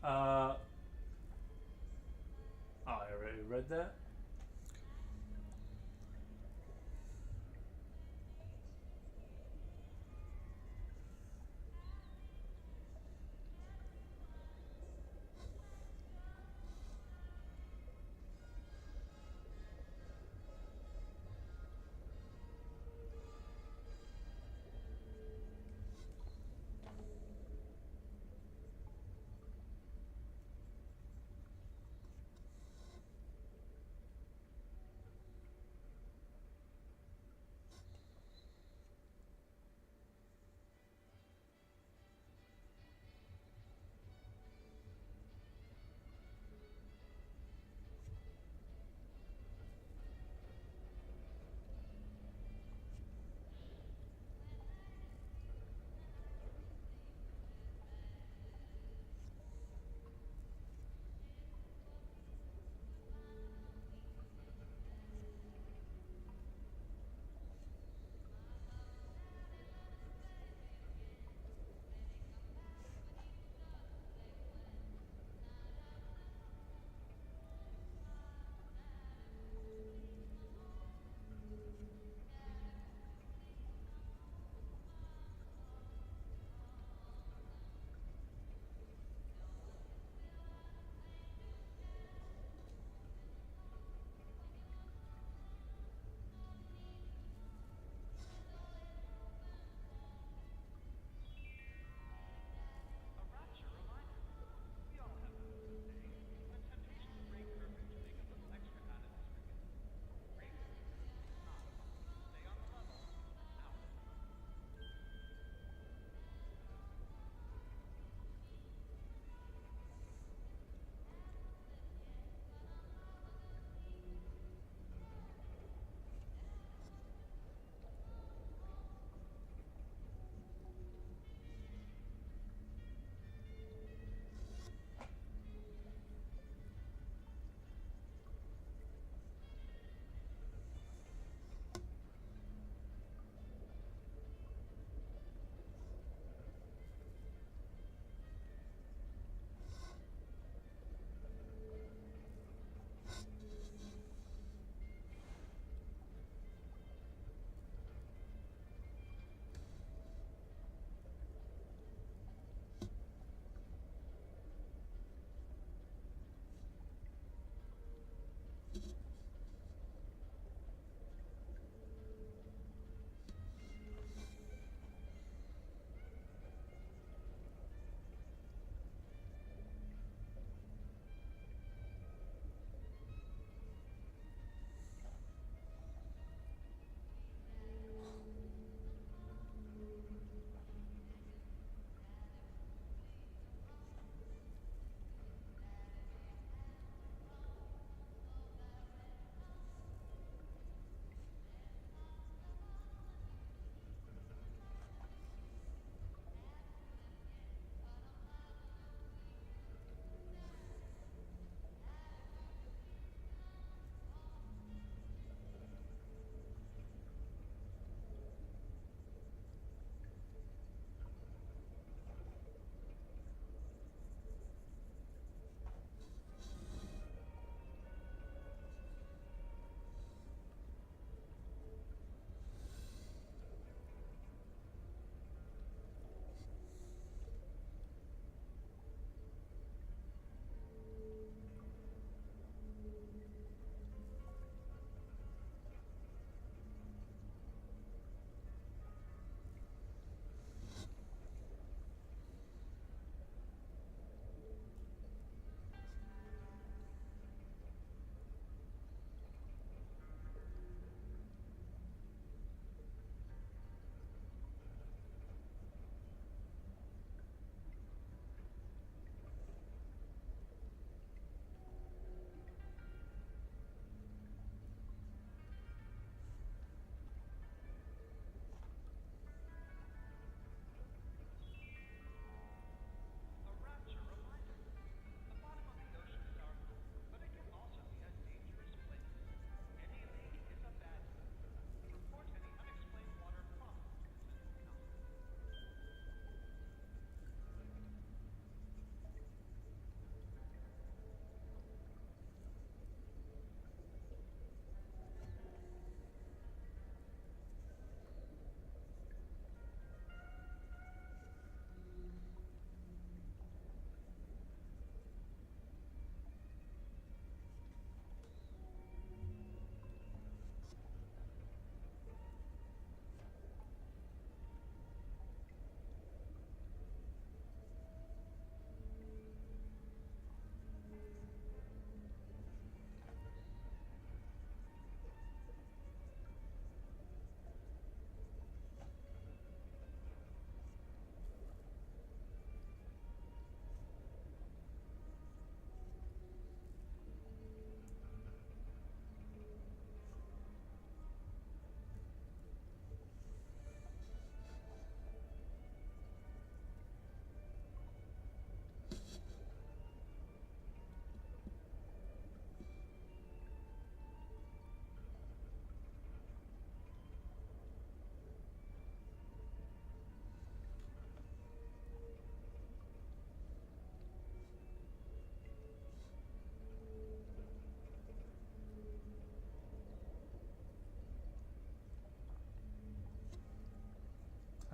Speaker 1: Uh, oh, I already read that.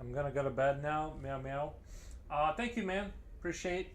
Speaker 1: I'm gonna go to bed now. Meow meow. Thank you, man. Appreciate.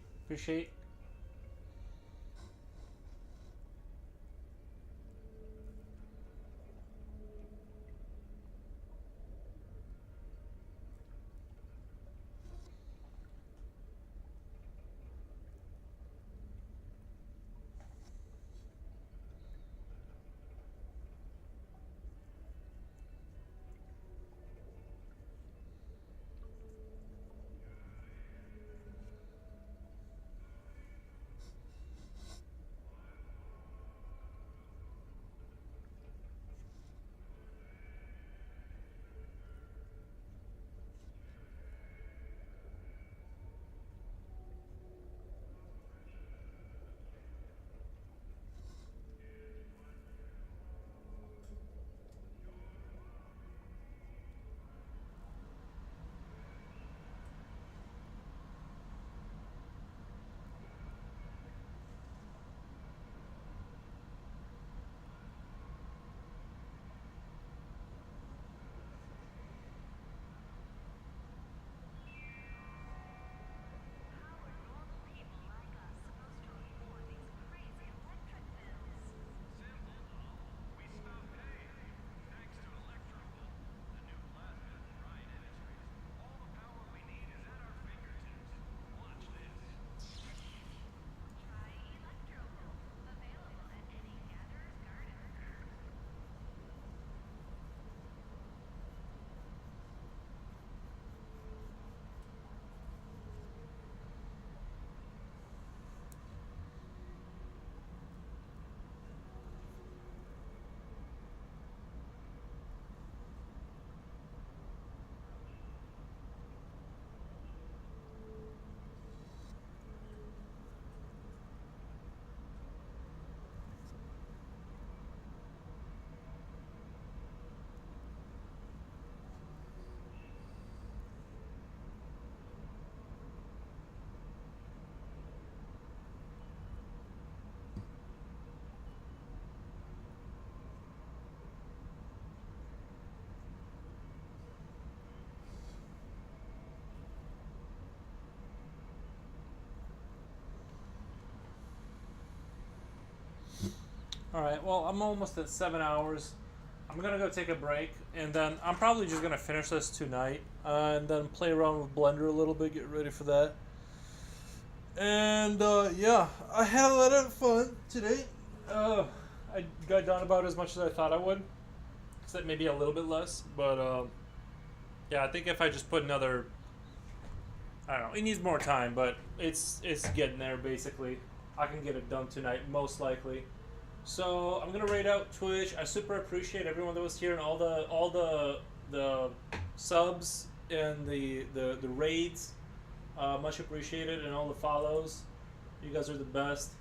Speaker 1: All right. Well, I'm almost at 7 hours. I'm gonna go take a break, and then I'm probably just gonna finish this tonight, and then play around with Blender a little bit, get ready for that. And yeah, I had a lot of fun today. I got done about as much as I thought I would, except maybe a little bit less. But yeah, I think if I just put another, I don't know, it needs more time, but it's getting there basically. I can get it done tonight, most likely. So I'm gonna rate out Twitch. I super appreciate everyone that was here and all the subs and the raids. Much appreciated, and all the follows. You guys are the best.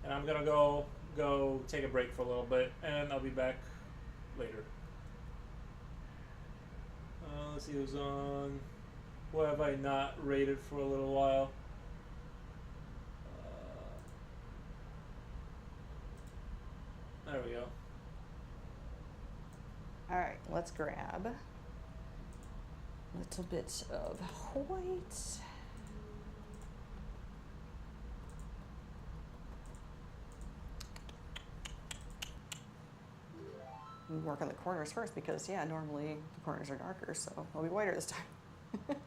Speaker 1: And I'm gonna go take a break for a little bit, and I'll be back later. Let's see who's on. What have I not rated for a little while? There we go.
Speaker 2: All right, let's grab a little bit of white. And work on the corners first because, yeah, normally the corners are darker, so they'll be whiter this time.